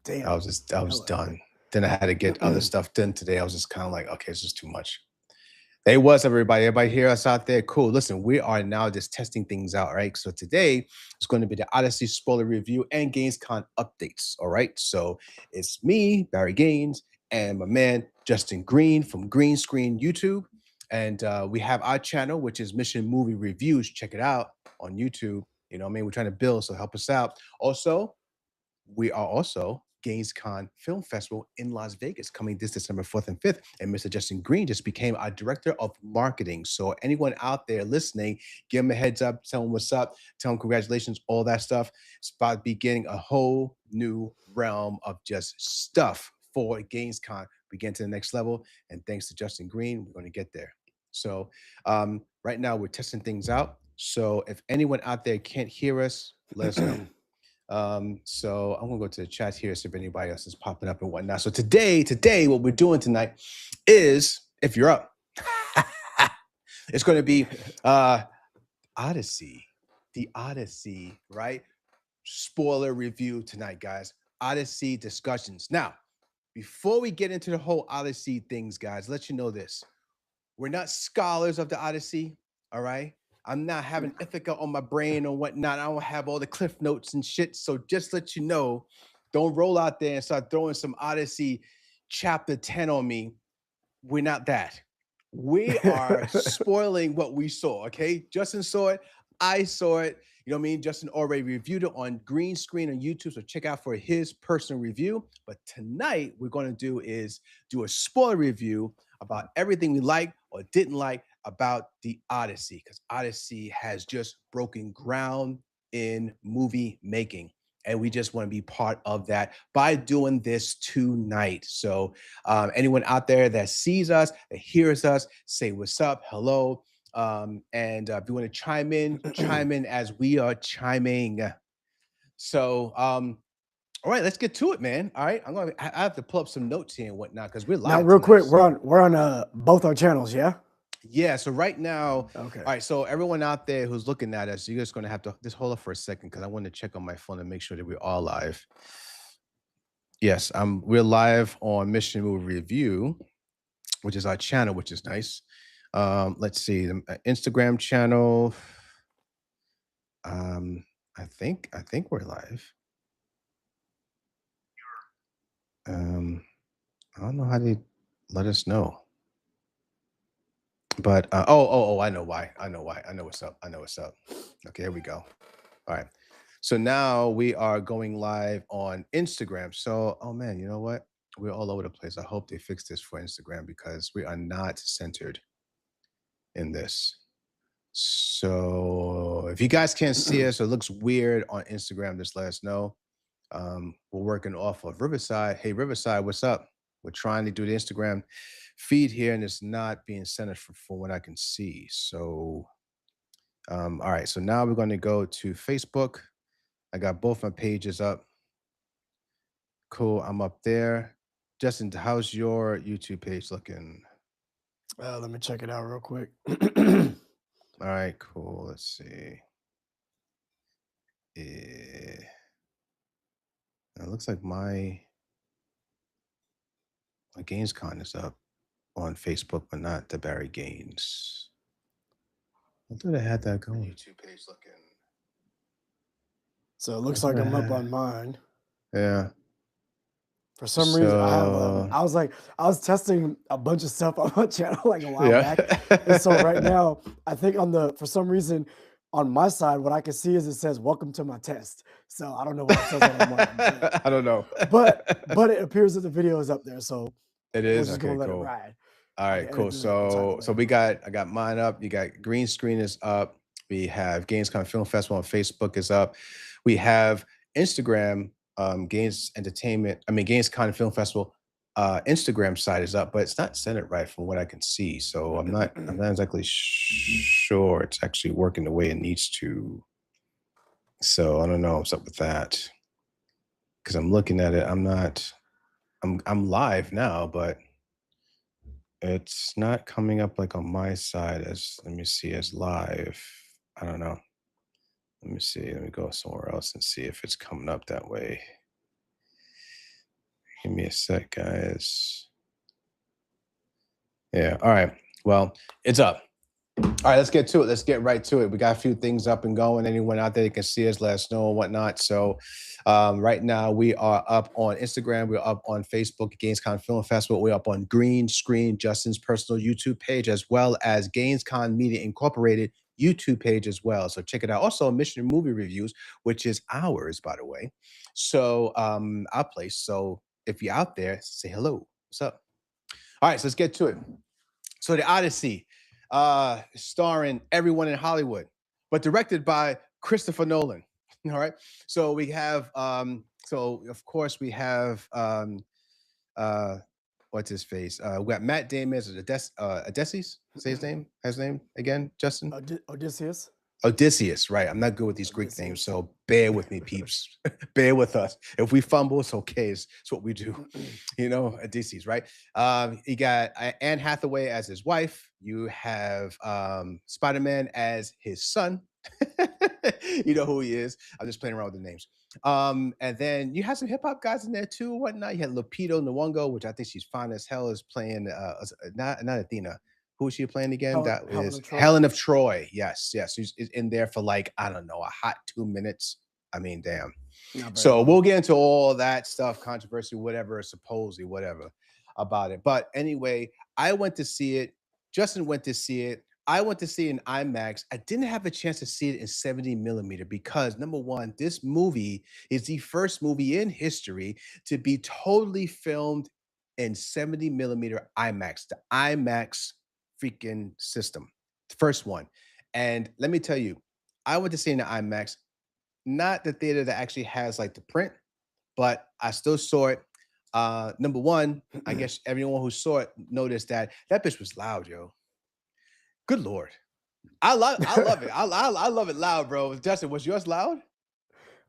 I Damn. was I was Hella epic. done. Then I had to get other stuff done today. I was just kind of like, okay, it's just too much. Hey, what's up, everybody? Everybody hear us out there? Cool. Listen, we are now just testing things out, right? So today is going to be the Odyssey spoiler review and GainsCon updates. All right. So it's me, Barry Gaines, and my man Justin Green from Green Screen YouTube. And we have our channel, which is Mission Movie Reviews. Check it out on YouTube. You know what I mean? We're trying to build, so help us out. Also, we are also GainsCon Film Festival in Las Vegas coming this December 4th and 5th. And Mr. Justin Green just became our director of marketing. So anyone out there listening, give him a heads up, tell him what's up, tell him congratulations, all that stuff. It's about beginning a whole new realm of just stuff for GainsCon. We get to the next level. And thanks to Justin Green, we're going to get there. So right now we're testing things out. So if anyone out there can't hear us, let us know. So I'm gonna go to the chat here, see if anybody else is popping up and whatnot. So today, what we're doing tonight is, if you're up, it's gonna be Odyssey, the Odyssey, right? Spoiler review tonight, guys. Odyssey discussions. Now, before we get into the whole Odyssey things, guys, let you know this. We're not scholars of the Odyssey, all right? I'm not having Ithaca on my brain or whatnot. I don't have all the cliff notes and shit. So just let you know, don't roll out there and start throwing some Odyssey chapter 10 on me. We're not that. We are spoiling what we saw, okay? Justin saw it. I saw it. You know what I mean? Justin already reviewed it on Green Screen on YouTube, so check out for his personal review. But tonight, we're going to do a spoiler review about everything we liked or didn't like about the Odyssey, because Odyssey has just broken ground in movie making. And we just want to be part of that by doing this tonight. So anyone out there that sees us, that hears us, say what's up, hello. And if you want to chime in as we are chiming. So, all right, let's get to it, man. All right, I have to pull up some notes here and whatnot because we're Now, live real tonight. quick, we're So, on both our channels, yeah? yeah. So right now, all Okay. right. So everyone out there who's looking at us, you're just gonna have to just hold up for a second because I want to check on my phone and make sure that we're all live. Yes, we're live on Mission Movie Review, which is our channel, which is nice. Let's see the Instagram channel. I think we're live. I don't know how they let us know, but I know why. I know why. I know what's up. I know what's up. Okay, here we go. All right. So now we are going live on Instagram. So, oh man, you know what? We're all over the place. I hope they fix this for Instagram because we are not centered in this. So if you guys can't see us or it looks weird on Instagram, just let us know. We're working off of Riverside. Hey, Riverside, what's up? We're trying to do the Instagram feed here, and it's not being centered from what I can see. So, all right. So now we're going to go to Facebook. I got both my pages up. Cool. I'm up there. Justin, how's your YouTube page looking? Let me check it out real quick. All right, cool. Let's see. It looks like my GainsCon is up on Facebook, but not the Barry Gaines. I thought I had that going. YouTube page looking. So it looks like I'm up on mine. Yeah. For some reason, I have So I was testing a bunch of stuff on my channel like a while yeah. back. And so right now, I think for some reason on my side, what I can see is it says welcome to my test. So I don't know why it says that on mine, I don't know. but it appears that the video is up there. So It we're is just gonna okay. let it Cool. ride. All I right, can edit cool. the title So later. I got mine up. You got Green Screen is up. We have GainsCon Film Festival on Facebook is up. We have Instagram, Gains Entertainment. I mean GainsCon Film Festival Instagram site is up, but it's not centered right from what I can see. So I'm not exactly sure it's actually working the way it needs to. So I don't know what's up with that. Because I'm looking at it, I'm live now, but it's not coming up like on my side as let me see as live. I don't know. Let me see. Let me go somewhere else and see if it's coming up that way. Give me a sec, guys. Yeah. All right. Well, it's up. All right, let's get to it. Let's get right to it. We got a few things up and going. Anyone out there that can see us, let us know and whatnot. So, right now we are up on Instagram. We're up on Facebook, Gamescom Film Festival. We're up on Green Screen, Justin's personal YouTube page, as well as Gamescom Media Incorporated YouTube page as well. So check it out. Also, Mission Movie Reviews, which is ours, by the way. So, our place. So if you're out there, say hello. What's up? All right, so let's get to it. So the Odyssey, starring everyone in Hollywood, but directed by Christopher Nolan. All right. So we have, so of course we have, uh, what's his face? We got Matt Damon as Odysseus. Say his name again, Justin. Odysseus. Odysseus, right? I'm not good with these Greek names, Odysseus. so bear with me, peeps. Bear with us. If we fumble, it's okay. It's what we do. You know, Odysseus, right? You got Anne Hathaway as his wife. You have Spider-Man as his son. You know who he is. I'm just playing around with the names. And then you have some hip hop guys in there too, whatnot. You had Lupito Nyong'o, which I think she's fine as hell, is playing not Athena. Who is she playing again? That Helen is of Troy. Helen of Troy. Yes, yes. She's in there for like, I don't know, a hot 2 minutes. I mean, damn. Not very So long. we'll get into all that stuff, controversy, whatever, supposedly, whatever about it. But anyway, I went to see it. Justin went to see it. I went to see it in IMAX. I didn't have a chance to see it in 70 millimeter because number one, this movie is the first movie in history to be totally filmed in 70 millimeter IMAX, the IMAX freaking system, the first one. And let me tell you, I went to see it in the IMAX, not the theater that actually has like the print, but I still saw it. Number one, I guess everyone who saw it noticed that that bitch was loud, yo. Good lord, I love it. I love it loud, bro. Justin, was yours loud?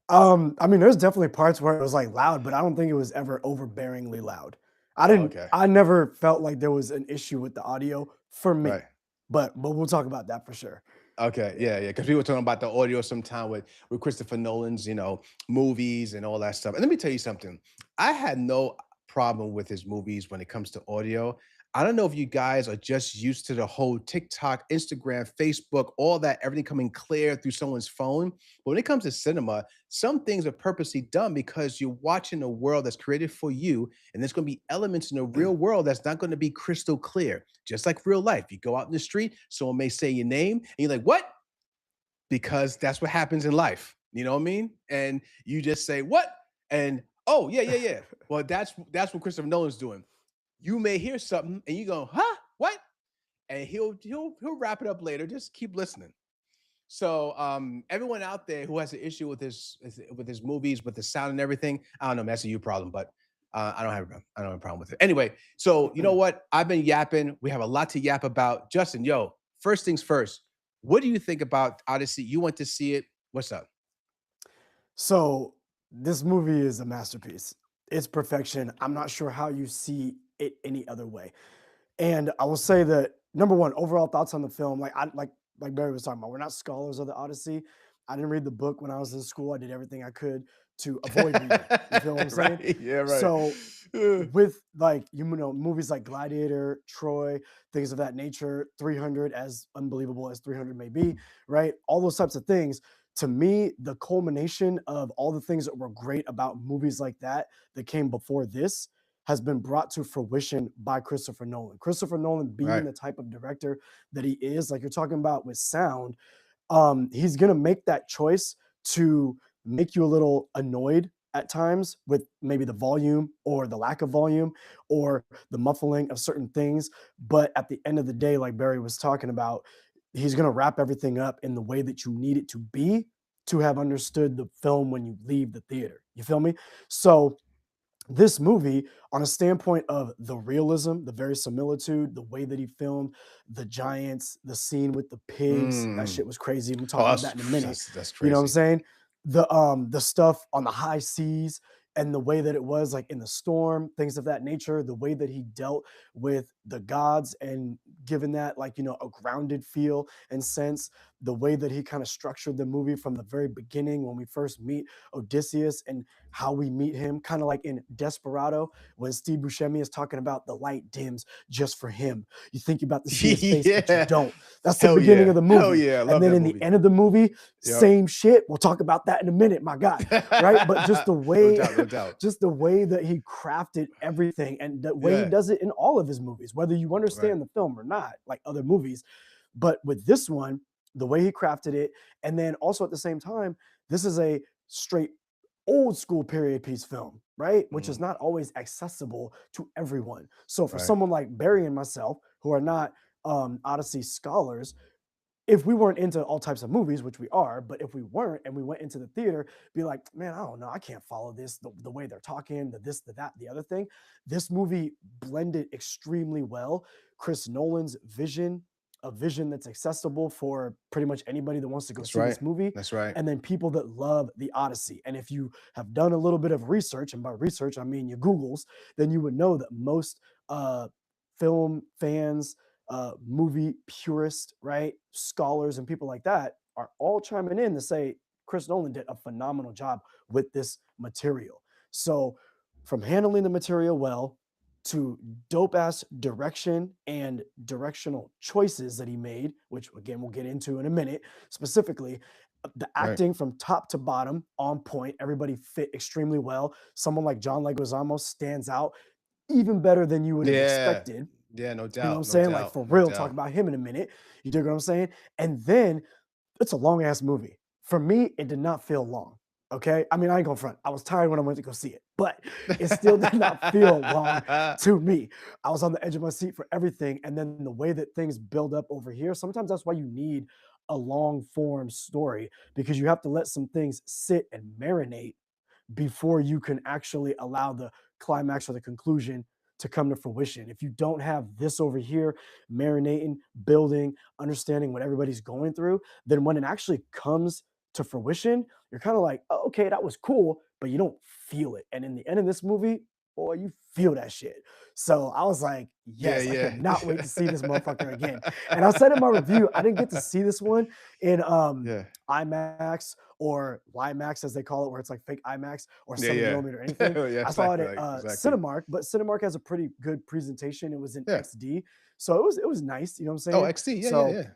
I mean, there's definitely parts where it was like loud, but I don't think it was ever overbearingly loud. Oh, okay, I never felt like there was an issue with the audio for right. me, but we'll talk about that for sure. Okay, Yeah. yeah, yeah. Because we were talking about the audio sometime with Christopher Nolan's, movies and all that stuff. And let me tell you something. I had no problem with his movies when it comes to audio. I don't know if you guys are just used to the whole TikTok, Instagram, Facebook, all that, everything coming clear through someone's phone. But when it comes to cinema, some things are purposely done because you're watching a world that's created for you, and there's going to be elements in the real world that's not going to be crystal clear. Just like real life. You go out in the street, someone may say your name, and you're like, what? Because that's what happens in life. You know what I mean? And you just say, what? And oh, yeah, yeah, yeah. Well, that's what Christopher Nolan's doing. You may hear something and you go, huh? What? And he'll wrap it up later. Just keep listening. So everyone out there who has an issue with his movies, with the sound and everything, I don't know, man, that's a you problem, but I don't have a problem with it. Anyway, so you know what? I've been yapping. We have a lot to yap about. Justin, yo, first things first. What do you think about Odyssey? You went to see it. What's up? So this movie is a masterpiece. It's perfection. I'm not sure how you see it any other way. And I will say that number one, overall thoughts on the film. Like Barry was talking about, we're not scholars of the Odyssey. I didn't read the book when I was in school. I did everything I could to avoid reading. You feel what I'm saying? Right. Yeah, right. So with like movies like Gladiator, Troy, things of that nature, 300, as unbelievable as 300 may be, right? All those types of things. To me, the culmination of all the things that were great about movies like that came before this has been brought to fruition by Christopher Nolan. Christopher Nolan being Right. the type of director that he is, like you're talking about with sound, he's gonna make that choice to make you a little annoyed at times with maybe the volume or the lack of volume or the muffling of certain things. But at the end of the day, like Barry was talking about, he's gonna wrap everything up in the way that you need it to be to have understood the film when you leave the theater. You feel me? So this movie, on a standpoint of the realism, the verisimilitude, the way that he filmed the giants, the scene with the pigs, that Mm. shit was crazy. We'll talk Oh, about that in a minute. that's You know what I'm crazy. saying? The stuff on the high seas and the way that it was like in the storm, things of that nature, the way that he dealt with the gods and given that like, a grounded feel and sense. the way that he kind of structured the movie from the very beginning when we first meet Odysseus and how we meet him, kind of like in Desperado, when Steve Buscemi is talking about the light dims just for him. You think you're about to see his face, but you Yeah. don't. That's the Hell beginning yeah. of the Hell movie. yeah. I And love then that in the movie. end of the movie, Yep. same shit. We'll talk about that in a minute, my guy. Right? But just the No way, doubt, no doubt. just the way that he crafted everything and the way he Yeah. does it in all of his movies, whether you Right. understand the film or not, like other movies. But with this one, the way he crafted it, and then also at the same time, this is a straight old school period piece film, right? Which is Mm, not always accessible to everyone. So for right. someone like Barry and myself, who are not Odyssey scholars, if we weren't into all types of movies, which we are, but if we weren't and we went into the theater, be like, man, I don't know, I can't follow this, the way they're talking, the this, the that, the other thing. This movie blended extremely well. Chris Nolan's vision, a vision that's accessible for pretty much anybody that wants to go That's see right. this movie, That's right. and then people that love the Odyssey. And if you have done a little bit of research, and by research, I mean your Googles, then you would know that most film fans, movie purists, right? Scholars and people like that are all chiming in to say Chris Nolan did a phenomenal job with this material. So, from handling the material well to dope ass direction and directional choices that he made, which again we'll get into in a minute, specifically. The Right. acting from top to bottom on point. Everybody fit extremely well. Someone like John Leguizamo stands out even better than you would have Yeah. expected. Yeah, no You know what I'm doubt. No saying? Like doubt. for No real, talk doubt. about him in a minute. You dig what I'm saying? And then it's a long ass movie. For me, it did not feel long. Okay. I mean, I ain't gonna front. I was tired when I went to go see it, but it still did not feel long to me. I was on the edge of my seat for everything. And then the way that things build up over here, sometimes that's why you need a long form story because you have to let some things sit and marinate before you can actually allow the climax or the conclusion to come to fruition. If you don't have this over here, marinating, building, understanding what everybody's going through, then when it actually comes to fruition, you're kind of like, oh, okay, that was cool, but you don't feel it. And in the end of this movie, boy, you feel that shit. So I was like, Yeah, yes, I yeah. cannot wait to see this motherfucker again. And I said in my review, I didn't get to see this one in Yeah. IMAX or Limax, as they call it, where it's like fake IMAX or Yeah, 70 yeah. millimeter or anything. Yeah, I saw it exactly, at like, exactly. Cinemark, but Cinemark has a pretty good presentation. It was in Yeah. XD, so it was nice. You know what I'm Oh, saying? XT. Yeah, yeah, So yeah.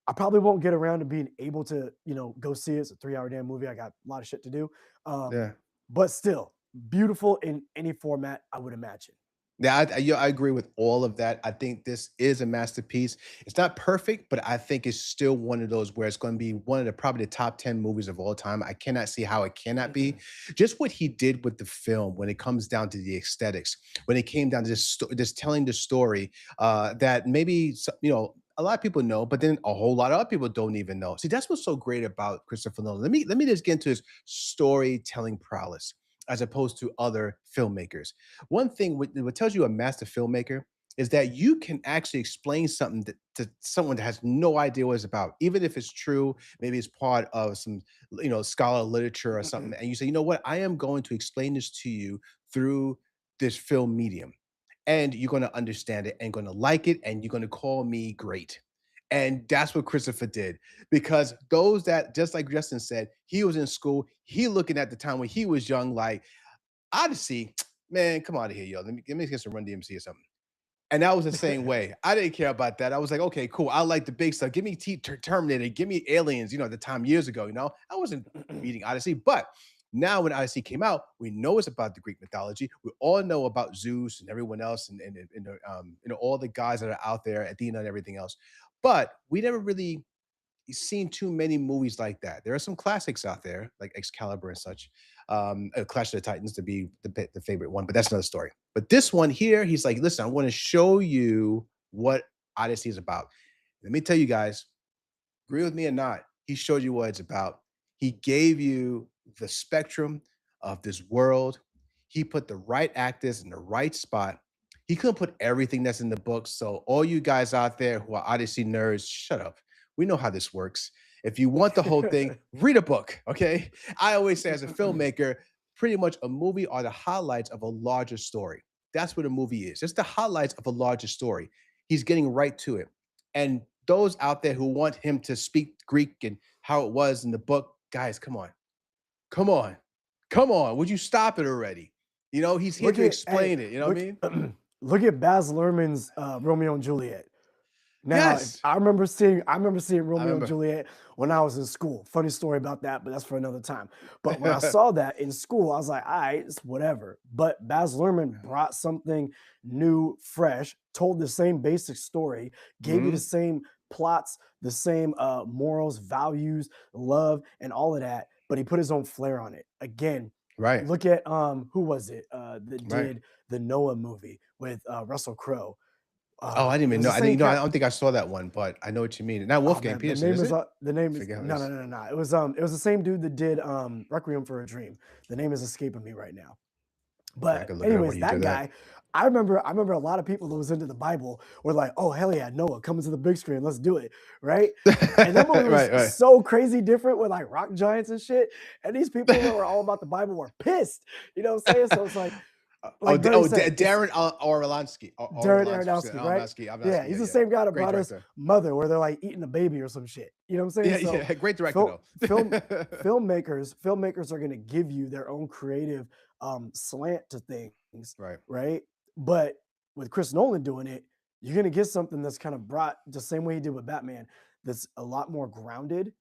I probably won't get around to being able to go see it. It's a 3 hour damn movie. I got a lot of shit to do, Yeah. but still beautiful in any format I would imagine. Yeah, yeah, I agree with all of that. I think this is a masterpiece. It's not perfect, but I think it's still one of those where it's going to be one of the probably the top 10 movies of all time. I cannot see how it cannot be. Just what he did with the film when it comes down to the aesthetics, when it came down to just telling the story that maybe a lot of people know, but then a whole lot of other people don't even know. See, that's what's so great about Christopher Nolan. Let me just get into his storytelling prowess as opposed to other filmmakers. One thing what tells you a master filmmaker is that you can actually explain something to someone that has no idea what it's about, even if it's true. Maybe it's part of some, scholar literature or something, and you say, you know what, I am going to explain this to you through this film medium, and you're going to understand it and going to like it, and you're going to call me great. And that's what Christopher did, because those that, just like Justin said, he was in school, he looking at the time when he was young, like Odyssey, man, come out of here, yo. Let me get some Run DMC or something. And that was the same way. I didn't care about that. I was like, okay, cool. I like the big stuff. Give me Terminator. Give me Aliens. At the time years ago. I wasn't reading Odyssey, but now when Odyssey came out, we know it's about the Greek mythology. We all know about Zeus and everyone else, and all the guys that are out there, Athena and everything else. But we never really seen too many movies like that. There are some classics out there, like Excalibur and such. Clash of the Titans to be the favorite one, but that's another story. But this one here, he's like, listen, I want to show you what Odyssey is about. Let me tell you guys, agree with me or not, he showed you what it's about. He gave you the spectrum of this world. He put the right actors in the right spot. He couldn't put everything that's in the book. So, all you guys out there who are Odyssey nerds, shut up. We know how this works. If you want the whole thing, read a book. Okay. I always say, as a filmmaker, pretty much a movie are the highlights of a larger story. That's what a movie is. It's the highlights of a larger story. He's getting right to it. And those out there who want him to speak Greek and how it was in the book, guys, come on, come on, come on. Would you stop it already? You know, he's here Look to at hey, explain it. You know what I look mean? look at Baz Luhrmann's Romeo and Juliet. Now, Yes, I remember seeing I Romeo and remember. Juliet when I was in school. Funny story about that, but that's for another time. But when I saw that in school, I was like, all right, it's whatever. But Baz Luhrmann brought something new, fresh, told the same basic story, gave you the Mhm. same plots, the same morals, values, love, and all of that. But he put his own flair on it. Again, Right, look at who was it that right. did the Noah movie with Russell Crowe? Oh, I didn't It even was know. the I didn't, same you know, I cat. don't think I saw that one, but I know what you mean. Not Oh Wolfgang man, the Peterson, name is is it? the name I is forget who it no, no, is. no, no, no. It was the same dude that did Requiem for a Dream. The name is escaping me right now. Okay, I But could look it up while anyways, you do that that. guy, I remember a lot of people that was into the Bible were like, "Oh hell yeah, Noah, coming to the big screen, let's do it." Right? And that movie was Right, right. so crazy different with like rock giants and shit. And these people that were all about the Bible were pissed. You know what I'm saying? So it's Oh, like Barry said, it's Darren Orlowski, Darren Aronofsky, right? Yeah, he's Yeah, the yeah. same guy that Great brought us director. Mother, where they're like eating a baby or some shit. You know what I'm saying? Yeah, So yeah. Great director film though. film filmmakers are going to give you their own creative slant to things, Right, right? But with Chris Nolan doing it, you're going to get something that's kind of brought the same way he did with Batman, that's a lot more grounded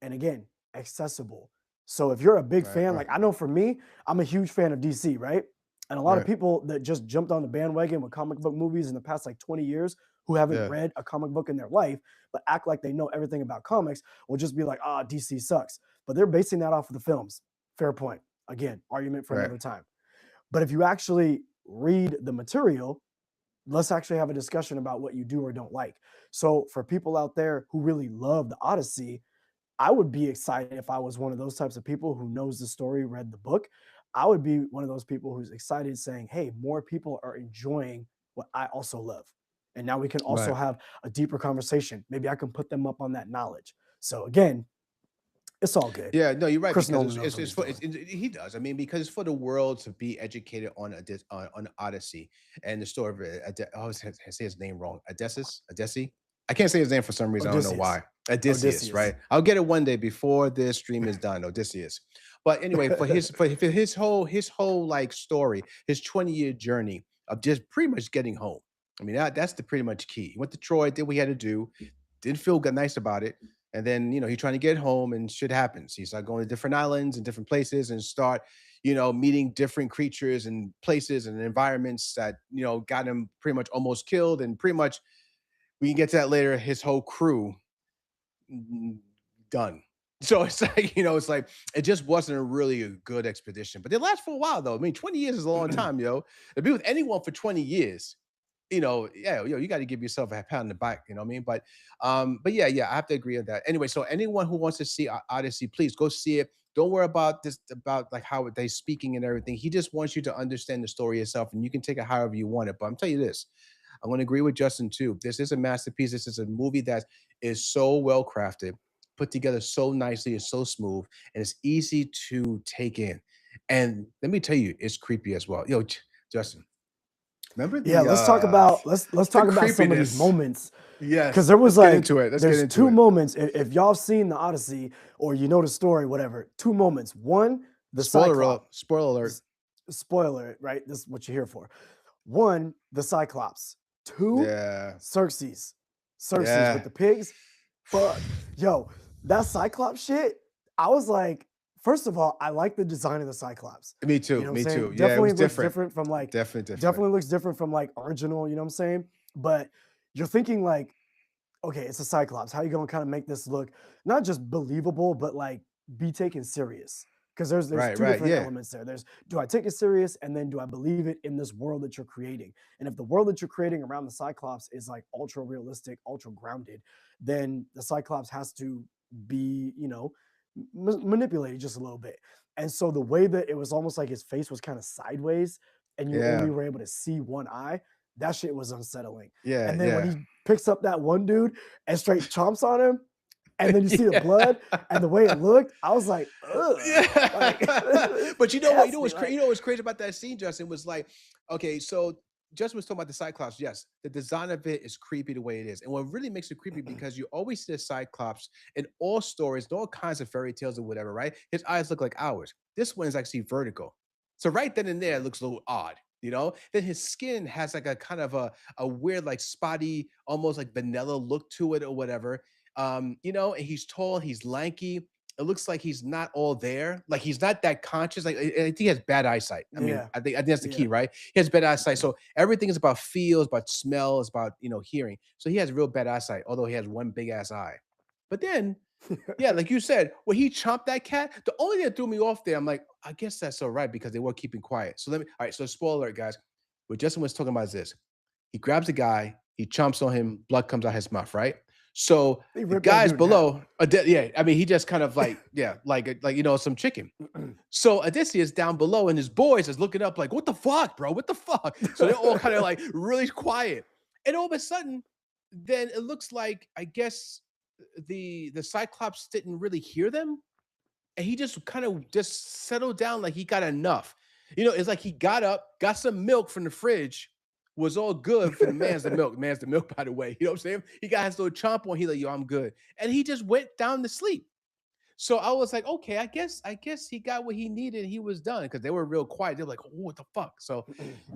and again accessible. So if you're a big right, fan, right, like I know for me, I'm a huge fan of DC, right? And a lot of right. people that just jumped on the bandwagon with comic book movies in the past like 20 years who haven't Yeah, read a comic book in their life, but act like they know everything about comics will just be like, ah, DC sucks. But they're basing that off of the films. Fair point. Again, argument for right, another time. But if you actually read the material, let's actually have a discussion about what you do or don't like. So for people out there who really love the Odyssey, I would be excited if I was one of those types of people who knows the story, read the book. I would be one of those people who's excited saying, hey, more people are enjoying what I also love. And now we can also right. have a deeper conversation. Maybe I can put them up on that knowledge. So again, it's all good. Yeah, no, you're right Chris because Nolan knows what it's he's for doing. he does. I mean, because it's for the world to be educated on on Odyssey and the story of I always say his name wrong. Odysseus. I can't say his name for some reason. I don't know Odysseus. why. Odysseus, Odysseus. right? I'll get it one day before this stream is done. Odysseus. But anyway, for his whole like story, his 20-year journey of just pretty much getting home. I mean, that's the pretty much key. He went to Troy, did what he had to do, didn't feel good, nice about it. And then, he's trying to get home and shit happens. He started going to different islands and different places and start, meeting different creatures and places and environments that, got him pretty much almost killed. And pretty much, we can get to that later, his whole crew done. So it's like, it just wasn't really a good expedition. But they last for a while, though. I mean, 20 years is a long time, yo. To be with anyone for 20 years, yeah, you got to give yourself a pat on the back, you know what I mean? But yeah, I have to agree on that. Anyway, so anyone who wants to see Odyssey, please go see it. Don't worry about this, about like how they speaking and everything. He just wants you to understand the story yourself, and you can take it however you want it. But I'm telling you this, I'm going to agree with Justin too. This is a masterpiece. This is a movie that is so well crafted, put together so nicely, and so smooth, and it's easy to take in. And let me tell you, it's creepy as well. Yo, Justin, remember Yeah, the let's the talk about some of these creepiness. moments because Yes, there was let's get like into it. Let's get there's into two it. moments if y'all have seen the Odyssey or you know the story, whatever. Two moments. One, the Spoiler alert. Cyclops. Spoiler alert. Spoiler, right? This is what you're here for. One, the Cyclops. Two, Yeah. Xerxes. Xerxes with Yeah. the pigs. Fuck. Yo, that Cyclops shit, I was like, first of all, I like the design of the Cyclops. Me You too. know what I'm Me saying? too. Yeah, it Definitely was looks different. different from like, Definitely different. definitely looks different from like original, you know what I'm saying? But you're thinking like, okay, it's a Cyclops. How you gonna kind of make this look not just believable, but like be taken serious? Because there's Right, two right. different Yeah. elements there. There's do I take it serious, and then do I believe it in this world that you're creating? And if the world that you're creating around the Cyclops is like ultra realistic, ultra grounded, then the Cyclops has to be, manipulated just a little bit. And so the way that it was almost like his face was kind of sideways, and you only Yeah. were able to see one eye, that shit was unsettling. Yeah. And then when Yeah. he picks up that one dude and straight chomps on him, and then you see the Yeah. blood and the way it looked, I was like, ugh, like Yeah. But you know what? nasty, You know what's like crazy about that scene, Justin, was like, okay, so Justin was talking about the Cyclops. Yes, the design of it is creepy the way it is. And what really makes it creepy because you always see the Cyclops in all stories, in all kinds of fairy tales or whatever, right? His eyes look like ours. This one is actually vertical. So right then and there, it looks a little odd, you know? Then his skin has like a kind of a weird, like spotty, almost like vanilla look to it or whatever. You know, and he's tall, he's lanky. It looks like he's not all there. Like he's not that conscious. Like I think he has bad eyesight. I mean, Yeah, I think that's the yeah. key, right? He has bad eyesight. So everything is about feel, it's about smell, it's about hearing. So he has real bad eyesight, although he has one big ass eye. But then, yeah, like you said, when he chomped that cat, the only thing that threw me off there, I'm like, I guess that's all right because they were keeping quiet. So all right. So spoiler alert, guys. What Justin was talking about is this: he grabs a guy, he chomps on him, blood comes out his mouth, right? So They the ripped that guys dude in half. below, yeah, I mean, he just kind of like, yeah, like some chicken. So Odysseus down below and his boys is looking up like, what the fuck, bro? What the fuck? So they're all kind of like really quiet. And all of a sudden, then it looks like I guess the Cyclops didn't really hear them. And he just kind of just settled down like he got enough. It's like he got up, got some milk from the fridge, was all good for the man's the milk. Man's the milk, by the way. You know what I'm saying? He got his little chomp on. He like, yo, I'm good. And he just went down to sleep. So I was like, okay, I guess he got what he needed. He was done because they were real quiet. They're like, oh, what the fuck? So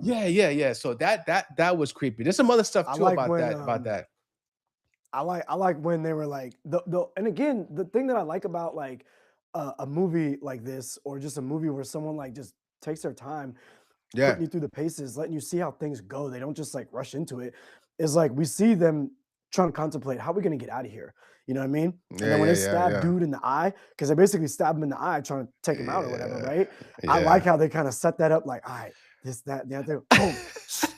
yeah. So that was creepy. There's some other stuff I too like about when that. I like when they were like the and again the thing that I like about like a movie like this or just a movie where someone like just takes their time Yeah. putting you through the paces, letting you see how things go. They don't just like rush into it. Is like we see them trying to contemplate how are we gonna get out of here. You know what I mean? And Yeah, then when yeah, they yeah, stab yeah. dude in the eye, because they basically stab him in the eye trying to take him out or whatever, Yeah. right? I like Yeah. how they kind of set that up like, all right, this, that, the other, boom.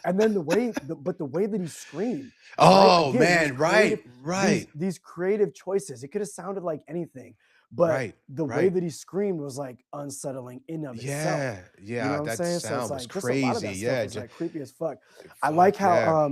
And then the way that he screamed, right? Oh Again, man, right, right, these creative choices. It could have sounded like anything, but right, the way right. that he screamed was like unsettling in of itself. Yeah, You know yeah, what I'm that saying? So it's sound was like just a lot of crazy. that stuff Yeah, was like creepy as fuck. I fuck, like how yeah.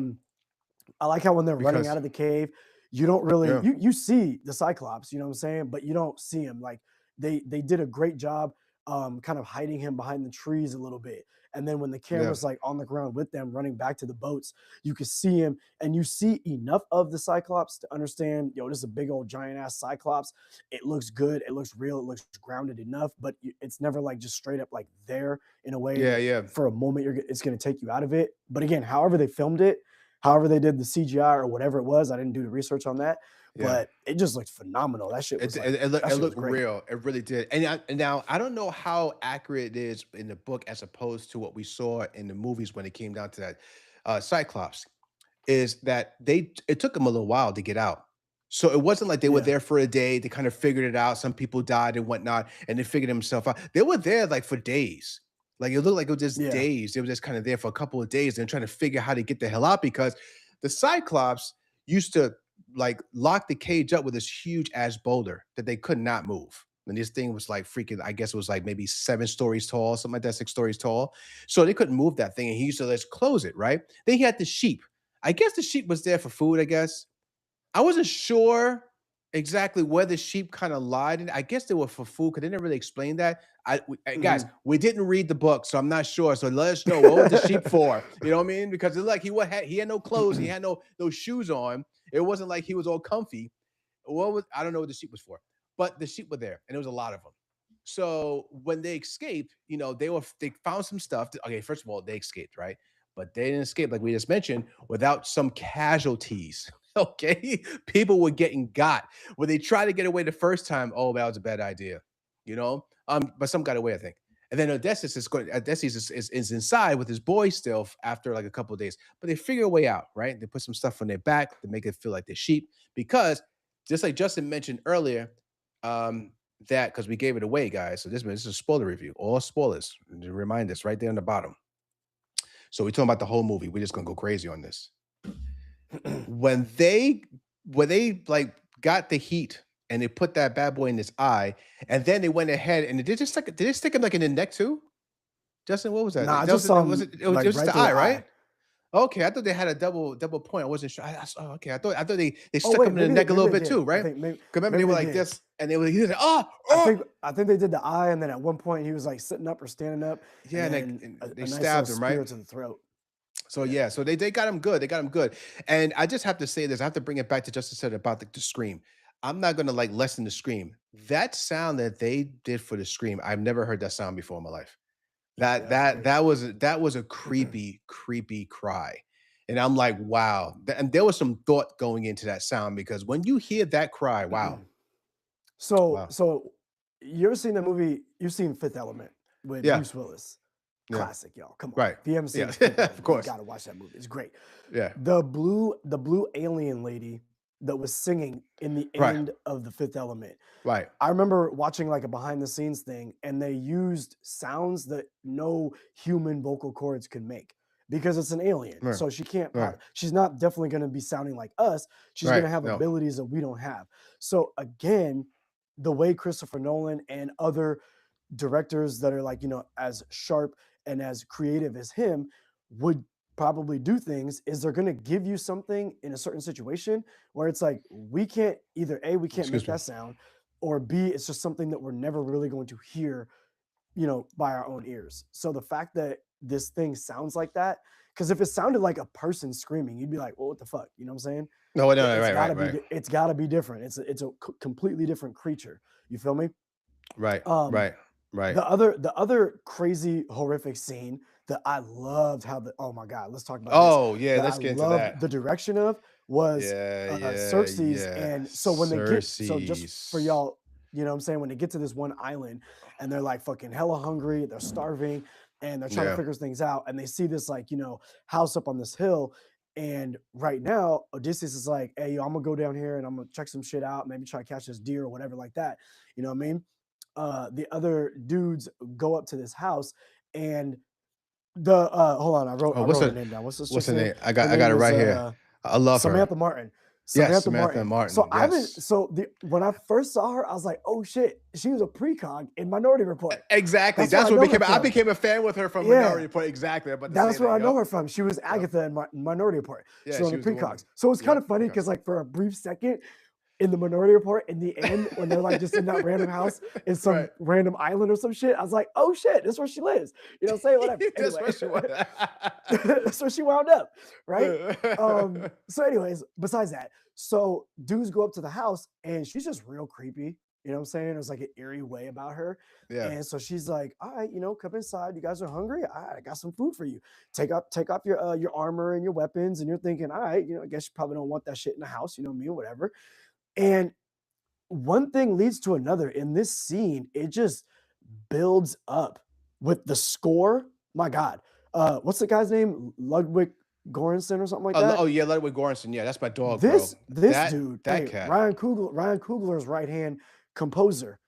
I like how when they're running out Because of the cave, you don't really yeah, you see the Cyclops, you know what I'm saying? But you don't see him. Like they did a great job kind of hiding him behind the trees a little bit. And then when the yeah, camera's like on the ground with them running back to the boats, you can see him and you see enough of the Cyclops to understand, yo, this is a big old giant ass Cyclops. It looks good, it looks real, it looks grounded enough, but it's never like just straight up like there in a way yeah, that yeah, for a moment it's going to take you out of it. But again, however they filmed it, however they did the CGI or whatever it was, I didn't do the research on that, yeah. but it just looked phenomenal. That shit It was it like it, look, that it shit was looked great. real. It really did. And now I don't know how accurate it is in the book as opposed to what we saw in the movies when it came down to that. Cyclops is that it took them a little while to get out. So it wasn't like they were Yeah. there for a day. They kind of figured it out. Some people died and whatnot, and they figured themselves out. They were there like for days. Like it looked like it was just Yeah. days. They were just kind of there for a couple of days and trying to figure how to get the hell out because the Cyclops used to like lock the cage up with this huge ass boulder that they could not move. And this thing was like freaking, I guess it was like maybe 7 stories tall, something like that, 6 stories tall. So they couldn't move that thing. And he used to let's close it, right? Then he had the sheep. I guess the sheep was there for food, I guess. I wasn't sure exactly where the sheep kind of lied. And I guess they were for food because they didn't really explain that. Guys, Mhm. we didn't read the book, so I'm not sure. So let us know what was the sheep for. You know what I mean? Because it's like he had no clothes, he had no shoes on. It wasn't like he was all comfy. What was I don't know what the sheep was for, but the sheep were there, and there was a lot of them. So when they escaped, they found some stuff. Okay, first of all, they escaped, right? But they didn't escape, like we just mentioned, without some casualties. Okay, people were getting got when they tried to get away the first time. Oh, that was a bad idea, But some got away, I think. And then Odysseus is inside with his boy still after like a couple of days, but they figure a way out, right? They put some stuff on their back to make it feel like they're sheep because just like Justin mentioned earlier, um, that because we gave it away, guys. So this is a spoiler review, all spoilers. To remind us right there on the bottom. So we're talking about the whole movie. We're just gonna go crazy on this. When they like got the heat and they put that bad boy in his eye, and then they went ahead and did they stick him like in the neck too? Justin, what was that? Nah, I That just was saw was him it, it was like just right the through eye, the eye. right? Okay, I thought they had a double point. I wasn't sure. Okay, I thought they Oh stuck wait, him in the neck a maybe little they bit did. too, I right? think maybe Because remember they maybe were they like did. this, and he was like, oh, I think they did the eye, and then at one point he was like sitting up or standing up, and yeah, then and they a nice little stabbed him, right? spear to the throat. So Yeah. yeah, so they got him good. They got him good. And I just have to say this. I have to bring it back to Justice said about the scream. I'm not gonna like lessen the scream. That sound that they did for the scream, I've never heard that sound before in my life. Yeah, that's great. That was a creepy, creepy cry. And I'm like, wow. And there was some thought going into that sound because when you hear that cry, wow, So wow. so you ever seen that movie? You've seen Fifth Element with Yeah, Bruce Willis. yeah, Classic, y'all. Come on. right. If you haven't Yeah, seen Fifth of Element, you course. gotta watch that movie. It's great. Yeah, The blue alien lady that was singing in the right, end of the Fifth Element. right, I remember watching like a behind the scenes thing, and they used sounds that no human vocal cords could make because it's an alien. right, So she can't, right, she's not definitely going to be sounding like us. She's going right. to have No, abilities that we don't have. So again, the way Christopher Nolan and other directors that are like, as sharp and as creative as him would probably do things is they're going to give you something in a certain situation where it's like, we can't either A, we can't make excuse me. that sound, or B, it's just something that we're never really going to hear, by our own ears. So the fact that this thing sounds like that, because if it sounded like a person screaming, you'd be like, well, what the fuck? You know what I'm saying? No, no, It, no, it's right, gotta right, be, right, it's gotta be different. It's a completely different creature. You feel me? right, Um, right, right. the other crazy horrific scene that I loved how the oh my god, let's talk about this. Oh yeah, That I let's get into loved that. the direction of was Yeah, yeah, Xerxes. yeah. And so when they get so just for Cersei's. y'all, what I'm saying, when they get to this one island and they're like fucking hella hungry, they're starving, and they're trying to Yeah. figure things out, and they see this like house up on this hill. And right now, Odysseus is like, "Hey, yo, I'm gonna go down here and I'm gonna check some shit out, maybe try to catch this deer or whatever like that." You know what I mean? The other dudes go up to this house, and the hold on, I wrote Oh, I wrote her name down. What's this what's chick's the name? name? Her I got name it is right here. I love her. Samantha Martin. Yes, Samantha Samantha Martin. So Martin. I've been Yes. so the when I first saw her, I was like, oh shit, she was a precog in Minority Report. Exactly. That's where That's I what know her became I from. became a fan with her from Minority Yeah, Report. Exactly. I'm about to say that's where that. I know Yep. her from. She was Yep. Agatha in Minority Report. She's Yeah, one she of was the the precogs. woman. So it's kind Yep. of funny Okay. because like for a brief second, in the Minority Report, in the end, when they're like just in that random house in some Right. random island or some shit, I was like, oh shit, this is where she lives. You know what I'm saying? Whatever. That's Anyway, what she was. that's where she wound up, right? So, anyways, besides that, so dudes go up to the house and she's just real creepy. You know what I'm saying? There's like an eerie way about her. Yeah. And so she's like, all right, come inside. You guys are hungry. All right, I got some food for you. Take off your armor and your weapons. And you're thinking, all right, I guess you probably don't want that shit in the house, me or whatever. And one thing leads to another. In this scene, it just builds up with the score. My God. What's the guy's name? Ludwig Göransson or something like Oh that. yeah, Ludwig Göransson. Yeah, that's my dog, bro. This dude, That hey, cat. Ryan Coogler's right hand composer.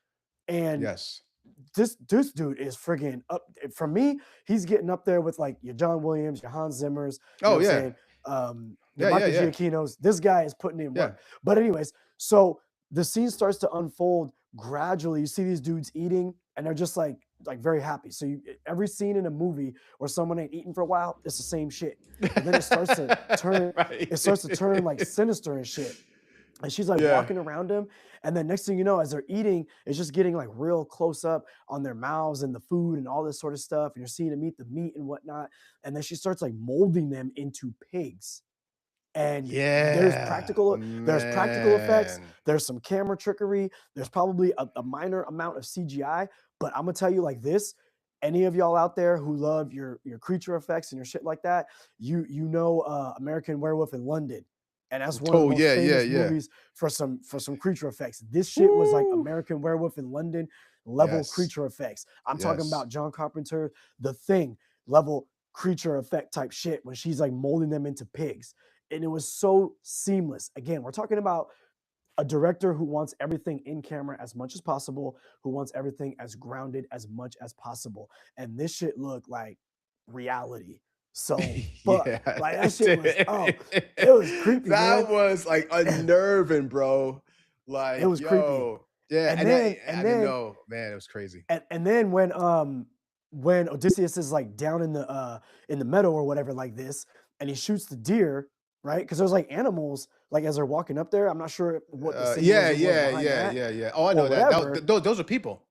And Yes. this dude is friggin' up for me. He's getting up there with like your John Williams, your Hans Zimmers, Oh what I'm yeah. saying? Your Yeah, yeah, Michael yeah. Giacchinos. This guy is putting in Yeah. work. But anyways, so the scene starts to unfold gradually. You see these dudes eating, and they're just like very happy. So every scene in a movie where someone ain't eating for a while, it's the same shit. But then it starts to turn, Right. it starts to turn like sinister and shit. And she's like Yeah. walking around him. And then next thing you know, as they're eating, it's just getting like real close up on their mouths and the food and all this sort of stuff. And you're seeing them eat the meat and whatnot. And then she starts like molding them into pigs. And Yeah. there's practical effects, Man. there's some camera trickery, there's probably a minor amount of CGI. But I'm gonna tell you like this. Any of y'all out there who love your creature effects and your shit like that, you know American Werewolf in London. And that's one of the Oh most yeah, yeah, famous yeah. movies for some creature effects. This shit was like Woo. American Werewolf in London level Yes. creature effects. I'm talking Yes. about John Carpenter, The Thing level creature effect type shit when she's like molding them into pigs. And it was so seamless. Again, we're talking about a director who wants everything in camera as much as possible, who wants everything as grounded as much as possible. And this shit looked like reality. So fuck. Yeah. Like that shit was it was creepy, man. That was like unnerving, bro. It Like, was creepy. yo. Yeah, And and then I and didn't then know. Man, it was crazy. and then when Odysseus is like down in the meadow or whatever like this, and he shoots the deer, right? Because there's like animals like as they're walking up there. I'm not sure what the Yeah, symbolism was yeah, behind yeah, that yeah, yeah. Oh, I or know that. whatever. Those are people.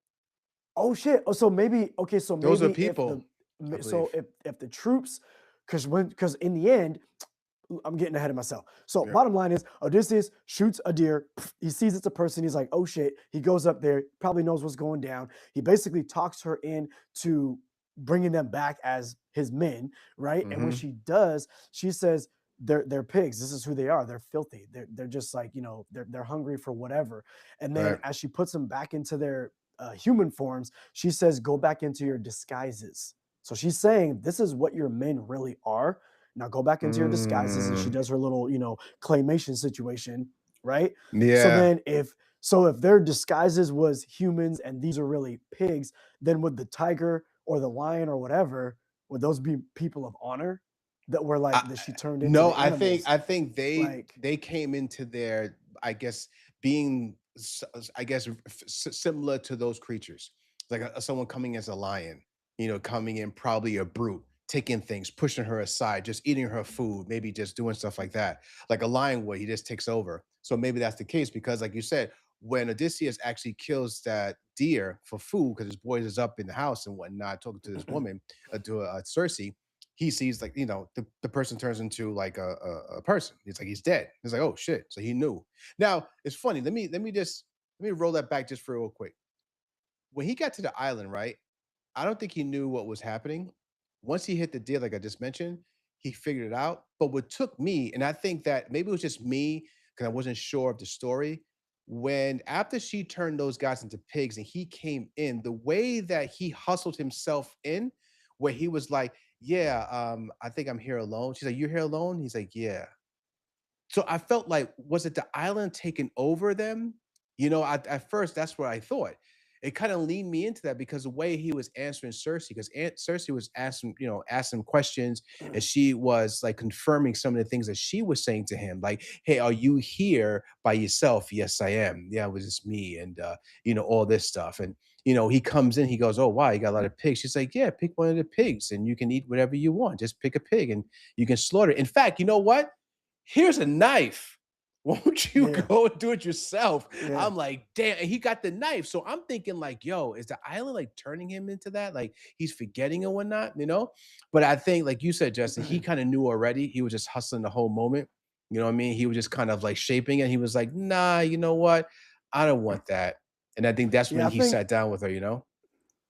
Oh shit. Oh, so maybe okay. So Those are maybe if the people, I so believe. if the troops, because in the end, I'm getting ahead of myself. So Yeah. bottom line is Odysseus shoots a deer. He sees it's a person. He's like, oh shit. He goes up there, probably knows what's going down. He basically talks her in to bringing them back as his men, right? And when Mm-hmm. she does, she says, they're pigs. This is who they are. They're filthy. They're just like, they're hungry for whatever. And then Right. as she puts them back into their human forms, she says, go back into your disguises. So she's saying, this is what your men really are. Now go back into your disguises, and she Mm, does her little, claymation situation, right? So yeah. then if their disguises was humans and these are really pigs, then would the tiger or the lion or whatever, would those be people of honor that were like I, that she turned into no, the I think animals? I think Like, they came into their, I guess, being I guess similar to those creatures, like someone coming as a lion, coming in probably a brute, taking things, pushing her aside, just eating her food, maybe just doing stuff like that, like a lion would. He just takes over. So maybe that's the case because, like you said, when Odysseus actually kills that deer for food because his boys is up in the house and whatnot, talking to this woman, to Cersei, he sees like the person turns into like a person. It's like he's dead. He's like, oh shit. So he knew. Now it's funny. Let me roll that back just for real quick. When he got to the island, right? I don't think he knew what was happening. Once he hit the deal, like I just mentioned, he figured it out. But what took me, and I think that maybe it was just me because I wasn't sure of the story. When after she turned those guys into pigs and he came in, the way that he hustled himself in, where he was like, "Yeah, I think I'm here alone." She's like, "You're here alone?" He's like, "Yeah." So I felt like, was it the island taking over them? At first, that's what I thought. It kind of leaned me into that because the way he was answering Cersei, because Cersei was asking questions, and she was like confirming some of the things that she was saying to him, like, "Hey, are you here by yourself?" "Yes, I am." "Yeah, it was just me," and all this stuff. And he comes in, he goes, "Oh, wow, you got a lot of pigs." She's like, "Yeah, pick one of the pigs, and you can eat whatever you want. Just pick a pig, and you can slaughter it. In fact, you know what? Here's a knife. Won't you yeah, go and do it yourself?" yeah. I'm like, damn. And he got the knife. So I'm thinking, like, yo, is the island like turning him into that? Like he's forgetting or whatnot? But I think, like you said, Justin, he kind of knew already. He was just hustling the whole moment. You know what I mean? He was just kind of like shaping it. He was like, nah, you know what? I don't want that. And I think that's when Yeah, I he think sat down with her.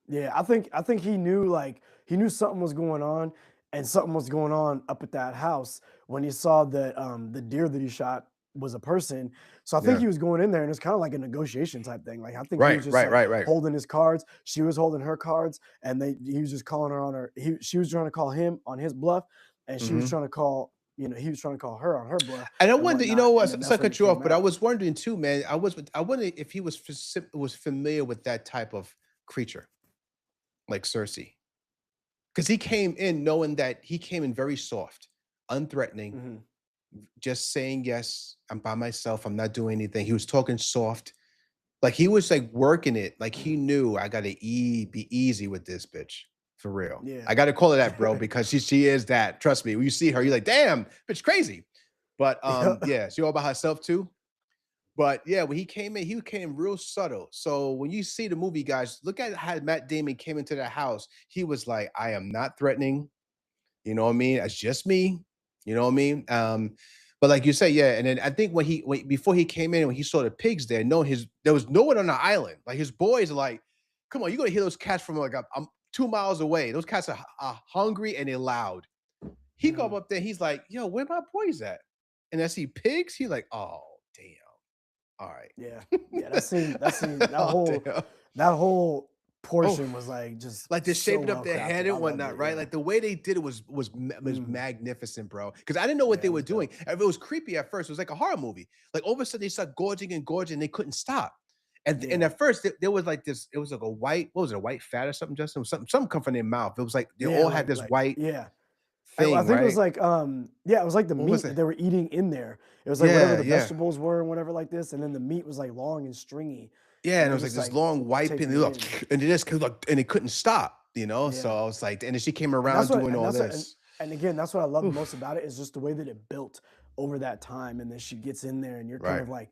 Yeah, I think he knew something was going on, and something was going on up at that house when he saw that the deer that he shot was a person. So I think Yeah. he was going in there, and it's kind of like a negotiation type thing. Like I think he Right, was just right, like right, right. holding his cards, she was holding her cards, and he was just calling her on her. She was trying to call him on his bluff, and she was Mhm. trying to call he was trying to call her on her bluff And I and wonder, whatnot. And what? then So I that's when cut it you off, came but I out. was wondering too, man. I wonder if he was familiar with that type of creature, like Cersei, because he came in knowing that he came in very soft, unthreatening, Mhm. just saying yes. I'm by myself. I'm not doing anything. He was talking soft, like he was like working it. Like he knew I gotta be easy with this bitch for real. Yeah. I gotta call her that, bro, because she is that. Trust me. When you see her, you're like, damn, bitch, crazy. But Yeah. yeah, she all by herself too. But yeah, when he came real subtle. So when you see the movie, guys, look at how Matt Damon came into the house. He was like, I am not threatening. You know what I mean? It's just me. You know what I mean? But like you say, yeah. And then I think before he came in, when he saw the pigs there, no, there was no one on the island. Like his boys are like, come on, you're gonna hear those cats from like 2 miles away. Those cats are hungry and they're loud. He go Mhm. up there, he's like, yo, where my boys at? And I see pigs. He's like, oh damn. All right. Yeah. Yeah, that scene, that Oh, whole damn. that whole Oh, portion was like just like they're so shaping up well their head crafted. I and loved whatnot, it. right? Yeah. Like the way they did it was Mhm. magnificent, bro. Because I didn't know what Yeah, they it were was doing. dope. It was creepy at first. It was like a horror movie. Like all of a sudden they start gorging and gorging, and they couldn't stop. And Yeah. at first there was like this. It was like a white. What was it? A white fat or something? Justin, something come from their mouth. It was like they Yeah, all had like this white yeah. I thing, think it was right? like yeah, it was like the What was meat that it? they were eating in there. It was like whatever Yeah, the yeah. vegetables were and whatever like this, and then the meat was like long and stringy, Yeah, and and it they're was like just this like long white pin, taking it in. and it just like, and it couldn't stop. So Yeah. I was like, and then she came And that's around what doing and all that's what this. and again, that's what I love Oof. most about it is just the way that it built over that time, and then she gets in there and you're kind Right. of like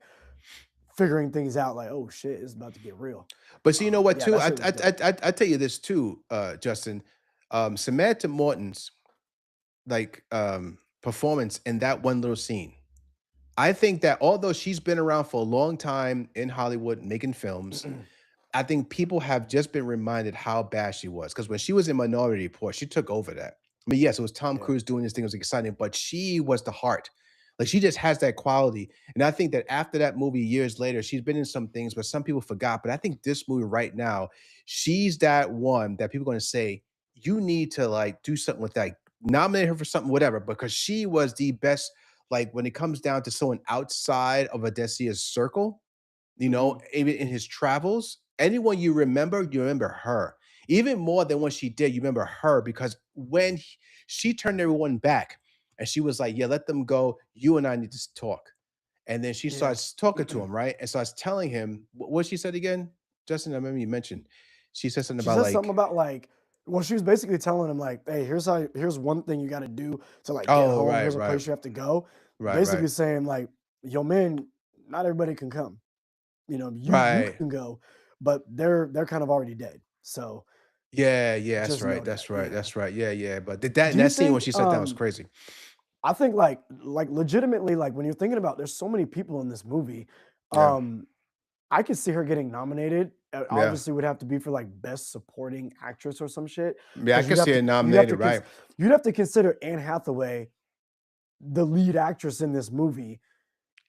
figuring things out like, "Oh shit, it's about to get real." But see, you know what? Yeah, Too, that shit was dope. I tell you this too, Justin. Samantha Morton's like performance in that one little scene. I think that although she's been around for a long time in Hollywood making films, I think people have just been reminded how bad she was. Because when she was in Minority Report, she took over that. I mean, yes, it was Tom Yeah. Cruise doing this thing, it was exciting, but she was the heart. Like she just has that quality. And I think that after that movie, years later, she's been in some things, but some people forgot. But I think this movie right now, she's that one that people are going to say, you need to like do something with that. Nominate her for something, whatever, because she was the best. Like when it comes down to someone outside of Odysseus' circle, Mhm. even in his travels, anyone you remember her. Even more than what she did, you remember her because when she turned everyone back and she was like, "Yeah, let them go. You and I need to talk." And then she Yeah. starts talking to him, right? And starts telling him what she said again. Justin, I remember you mentioned. She said something She about said something like, about like, well, she was basically telling him like, "Hey, here's one thing you got to do to like get "Oh, home. right, Here's a right, place you have to go." right, right, Basically saying like, "Yo, man, not everybody can come. You right." can go, but they're kind of already dead. So Yeah, yeah, that's just right, know that." that's right, Yeah. that's right. Yeah, yeah. But that Do you that scene when think she said that was crazy. I think like legitimately like when you're thinking about there's so many people in this movie, Yeah, um I could see her getting nominated. yeah, Obviously would have to be for like best supporting actress or some shit yeah. I because could see it nominated, right? you'd have to consider Anne Hathaway the lead actress in this movie.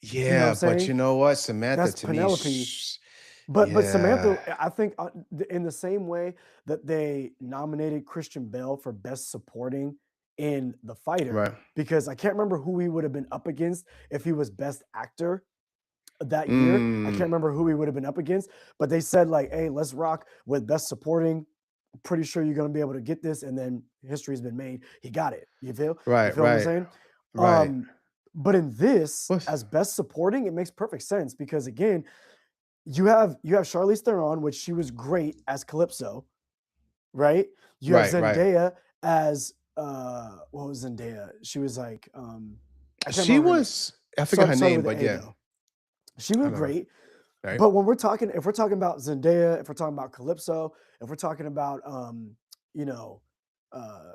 You know what I'm Yeah, but saying? you know what? Samantha That's to me, Penelope. But yeah, Samantha, I think in the same way that they nominated Christian Bale for Best Supporting in The Fighter, right. because I can't remember who he would have been up against if he was Best Actor that year. I Mm, can't remember who he would have been up against, but they said like, "Hey, let's rock with Best Supporting. Pretty sure you're gonna be able to get this," and then history's been made. He got it. You feel? You right, feel what I'm right, saying? right. Um, but in this, What? as Best Supporting, it makes perfect sense because again, you have Charlize Theron, which she was great as Calypso, right? You have Right, right. Zendaya as what was Zendaya? She was like I can't She remember her name. was, I forget her Started name, with but an A yeah, though. She I was remember. great. Right? But when if we're talking about Zendaya, if we're talking about Calypso, if we're talking about you know, uh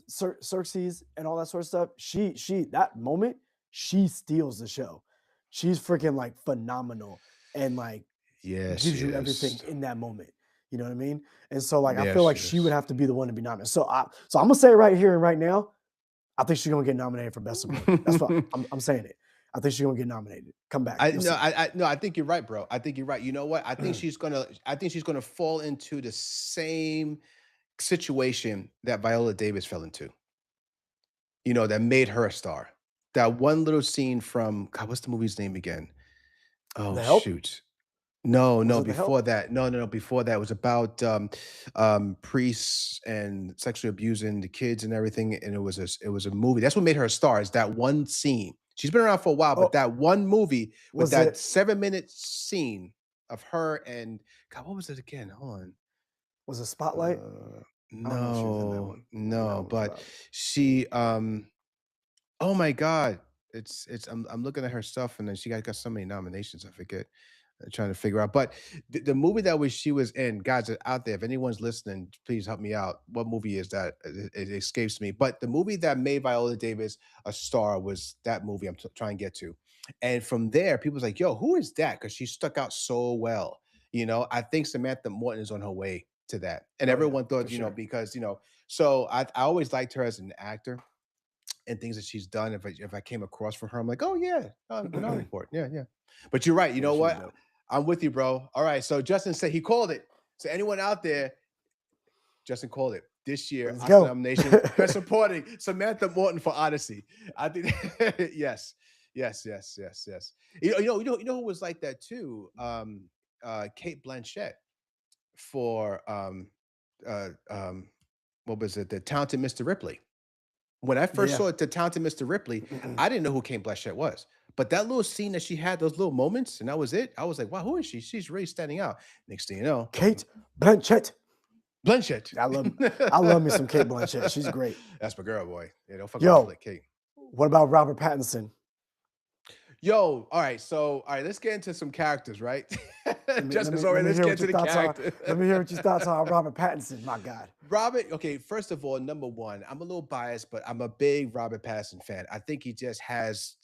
Xerxes and all that sort of stuff, she that moment, she steals the show. She's freaking like phenomenal and like Yeah, she gives you everything is. in that moment. You know what I mean? And so like I Yeah, feel like she she would is. have to be the one to be nominated. So I'm gonna say it right here and right now, I think she's gonna get nominated for best supporting. That's what I'm saying it. I think she's gonna get nominated. Come back. I You'll no, see. I no, I think you're right, bro. I think you're right. You know what? I think she's gonna fall into the same situation that Viola Davis fell into. That made her a star. That one little scene from God, what's the movie's name again? Oh The help? shoot. No, Was no, it the before help? that. No, no, no, before that it was about priests and sexually abusing the kids and everything. And it was a movie. That's what made her a star, is that one scene. She's been around for a while, but Oh, that one movie with was that it 7-minute scene of her and God, what was it again? Hold on. was it Spotlight? Uh I don't know if she was in that no, one. What that no, one was but about. she oh my God. It's I'm looking at her stuff and then she got so many nominations, I forget. I'm trying to figure out. But the movie that she was in, guys are out there. If anyone's listening, please help me out. What movie is that? It escapes me. But the movie that made Viola Davis a star was that movie I'm trying to get to. And from there, people's like, yo, who is that? Because she stuck out so well. I think Samantha Morton is on her way to that. And Oh yeah, everyone for thought, sure. because, so I always liked her as an actor and things that she's done. If I came across for her, I'm like, oh yeah, Minority Report, yeah, yeah. But you're right. You Yeah, know she was what? dope. I'm with you, bro. All right. So Justin said he called it. So anyone out there, Justin called it this year. Let's Oscar go. nomination, best supporting Samantha Morton for Odyssey. I think yes, yes, yes, yes, yes. You know who was like that too? Kate Blanchett for what was it? The Talented Mr. Ripley. When I first Yeah. saw it, The Talented Mr. Ripley, I didn't know who Kate Blanchett was. But that little scene that she had, those little moments, and that was it. I was like, wow, who is she? She's really standing out. Next thing you know, Kate Blanchett. Blanchett. I love I love me some Kate Blanchett. She's great. That's my girl, boy. Yeah, don't fuck around and Yo, play Kate. what about Robert Pattinson? Yo, all right. So, all right, let's get into some characters, right? Let me let Justin's me let already. me Let's hear get what into your the thoughts are. character. Let me hear what your thoughts are on Robert Pattinson. My God. Robert, okay, first of all, number one, I'm a little biased, but I'm a big Robert Pattinson fan. I think he just has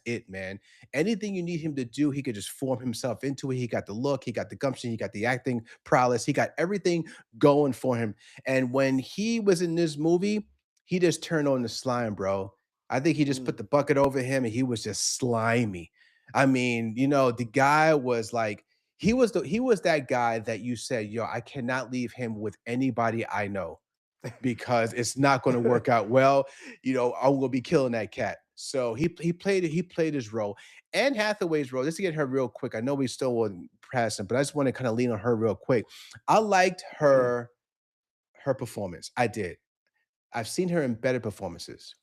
it, man. Anything you need him to do, he could just form himself into it. He got the look, he got the gumption, he got the acting prowess, he got everything going for him. And when he was in this movie, he just turned on the slime, bro. I think he just put Mm, the bucket over him and he was just slimy. I mean, the guy was like he was that guy that you said, "Yo, I cannot leave him with anybody I know because it's not going to work out well. I'm going to be killing that cat." So he played his role. Anne Hathaway's role. Just to get her real quick. I know we still wasn't present, but I just want to kind of lean on her real quick. I liked mm. her performance. I did. I've seen her in better performances,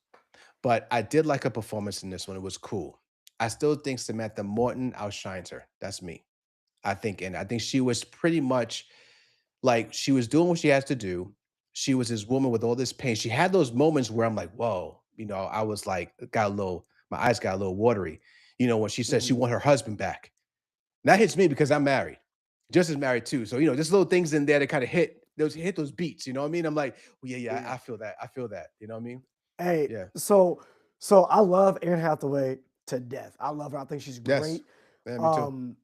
but I did like her performance in this one. It was cool. I still think Samantha Morton outshines her. That's me. I think she was pretty much like she was doing what she has to do. She was this woman with all this pain. She had those moments where I'm like, whoa, I was like, my eyes got a little watery. When she said she Mhm. want her husband back. That hits me because I'm married, just as married too. So just little things in there that kind of hit those beats. You know what I mean? I'm like, well, yeah, yeah, Yeah. I feel that. I feel that. You know what I mean? Hey, Yeah. so I love Anne Hathaway to death. I love her. I think she's Yes. great. Yeah, me too. Um,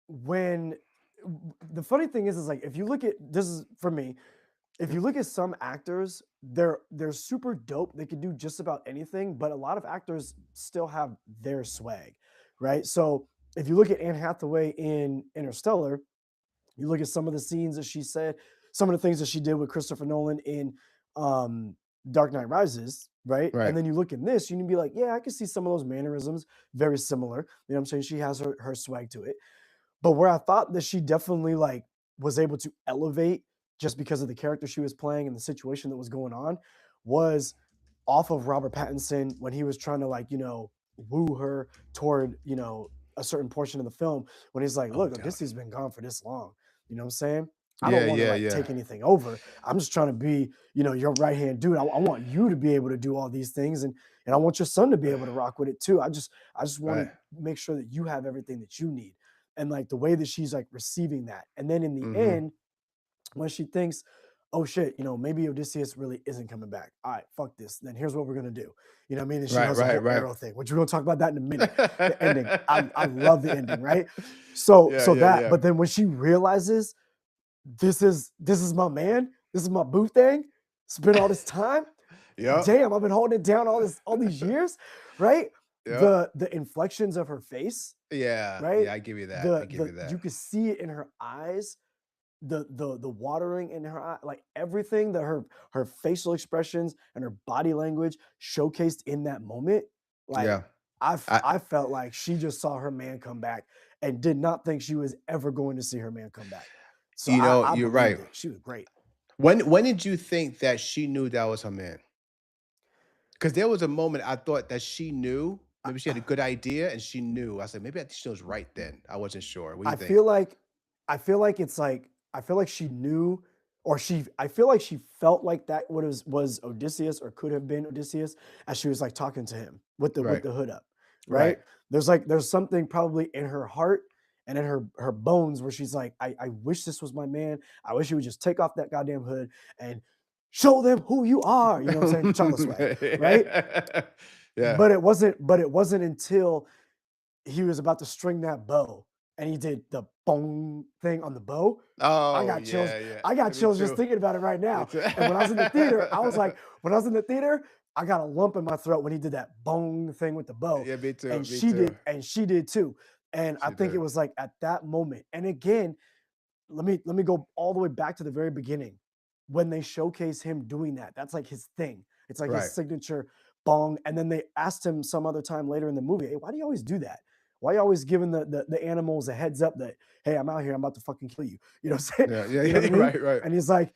when the funny thing is like if you look at this is for me, if Mhm. you look at some actors, they're super dope. They can do just about anything, but a lot of actors still have their swag, right? So if you look at Anne Hathaway in Interstellar, you look at some of the scenes that she said, some of the things that she did with Christopher Nolan in um, Dark Knight Rises, right? Right. And then you look in this, you can be like, yeah, I can see some of those mannerisms very similar. You know what I'm saying? She has her swag to it. But where I thought that she definitely like was able to elevate just because of the character she was playing and the situation that was going on was off of Robert Pattinson when he was trying to like, woo her toward, a certain portion of the film when he's like, Oh, look, doubt. Odysseus been gone for this long. You know what I'm saying? I don't Yeah, want to yeah, like yeah. take anything over. I'm just trying to be, your right hand dude. I want you to be able to do all these things, and I want your son to be able to rock with it too. I just want Right. to make sure that you have everything that you need, and like the way that she's like receiving that, and then in the Hmm. end when she thinks, oh shit, maybe Odysseus really isn't coming back. All right, fuck this. Then here's what we're gonna do. You know what I mean? And she Right, does a right, whole right. arrow thing, which we're gonna talk about that in a minute. The ending. I love the ending, right? So Yeah, so yeah, that, yeah. but then when she realizes this is my man, this is my boo thing, spent all this time, Yep. damn, I've been holding it down all these years, right? Yep. The inflections of her face, Yeah, right? yeah, I give you that. I give The you that. you could see it in her eyes, the watering in her eye, like everything that her facial expressions and her body language showcased in that moment, like Yeah. I I felt like she just saw her man come back and did not think she was ever going to see her man come back. So I you're right. believed it. She was great. When did you think that she knew that was her man? Because there was a moment I thought that she knew. Maybe she had a good idea and she knew. I said, maybe I think she was right then. I wasn't sure. What do you I think? feel like it's like I feel like she knew or she I feel like she felt like that was Odysseus or could have been Odysseus as she was like talking to him with Right. the hood up, right? Right. There's something probably in her heart and in her bones where she's like, I wish this was my man. I wish he would just take off that goddamn hood and show them who you are. You know what I'm saying? T'Challa swag, right? Yeah. But it wasn't until he was about to string that bow and he did the boom thing on the bow. I Oh, got chills. yeah, yeah. I got Me chills just too. thinking about it right Me now. too. And when I was in the theater, I was like, when I was in the theater, I got a lump in my throat when he did that bong thing with the bow. Yeah, me too. And Me too. she did too. And I She think it did. was like at that moment. And again, let me go all the way back to the very beginning when they showcase him doing that. That's like his thing. It's like his Right. signature bong. And then they asked him some other time later in the movie, hey, why do you always do that? Why are you always giving the animals a heads up that, hey, I'm out here, I'm about to fucking kill you. You know what I'm saying? Yeah, yeah, You know yeah. what I mean? Right, right. And he's like,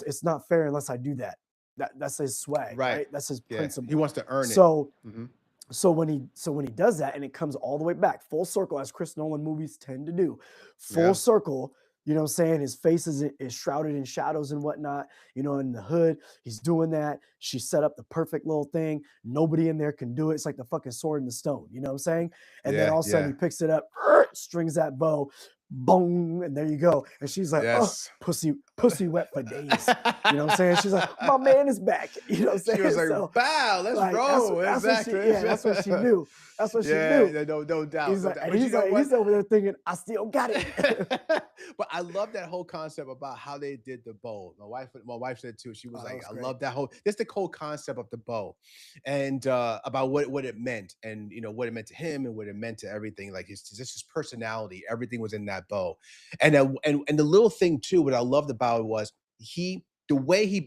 it's not fair unless I do that. That's his swag, Right. right? That's his Yeah. He principle. wants to earn it. So Hmm. when he does that and it comes all the way back full circle as Chris Nolan movies tend to do, full Yeah. circle, You know what I'm saying? His face is shrouded in shadows and whatnot, you know, in the hood. He's doing that. She set up the perfect little thing. Nobody in there can do it. It's like the fucking sword in the stone. You know what I'm saying? And then Yeah, all of a sudden yeah, he picks it up, strings that bow, boom, and there you go. And she's like, oh, yes. pussy wet for days. You know what I'm saying? She's like, my man is back. You know what I'm She was saying? like, So "Bow, let's like roll." that's what she, Exactly. yeah, that's what she knew. That's what she Yeah, knew. yeah, no doubt, He's no like, doubt. and But you know what? he's over there thinking, I still got it. But I love that whole concept about how they did the bow. My wife said too. She was Oh, that like, was "I great. love that whole." This the whole concept of the bow, and about what it meant, and what it meant to him, and what it meant to everything. Like his personality, everything was in that bow, and the little thing too. What I loved about it was the way he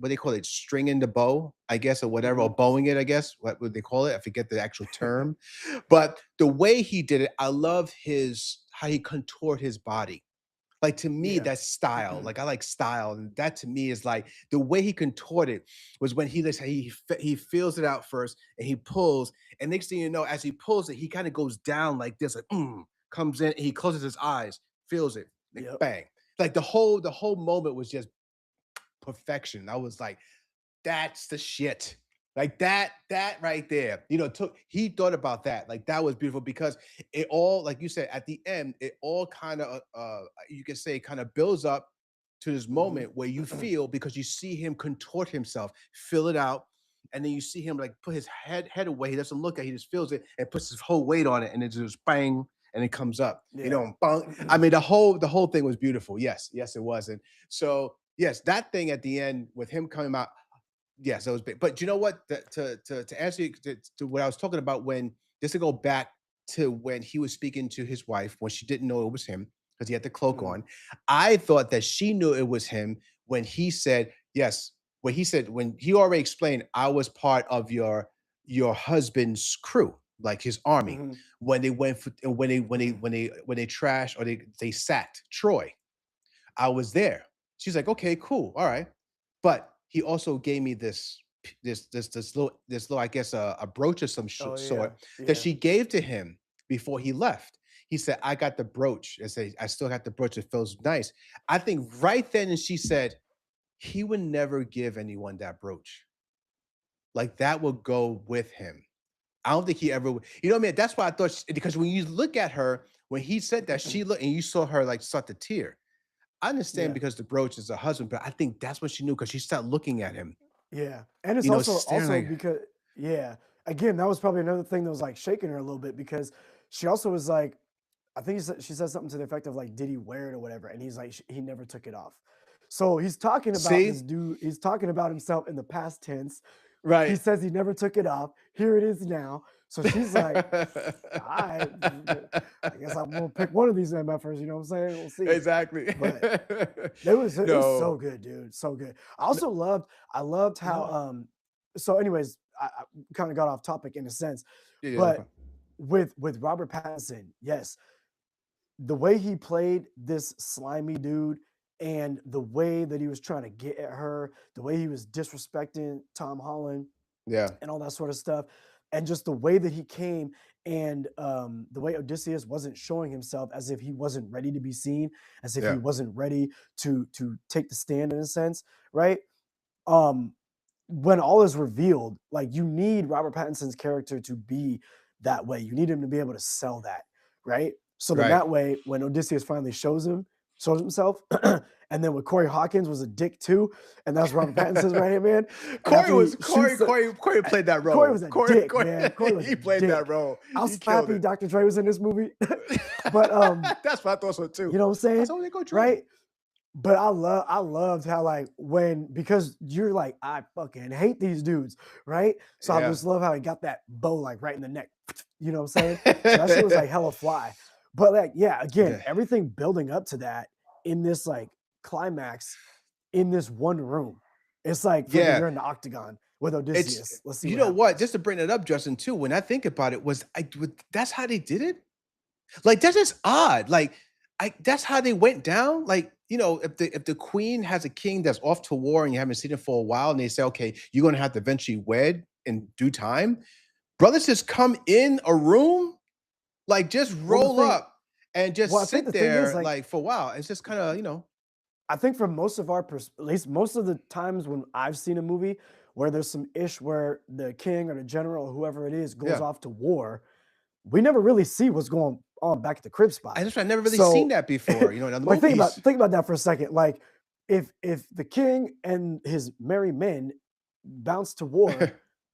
what they call it, stringing the bow, I guess, or whatever, Mhm. or bowing it, I guess, what would they call it? I forget the actual term, but the way he did it, I love his how he contoured his body. Like to me, Yeah. that's style. Like I like style, and that to me is like the way he contorted was when he feels it out first, and he pulls, and next thing you know, as he pulls it, he kind of goes down like this, like comes in, and he closes his eyes, feels it, like Yep. bang. Like the whole moment was just perfection. I was like, that's the shit. Like that right there. He thought about that. Like that was beautiful because it all, like you said, at the end, it all kind of you can say kind of builds up to this Mhm. moment where you feel because you see him contort himself, fill it out, and then you see him like put his head away. He doesn't look at it, he just feels it and puts his whole weight on it, and it just bang, and it comes up. Yeah. Bang. I mean, the whole thing was beautiful. Yes, yes, it was. And so yes, that thing at the end with him coming out. Yes, that was big. But you know what? To answer to what I was talking about, when just to go back to when he was speaking to his wife when she didn't know it was him because he had the cloak Mhm. on. I thought that she knew it was him when he said yes. When he already explained, I was part of your husband's crew, like his army, Mhm. when they went for, when they trashed, or they sacked Troy. I was there. She's like, okay, cool, all right. But he also gave me this little, I guess, a brooch of some Oh yeah. sort that Yeah. she gave to him before he left. He said, I got the brooch. I still got the brooch. It feels nice. I think right then, and she said, he would never give anyone that brooch. Like that would go with him. I don't think he ever would. You know what I mean? That's why I thought, because when you look at her, when he said that, she looked and you saw her like start to tear. I understand Yeah. because the brooch is her husband, but I think that's what she knew because she started looking at him, Yeah. And it's also staring like, because yeah, again, that was probably another thing that was like shaking her a little bit because she also was like, I think she said something to the effect of like, did he wear it or whatever? And he's like, he never took it off. So he's talking about see? this dude. He's talking about himself in the past tense. He Right. says he never took it off. Here it is now. So she's like, I, I guess I'm gonna pick one of these MFers. You know what I'm saying? We'll see. Exactly. But it was so No. good, dude. So good. N I loved how no. so anyways, I kind of got off topic in a sense, Yeah, yeah, no but problem. with Robert Pattinson, yes, the way he played this slimy dude and the way that he was trying to get at her, the way he was disrespecting Tom Holland Yeah, and all that sort of stuff. And just the way that he came and the way Odysseus wasn't showing himself as if he wasn't ready to be seen, as if he yeah, wasn't ready to take the stand in a sense, right? Um, when all is revealed, like you need Robert Pattinson's character to be that way. You need him to be able to sell that, right? So then right. that way, when Odysseus finally shows himself, and then when Corey Hawkins was a dick too, and that's Robert Pattinson's right hand man, and Corey after he was Corey shoots the Corey Corey played that Corey role. was a Corey dick, Corey man. Corey was he a played that dick. role. I was He killed happy it. Dr. Dre was in this movie, but That's what I thought so too. you know what I'm I saying, said, "Oh, they go Dre." right? But I loved how like when because you're like I fucking hate these dudes, right? So I Yeah. just love how he got that bow like right in the neck, you know what I'm saying? So that shit was like hella fly. But like yeah, again, Yeah. everything building up to that in this like climax in this one room. It's like fucking Yeah. you're in the octagon with It's Odysseus. Let's see you what know what? happens. Just to bring it up, Justin, too, when I think about it, that's how they did it? Like, that's just odd. Like, that's how they went down. Like, if the queen has a king that's off to war and you haven't seen it for a while, and they say, okay, you're gonna have to eventually wed in due time. Brothers just come in a room, like just Well, the roll thing up. and Well, I just think sit the thing is there like like for a while. It's just kind of, I think for most of our at least most of the times when I've seen a movie where there's some ish where the king or the general or whoever it is goes yeah. off to war, we never really see what's going on back at the crib spot. I never really seen So, that before, in other like movies. think about that for a second. Like if the king and his merry men bounce to war,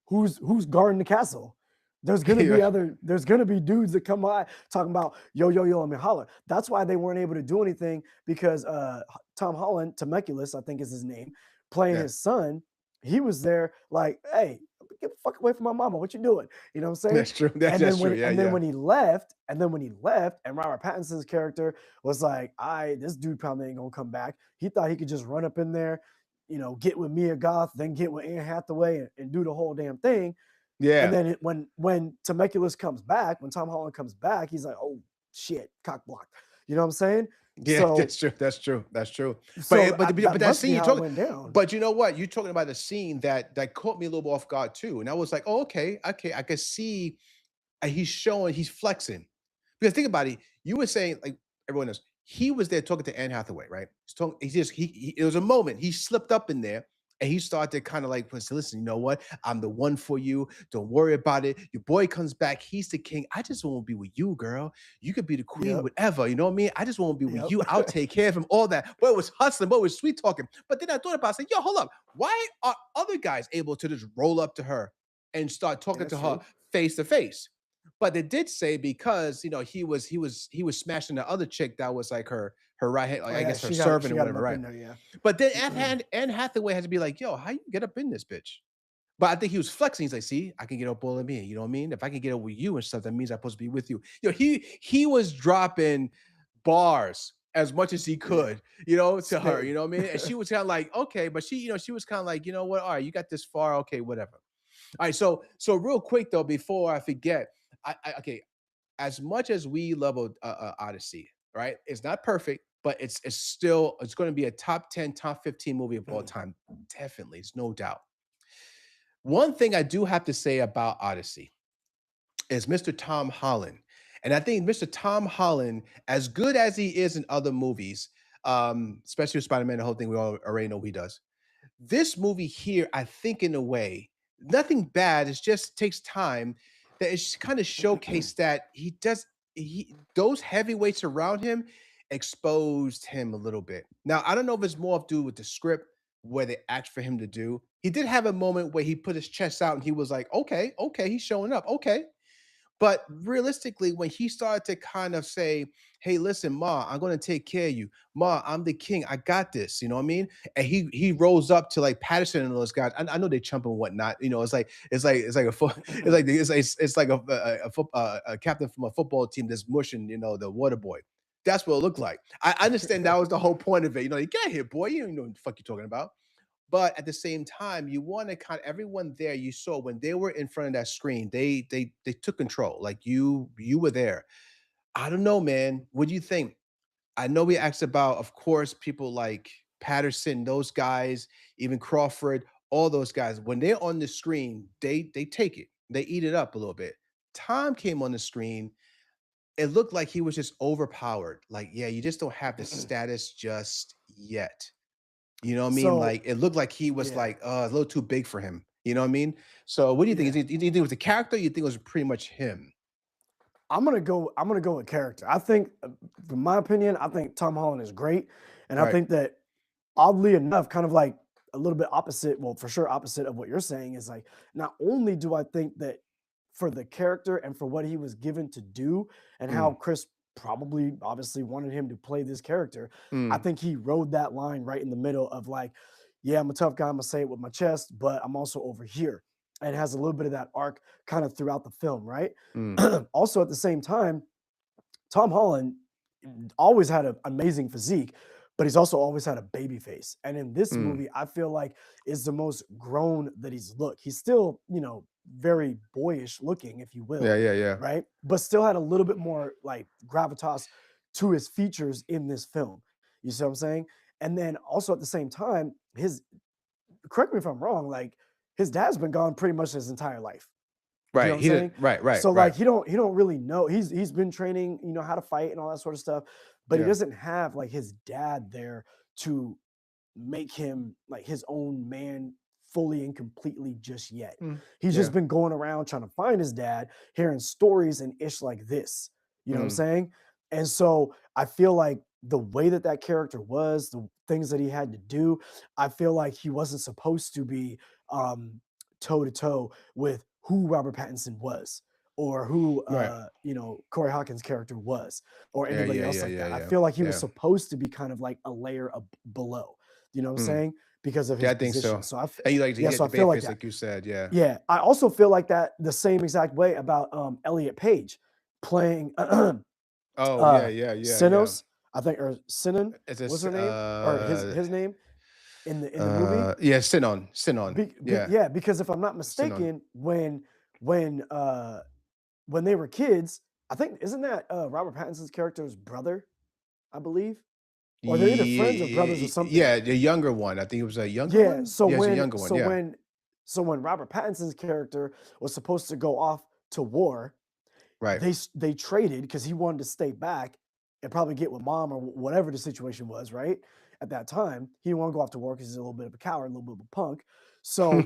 who's guarding the castle? Yeah. There's gonna be dudes that come by talking about yo, let me holler. That's why they weren't able to do anything because Tom Holland, Temecula, I think is his name, playing Yeah. his son, he was there like, hey, get the fuck away from my mama. What you doing? You know what I'm saying? That's true. That's true. Yeah, And then yeah. when he left, and Robert Pattinson's character was like, I this dude probably ain't gonna come back. He thought he could just run up in there, get with Mia Goth, then get with Anne Hathaway and do the whole damn thing. And Yeah. then when Temecula comes back, when Tom Holland comes back, he's like, oh shit, cock blocked. You know what I'm saying? Yeah, So that's true. That's true. That's true. so But that that must scene be you how it talking, went down. but you know what? You're talking about a scene that caught me a little off guard too. And I was like, oh, okay, okay, I could see he's flexing. Because think about it, you were saying like everyone knows he was there talking to Anne Hathaway, right? It was a moment he slipped up in there and he started to kind of like listen, you know what? I'm the one for you. Don't worry about it. Your boy comes back. He's the king. I just want to be with you, girl. You could be the queen, Yep. whatever. You know what I mean? I just want to be with Yep. you. I'll take care of him. All that. Boy, it was hustling. Boy, it was sweet talking. But then I thought about it, I said, yo, hold up. Why are other guys able to just roll up to her and start talking That's to her true. face to face? But they did say because he was smashing the other chick that was like her right hand, like Oh I yeah, guess her servant she or got him whatever, up right? in there, yeah. But then Anne Hathaway had to be like, yo, how you get up in this bitch? But I think he was flexing. He's like, see, I can get up all of me. You know what I mean? If I can get up with you and stuff, that means I'm supposed to be with you. He was dropping bars as much as he Yeah. could, to her, Spitting. you know what I mean? And she was kind of like, okay, but she was kind of like, you know what? All right, you got this far, okay, whatever. All right, so real quick though, before I forget, okay, as much as we love Odyssey, right? It's not perfect, but it's going to be a top 10, top 15 movie of all time. Definitely, it's no doubt. One thing I do have to say about Odyssey is Mr. Tom Holland. And I think Mr. Tom Holland, as good as he is in other movies, especially with Spider-Man, the whole thing we all already know he does. This movie here, I think, in a way, nothing bad. It just takes time. That it's kind of showcased that he those heavyweights around him exposed him a little bit. Now I don't know if it's more to do with the script where they asked for him to do. He did have a moment where he put his chest out and he was like, okay, okay, he's showing up, okay. But realistically, when he started to kind of say, "Hey, listen, Ma, I'm going to take care of you. Ma, I'm the king. I got this." You know what I mean? And he rose up to like Patterson and those guys. I know they chump and whatnot. It's like it's like a captain from a football team that's mushing the water boy. That's what it looked like. I understand that was the whole point of it. You get here, boy. You don't know what the fuck you're talking about. But at the same time, you want to kind of everyone there you saw when they were in front of that screen, they took control. Like you were there. I don't know, man. What do you think? I know we asked about, of course, people like Patterson, those guys, even Crawford, all those guys. When they're on the screen, they take it, they eat it up a little bit. Tom came on the screen. It looked like he was just overpowered. Like, yeah, you just don't have the status just yet. You know what I mean? So Like, it looked like he was yeah, like, a little too big for him. You know what I mean? So what do you think? yeah. You think it was the character? You think it was pretty much him? I'm gonna go with character. I think, from my opinion, I think Tom Holland is great, and I Right. think that oddly enough, kind of like a little bit opposite. Well, for sure, opposite of what you're saying is like not only do I think that for the character and for what he was given to do, and how Mm, Chris probably obviously wanted him to play this character, I mm, think he rode that line right in the middle of like, yeah, I'm a tough guy. I'm gonna say it with my chest, but I'm also over here, and it has a little bit of that arc kind of throughout the film, right? mm, Also, at the same time, Tom Holland always had an amazing physique, but he's also always had a baby face. And in this mm. movie, I feel like is the most grown that he's looked. He's still, very boyish looking, if you Yeah, will, yeah, yeah. right? But still had a little bit more like gravitas to his features in this film. You see what I'm saying? And then also at the same time, his correct me if I'm wrong, like his dad's been gone pretty much his entire life. You know Right. what I'm He did. saying? Right. Right. So Right. like he don't really know. He's been training, how to fight and all that sort of stuff, but he Yeah. doesn't have like his dad there to make him like his own man fully and completely just yet. Mm, He's just yeah. been going around trying to find his dad, hearing stories and ish like this. You know what I'm Mm, saying? And so I feel like the way that that character was, the things that he had to do, I feel like he wasn't supposed to be um toe to toe with who Robert Pattinson was or who right. Corey Hawkins' character was or Yeah. anybody Yeah. else Yeah. like Yeah. that. I Yeah. feel like he was Yeah. supposed to be kind of like a layer below. You know what I'm Mm, saying? Because of yeah. his I think position. so. So And you like to yeah, get so I the feel baby like face, that. like you said. Yeah. Yeah, I also feel like that the same exact way about Elliot Page playing Oh yeah. Yeah. Yeah. Yeah. Sinos, I think, or Sinan It's was this. her name, or his name in the movie. Yeah. Sinon. Sinon. Yeah. Yeah, because if I'm not Sinon. mistaken, when when they were kids, I think isn't that Robert Pattinson's character's brother, I believe, or they're either friends or brothers or something. Yeah. The younger one. I think it was a younger Yeah, one. so Yeah. It's a when younger one. so Yeah. when so when Robert Pattinson's character was supposed to go off to war, Right. they traded because he wanted to stay back and probably get with mom or whatever the situation was, right? At that time, he didn't want to go off to war because he's a little bit of a coward, a little bit of a punk. So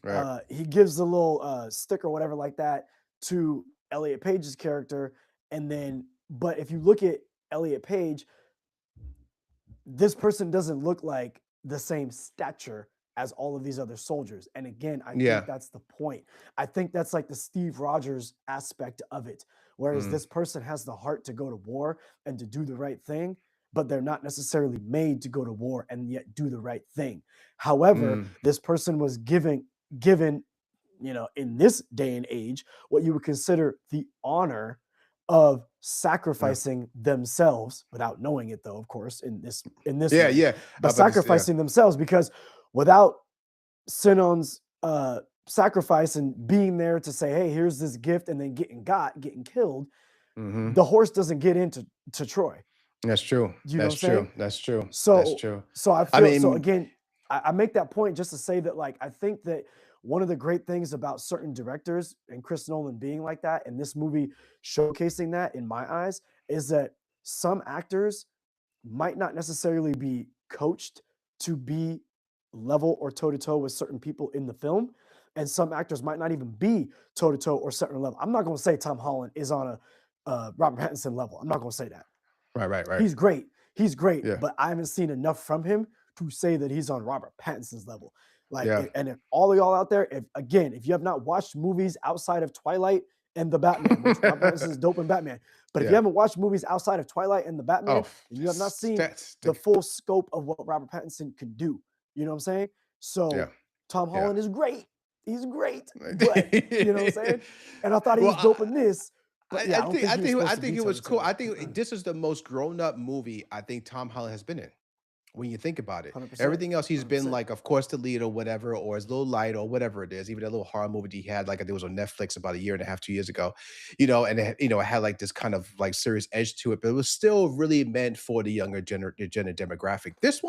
right. he gives a little stick or whatever like that to Elliot Page's character, and then but if you look at Elliot Page, this person doesn't look like the same stature as all of these other soldiers. And again, I think Yeah. that's the point. I think that's like the Steve Rogers aspect of it. Whereas Mm, this person has the heart to go to war and to do the right thing, but they're not necessarily made to go to war and yet do the right thing. However, mm, this person was given, in this day and age, what you would consider the honor of yeah. sacrificing themselves without knowing it though, of course, in this Yeah. way, Yeah. but About this. Yeah. sacrificing themselves because without Sinon's sacrifice and being there to say, hey, here's this gift, and then getting killed, Hmm. the horse doesn't get into Troy. That's true. You know what That's I'm true. saying? That's true. That's So true. so I I feel so mean, again, I make that point just to say that like I think that one of the great things about certain directors and Chris Nolan being like that and this movie showcasing that in my eyes is that some actors might not necessarily be coached to be level or toe to toe with certain people in the film. And some actors might not even be toe to toe or certain level. I'm not going to say Tom Holland is on a Robert Pattinson level. I'm not going to say that. right. Right. Right. He's great. He's great, Yeah. but I haven't seen enough from him to say that he's on Robert Pattinson's level. Like, Yeah. and if all of y'all out there, if you have not watched movies outside of Twilight and the Batman, which Robert Pattinson is dope in Batman, but if you yeah. haven't watched movies outside of Twilight and the Oh, Batman, then you have not seen that's the full scope of what Robert Pattinson can do. You know what I'm saying? yeah. So Tom Yeah. Holland is great. He's great, but you know what I'm saying? And I thought he well, was dope in this, but yeah, I I don't think think he was I supposed to think be it toe was to cool. I toe. think this is the most grown up movie I think Tom Holland has been in. When you think about it, 100%. everything else he's been 100%. like, of course, the lead or whatever, or his little light or whatever it is. Even that little horror movie he had, like I think it was on Netflix about a year and a half, 2 years ago, and it had like this kind of like serious edge to it, but it was still really meant for the younger demographic. This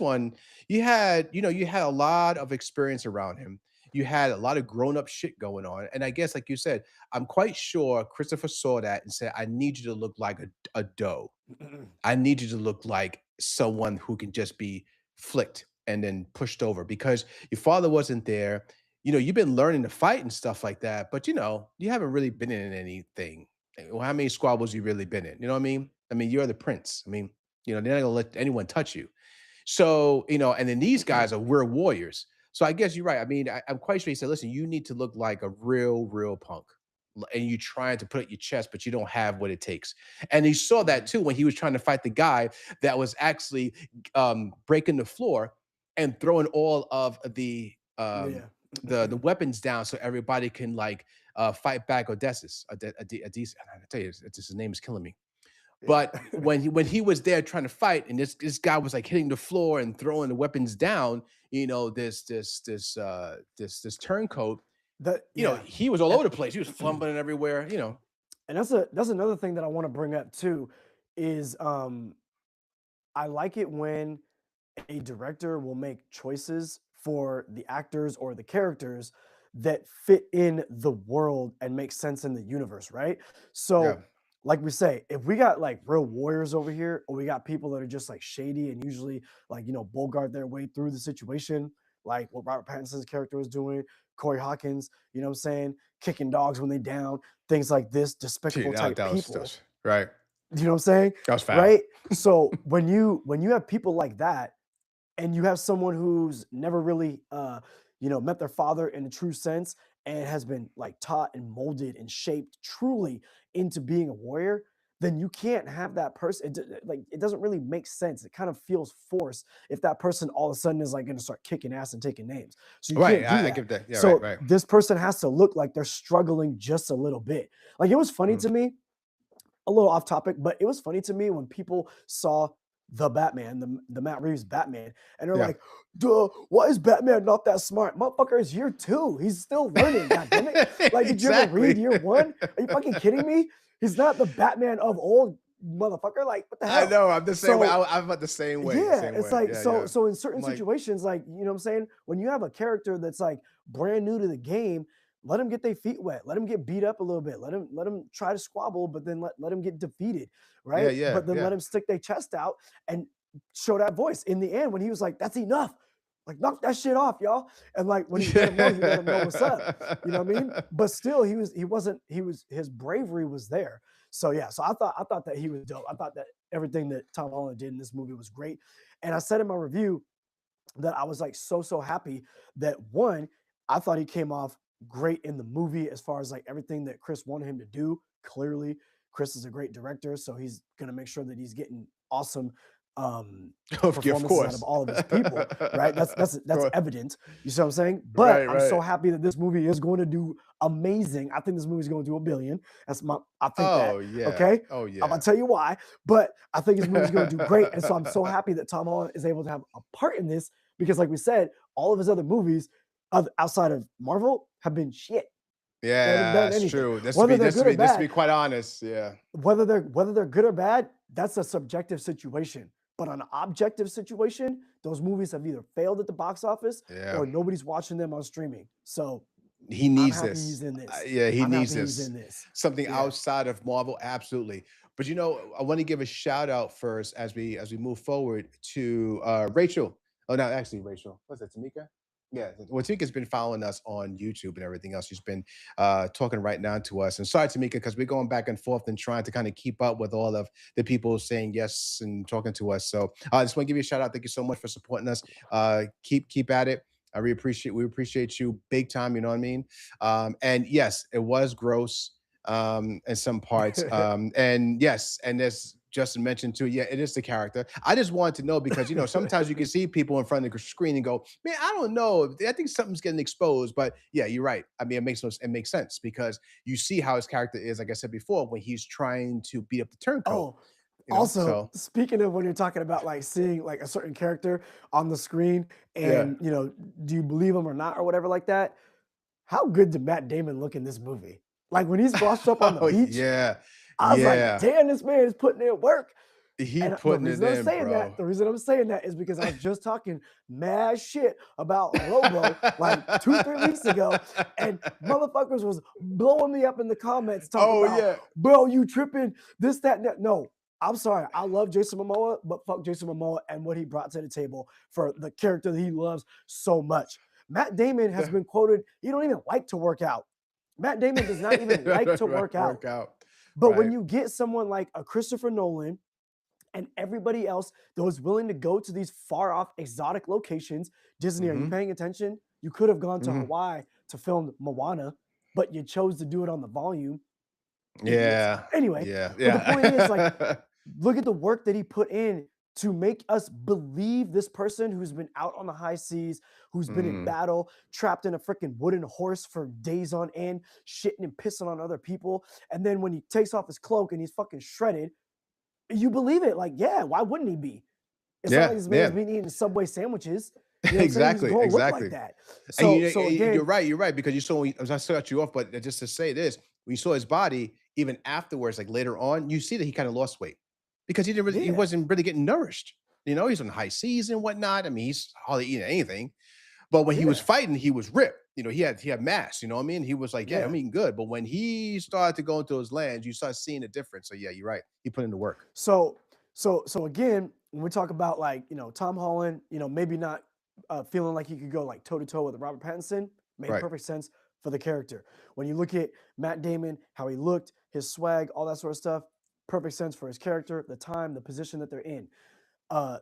one, you had a lot of experience around him. You had a lot of grown up shit going on, and I guess, like you said, I'm quite sure Christopher saw that and said, "I need you to look like a doe. I need you to look like someone who can just be flicked and then pushed over because your father wasn't there. You've been learning to fight and stuff like that, but you haven't really been in anything. Well, how many squabbles you really been in? You know what I mean? I mean, you're the prince. I mean, they're not gonna let anyone touch you. So, and then these guys are we're warriors. So I guess you're right. I mean, I'm quite sure he said, listen, you need to look like a real punk. And you trying to put it in your chest, but you don't have what it takes. And he saw that Mhm. too when he was trying to fight the guy that was actually breaking the floor and throwing all of Yeah. the weapons down so everybody can like fight back Odysseus. Odysseus. And I tell you, his name is killing me. Yeah. But when he was there trying to fight, and this guy was like hitting the floor and throwing the weapons down, this turncoat, That yeah. he was all And over the place. He was fumbling everywhere. and that's another thing that I want to bring up too is I like it when a director will make choices for the actors or the characters that fit in the world and make sense in the universe, right? Yeah. So, like we say, if we got like real warriors over here, or we got people that are just like shady and usually like, bogart their way through the situation, like what Robert Pattinson's character was doing, Corey Hawkins, what I'm saying, kicking dogs when they down, things like this, Gee, despicable that, type that was people. that's right. You know what I'm saying? That was foul. Right? So when you have people like that, and you have someone who's never really met their father in a true sense and has been like taught and molded and shaped truly into being a warrior, then you can't have that person. Like it doesn't really make sense. It kind of feels forced if that person all of a sudden is like going to start kicking ass and taking names. So you Right. can't do I that. give that. Yeah. Right. So Right. this person has to look like they're struggling just a little bit. Like it was funny Mm. to me, a little off topic, but it was funny to me when people saw the Batman, the Matt Reeves Batman, and they're Yeah. like, "Duh, why is Batman not that smart? Motherfucker is year two. He's still learning. God damn it! Like, did you ever read Exactly. year one? Are you fucking kidding me? He's not the Batman of old, motherfucker. Like, what the I hell?" know. I'm the same way. So I'm about the same way. yeah, Same it's way. like Yeah. so Yeah. so in I'm certain like, situations, like, what I'm saying, when you have a character that's like brand new to the game, let him get their feet wet, let him get beat up a little bit, let him try to squabble, but then let him get defeated, yeah. right? Yeah. But then Yeah. let him stick their chest out and show that voice. In the end, when he was like, "That's enough. Like, knock that shit off, y'all." And like when he let him know what's up. You know what I mean? But still, his bravery was there. So yeah, so I thought that he was dope. I thought that everything that Tom Holland did in this movie was great. And I said in my review that I was like so happy that one, I thought he came off great in the movie as far as like everything that Chris wanted him to do. Clearly, Chris is a great director, so he's gonna make sure that he's getting awesome Of performances out of course. all of his people, right? That's that's Of that's course. evident. You see what I'm saying? But Right. I'm so Right. happy that this movie is going to do amazing. I think this movie is going to do 1 billion. I think that. Oh yeah. Okay. Oh I'm gonna yeah. tell you why, but I think this movie's going to do great, and so I'm so happy that Tom Holland is able to have a part in this because, like we said, all of his other movies outside of Marvel have been shit. They haven't Yeah, done that's anything, true. Just to whether be they're just to good or be just to bad. be quite honest. Yeah. Whether they're good or bad, that's a subjective situation. But on an objective situation, those movies have either failed at the box office Yeah. or nobody's watching them on streaming. So He I'm needs happy he's this. in this. Yeah, he I'm needs happy he's this. in this. Something Yeah. outside of Marvel, absolutely. But I want to give a shout out first as we move forward to Rachel. Oh no, actually Rachel. What's that, Tamika? Yeah, well, Tamika's been following us on YouTube and everything else. She's been talking right now to us. And sorry, Tamika, because we're going back and forth and trying to kind of keep up with all of the people saying yes and talking to us. So I just want to give you a shout out. Thank you so much for supporting us. Keep at it. We appreciate you big time, you know what I mean? And yes, it was gross in some parts. And yes, and as Justin mentioned too, yeah, it is the character. I just wanted to know because sometimes you can see people in front of the screen and go, man, I don't know. I think something's getting exposed. But yeah, you're right. I mean, it makes sense because you see how his character is, like I said before, when he's trying to beat up the turncoat, Oh, also, So speaking of when you're talking about like seeing like a certain character on the screen yeah. and do you believe him or not or whatever like that? How good did Matt Damon look in this movie? Like when he's washed up on the Oh beach, yeah. I was like, Yeah. damn, this man is putting in work. He And the putting it reason I'm in, saying that, bro. the reason I'm saying that is because I was just talking mad shit about Lobo like 2, 3 weeks ago, and motherfuckers was blowing me up in the comments talking Oh about, yeah. bro, you tripping, this, that, and that. No, I'm sorry. I love Jason Momoa, but fuck Jason Momoa and what he brought to the table for the character that he loves so much. Matt Damon has been quoted, he don't even like to work out. Matt Damon does not even like to Right, work out. work out. But when Right. you get someone like a Christopher Nolan and everybody else that was willing to go to these far off exotic locations. Disney, are you Hmm. paying attention? You could have gone to Hmm. Hawaii to film Moana, but you chose to do it on the volume, idiots. Yeah. Anyway, Yeah. but the point is, like, Yeah. look at the work that he put in to make us believe this person who's been out on the high seas, who's been in Mm. battle, trapped in a freaking wooden horse for days on end, shitting and pissing on other people. And then when he takes off his cloak and he's fucking shredded, you believe it. Like, yeah, why wouldn't he be? It's not Yeah. like this man's Yeah. been eating Subway sandwiches. You know what I'm saying? He's Exactly. gonna look like Exactly. that. And So you're again, right. You're right because you saw. I cut you off, but just to say this, when you saw his body, even afterwards, like later on, you see that he kind of lost weight because he yeah. wasn't really getting nourished. He's on high seas and whatnot. I mean, he's hardly eating anything. But when he was Yeah, fighting, he was ripped. He had mass. You know what I mean? He was like, yeah, yeah. I'm eating good. But when he started to go into those lands, you start seeing a difference. So yeah, you're right. He put in the work. So so again, when we talk about like Tom Holland, maybe not feeling like he could go like toe to toe with Robert Pattinson, made Right. perfect sense for the character. When you look at Matt Damon, how he looked, his swag, all that sort of stuff, perfect sense for his character, the time, the position that they're in.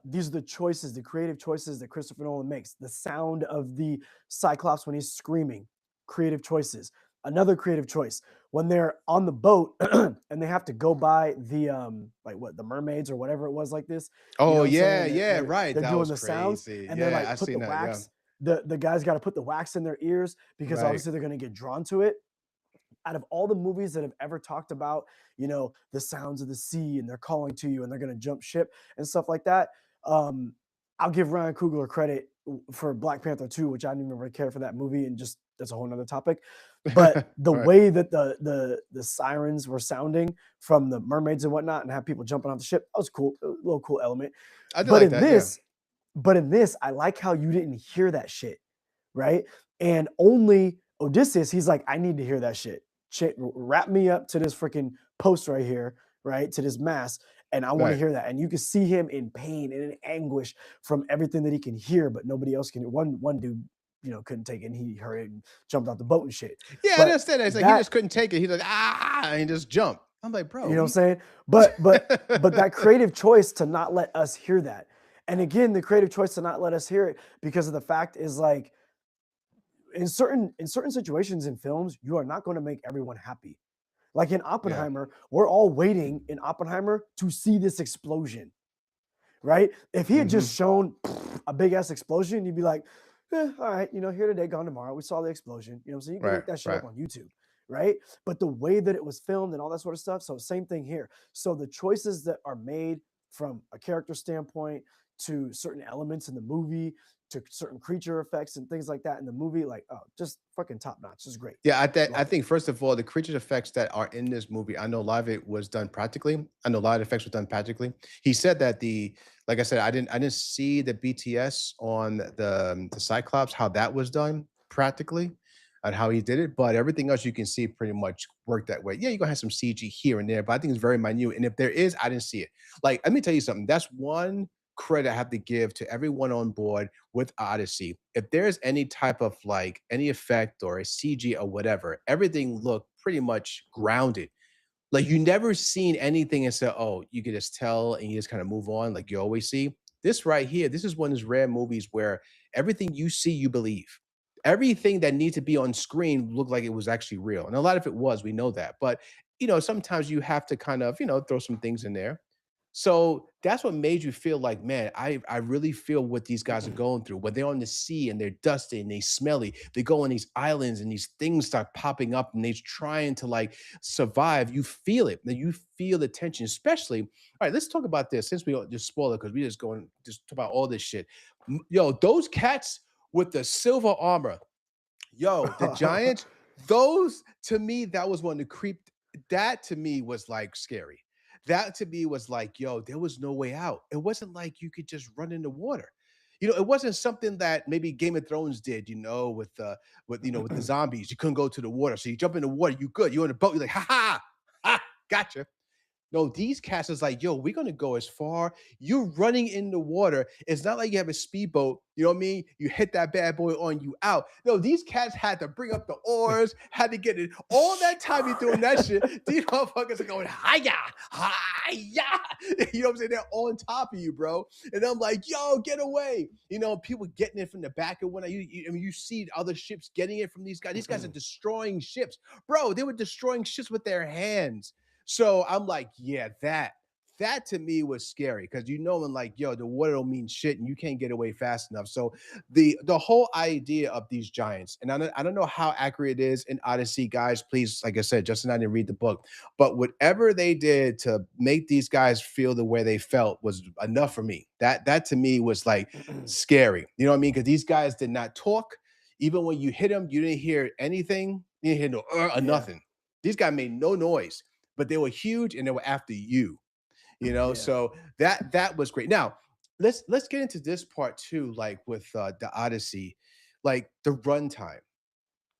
These are the choices, the creative choices that Christopher Nolan makes. The sound of the Cyclops when he's screaming, creative choices. Another creative choice when they're on the boat and they have to go by the like what the mermaids or whatever it was like this. You know Oh what I'm yeah, saying? They're yeah, they're, right. they're That doing was the sounds crazy. and they're Yeah, I like put seen the that. Yeah. wax. The guys got to put the wax in their ears because Right. obviously they're going to get drawn to it. Out of all the movies that have ever talked about, the sounds of the sea and they're calling to you and they're going to jump ship and stuff like that, um, I'll give Ryan Coogler credit for Black Panther 2, which I didn't even really care for that movie, and just that's a whole nother topic. But the Right. way that the sirens were sounding from the mermaids and whatnot, and have people jumping off the ship, that was cool, a little cool element. I did But like in that. Yeah. this, but in this, I like how you didn't hear that shit, right? And only Odysseus, he's like, I need to hear that shit. Wrap me up to this freaking post right here, right? To this mast. And I want to Right. hear that. And you can see him in pain and in anguish from everything that he can hear, but nobody else can. One dude, couldn't take it and he hurried and jumped off the boat and shit. Yeah, I But understand that. It's like he that, just couldn't take it. He's like, and he just jumped. I'm like, you bro, know what I'm you saying? But that creative choice to not let us hear that. And again, the creative choice to not let us hear it because of the fact is like in certain situations in films, you are not going to make everyone happy. Like in yeah. Oppenheimer, we're all waiting in Oppenheimer to see this explosion, right? If he had Hmm. just shown a big ass explosion, you'd be like, all right, here today, gone tomorrow. We saw the explosion. You know what I'm saying? You can Right. look that shit Right. up on YouTube, right? But the way that it was filmed and all that sort of stuff. So, same thing here. So, the choices that are made from a character standpoint to certain elements in the movie to certain creature effects and things like that in the movie, like, oh, just fucking top notch. Just great. Yeah, I Love it. think first of all, the creature effects that are in this movie, I know a lot of it was done practically. I know a lot of effects were done practically. He said that like I said, I didn't see the BTS on the Cyclops, how that was done practically and how he did it, but everything else you can see pretty much worked that way. Yeah, you're gonna have some CG here and there, but I think it's very minute. And if there is, I didn't see it. Like, let me tell you something. That's one credit I have to give to everyone on board with Odyssey. If there's any type of like any effect or a CG or whatever, everything looked pretty much grounded. Like you never seen anything and said, "Oh, you could just tell," and you just kind of move on, like you always see. This right here, this is one of those rare movies where everything you see, you believe. Everything that needs to be on screen looked like it was actually real, and a lot of it was. We know that, but sometimes you have to kind of throw some things in there. So that's what made you feel like, man, I really feel what these guys are going through. When they're on the sea and they're dusty and they smelly, they go on these islands and these things start popping up and they're trying to like survive. You feel it. And you feel the tension, especially. All right, let's talk about this since we don't just spoil it because we just talk about all this shit. Yo, those cats with the silver armor, yo, the giants, those to me, that was one of the creep. That to me was like scary. That to me was like, yo, there was no way out. It wasn't like you could just run in the water. It wasn't something that maybe Game of Thrones did, with the zombies. You couldn't go to the water. So you jump in the water, you good. You're in a boat, you're like, ha, gotcha. No, these cats is like, yo, we're gonna go as far. You're running in the water. It's not like you have a speedboat. You know what I mean? You hit that bad boy on you out. No, these cats had to bring up the oars, had to get it. All that time you're doing that shit, these motherfuckers are going, hiya, hiya. You know what I'm saying? They're on top of you, bro. And I'm like, yo, get away. People getting it from the back of when you see other ships getting it from these guys. These guys are destroying ships. Bro, they were destroying ships with their hands. So I'm like, yeah, that to me was scary because when like, yo, the water don't mean shit and you can't get away fast enough. So the whole idea of these giants, and I don't know how accurate it is in Odyssey, guys. Please, like I said, Justin, I didn't read the book, but whatever they did to make these guys feel the way they felt was enough for me. That to me was like scary. You know what I mean? Because these guys did not talk. Even when you hit them, you didn't hear anything. You didn't hear no or Yeah, nothing. These guys made no noise, but they were huge and they were after you. yeah. So that was great. Now let's get into this part too, like with the Odyssey. like the runtime.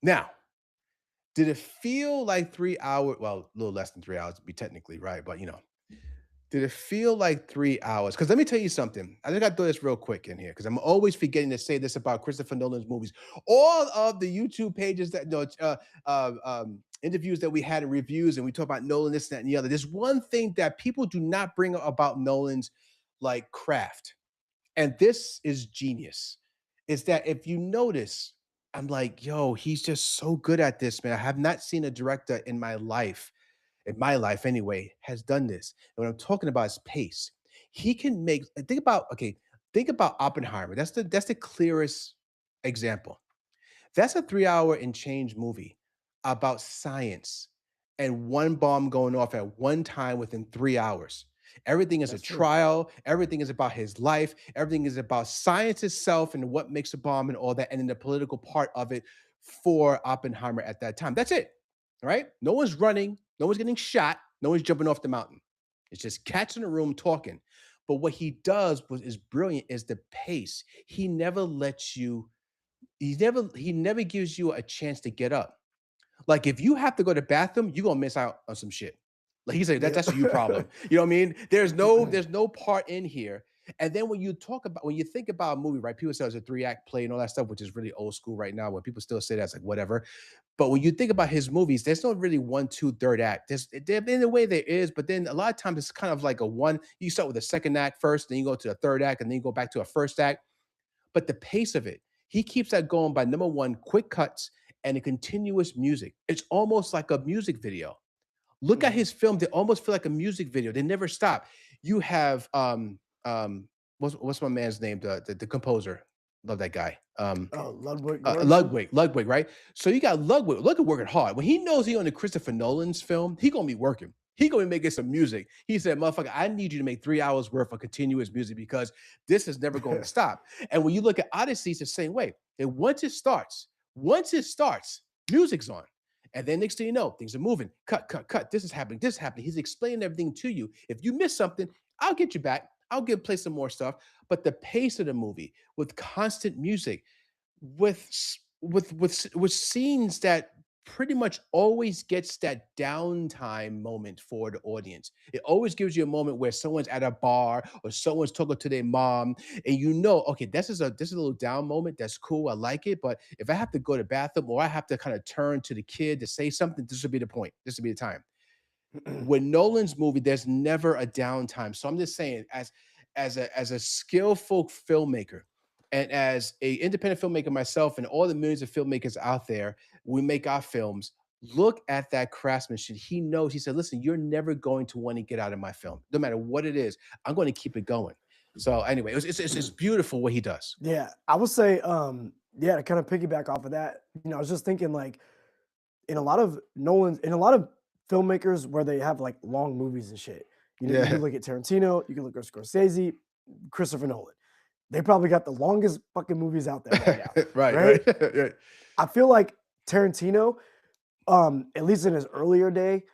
Now, did it feel like 3 hours? Well, a little less than 3 hours to be technically right, but did it feel like 3 hours? Because let me tell you something. I think I do this real quick in here because I'm always forgetting to say this about Christopher Nolan's movies. All of the YouTube pages that interviews that we had and reviews, and we talk about Nolan, this, that, and the other. There's one thing that people do not bring up about Nolan's like craft, and this is genius. Is that if you notice, I'm like, yo, he's just so good at this, man. I have not seen a director in my life anyway, has done this. And what I'm talking about is pace. He can make think about Oppenheimer. That's the clearest example. That's a 3 hour and change movie about science and one bomb going off at one time within 3 hours. Everything is a That's true. trial. Everything is about his life. Everything is about science itself and what makes a bomb and all that, and then the political part of it for Oppenheimer at that time. That's it. Right? No one's running. No one's getting shot. No one's jumping off the mountain. It's just cats in a room talking. But what he does is brilliant is the pace. He never gives you a chance to get up. Like if you have to go to the bathroom, you're gonna miss out on some shit. Like he said, Yeah. that's a you problem. You know what I mean? There's no part in here. And then when you think about a movie, right? People say it's a 3 act play and all that stuff, which is really old school right now. When people still say that's like whatever. But when you think about his movies, there's no really one, two, third act. In a way there is, but then a lot of times it's kind of like a one. You start with a second act first, then you go to the third act, and then you go back to a first act. But the pace of it, he keeps that going by number one, quick cuts and a continuous music. It's almost like a music video. Look at Mhm. his film; they almost feel like a music video. They never stop. You have what's my man's name? The composer. Love that guy. Oh, Ludwig Göransson. Ludwig, right? So you got Ludwig. Ludwig working hard. When he knows he on the Christopher Nolan's film, he gonna be working. He gonna be making some music. He said, "Motherfucker, I need you to make 3 hours worth of continuous music because this is never going to stop." And when you look at Odyssey, it's the same way. And once it starts, music's on. And then next thing you know, things are moving. Cut, cut, cut. This is happening. This is happening. He's explaining everything to you. If you miss something, I'll get you back. Play some more stuff. But the pace of the movie with constant music, with scenes that pretty much always gets that downtime moment for the audience. It always gives you a moment where someone's at a bar or someone's talking to their mom, and okay, this is a little down moment. That's cool. I like it. But if I have to go to the bathroom or I have to kind of turn to the kid to say something, this would be the point. This would be the time. With Nolan's movie, there's never a downtime. So I'm just saying, as a skillful filmmaker, and as a independent filmmaker myself, and all the millions of filmmakers out there, we make our films. Look at that craftsmanship. He knows. He said, "Listen, you're never going to want to get out of my film, no matter what it is. I'm going to keep it going." So anyway, it's beautiful what he does. Yeah, I would say, yeah, to kind of piggyback off of that, I was just thinking like in a lot of filmmakers where they have like long movies and shit. You can Yeah, look at Tarantino, you can look at Scorsese, Christopher Nolan. They probably got the longest fucking movies out there right now, right, right? right, right. I feel like Tarantino, at least in his earlier day,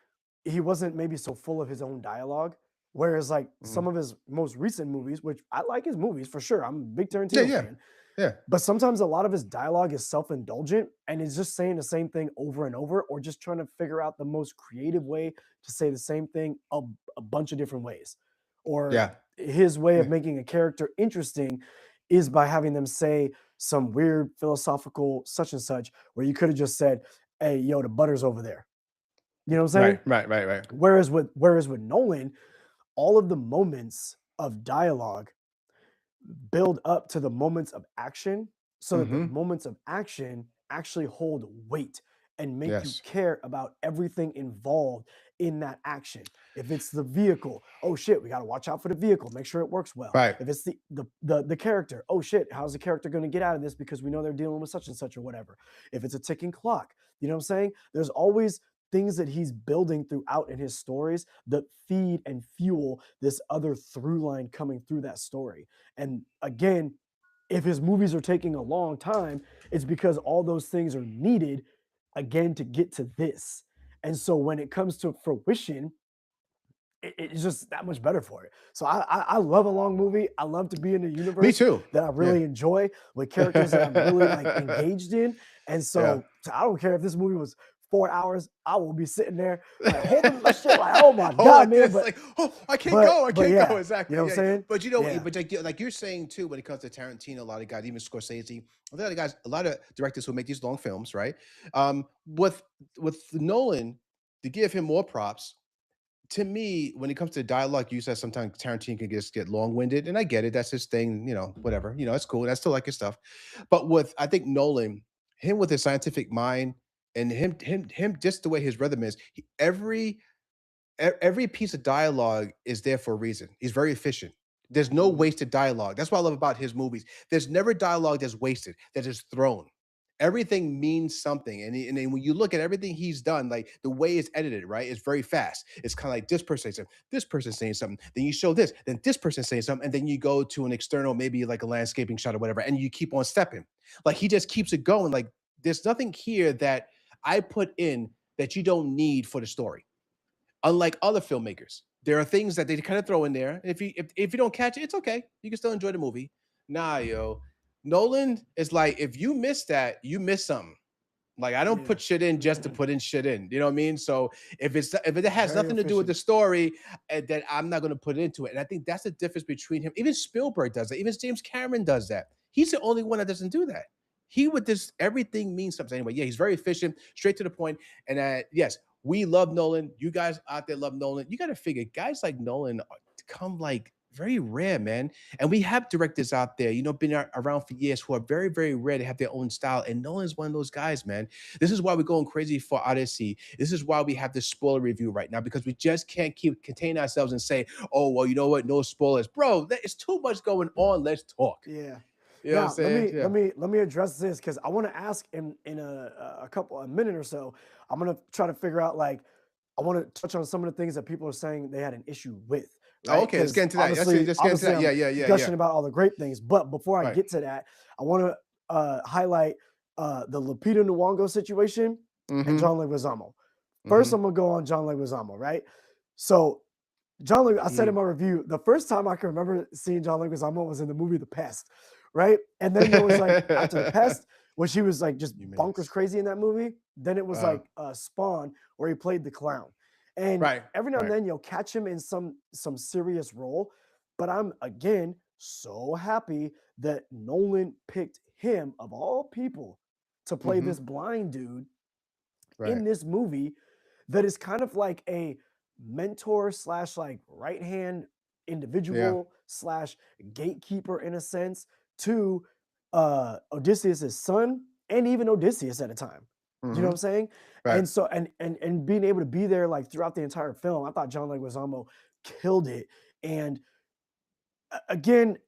he wasn't maybe so full of his own dialogue. Whereas like Mhm. some of his most recent movies, which I like his movies for sure. I'm a big Yeah, Tarantino yeah, fan. yeah. But sometimes a lot of his dialogue is self-indulgent and is just saying the same thing over and over, or just trying to figure out the most creative way to say the same thing a bunch of different ways. Or Yeah. his way of Yeah. making a character interesting is by having them say some weird philosophical such and such, where you could have just said, "Hey, yo, the butter's over there." You know what I'm saying? Right, right, right, right. Whereas with Nolan, all of the moments of dialogue build up to the moments of action so that the Mhm. moments of action actually hold weight and make you Yes. care about everything involved in that action. If it's the vehicle, oh shit, we got to watch out for the vehicle, make sure it works well. Right. If it's the character, oh shit, how's the character going to get out of this because we know they're dealing with such and such or whatever. If it's a ticking clock, you know what I'm saying? There's always things that he's building throughout in his stories that feed and fuel this other through line coming through that story. And again, if his movies are taking a long time, it's because all those things are needed again to get to this. And so when it comes to fruition, it's just that much better for it. So I love a long movie. I love to be in a Me universe too. that I Yeah. really enjoy with characters that I'm really like engaged in. And Yeah. so I don't care if this movie was 4 hours, I will be sitting there like holding my shit like, oh my Oh, God, like man. this, But like, oh, I can't but go, I but can't go. yeah, you Exactly. know what I'm Yeah. saying? But you know, Yeah. but like you're saying too, when it comes to Tarantino, a lot of guys, even Scorsese, a lot of guys, a lot of directors who make these long films, right? With Nolan, to give him more props, to me, when it comes to dialogue, you said sometimes Tarantino can just get long-winded, and I get it. That's his thing, whatever. It's cool. And I still like his stuff. But with I think Nolan, him with his scientific mind and him just the way his rhythm is, every piece of dialogue is there for a reason. He's very efficient. There's no Mhm. wasted dialogue. That's what I love about his movies. There's never dialogue that's wasted, that is thrown. Everything means something. And then when you look at everything he's done, like the way it's edited, right? It's very fast. It's kind of like this person saying something, this person saying something, then you show this, then this person saying something, and then you go to an external, maybe like a landscaping shot or whatever, and you keep on stepping. Like he just keeps it going. Like there's nothing here that I put in that you don't need for the story, unlike other filmmakers. There are things that they kind of throw in there. If you don't catch it, it's okay. You can still enjoy the movie. Nah, yo. Nolan is like, if you miss that, you miss something. Like I don't Yeah. put shit in just to put in shit in. You know what I mean? So if it has Very nothing to do with the efficient. story, then I'm not going to put it into it. And I think that's the difference between him. Even Spielberg does that. Even James Cameron does that. He's the only one that doesn't do that. He would this everything means something anyway. Yeah, he's very efficient, straight to the point. And yes, we love Nolan. You guys out there love Nolan. You got to figure guys like Nolan come like very rare, man. And we have directors out there, been around for years who are very, very rare to have their own style. And Nolan's one of those guys, man. This is why we're going crazy for Odyssey. This is why we have this spoiler review right now, because we just can't keep contain ourselves and say, oh, well, you know what? No spoilers. Bro, it's too much going on. Let's talk. Yeah. You know what I'm Now let saying? me Yeah. let me let me address this because I want to ask in a minute or so. I'm gonna try to figure out like I want to touch on some of the things that people are saying they had an issue with, Oh, right? okay, let's get Because into that. Let's, obviously, let's get into obviously, that. Yeah, I'm yeah, yeah, yeah. gushing about all the great things. But before I Right. get to that, I want to highlight the Lupita Nyong'o situation and Mm-hmm. John Leguizamo. First, Mm-hmm. I'm gonna go on John Leguizamo, right? So I said in Mm-hmm. my review, the first time I can remember seeing John Leguizamo was in the movie The Pest, right? And then there was like after The Pest, when she was like just You bonkers minutes. crazy in that movie. Then it was Uh, like Spawn, where he played the clown. And right, every now and right. then you'll catch him in some serious role. But I'm again so happy that Nolan picked him of all people to play Mm-hmm. this blind dude Right. in this movie that is kind of like a mentor slash like right hand Yeah. individual slash gatekeeper in a sense to Odysseus's son and even Odysseus at a time. Do you know what Mm-hmm. I'm saying? Right. And so and being able to be there like throughout the entire film, I thought John Leguizamo killed it. And again,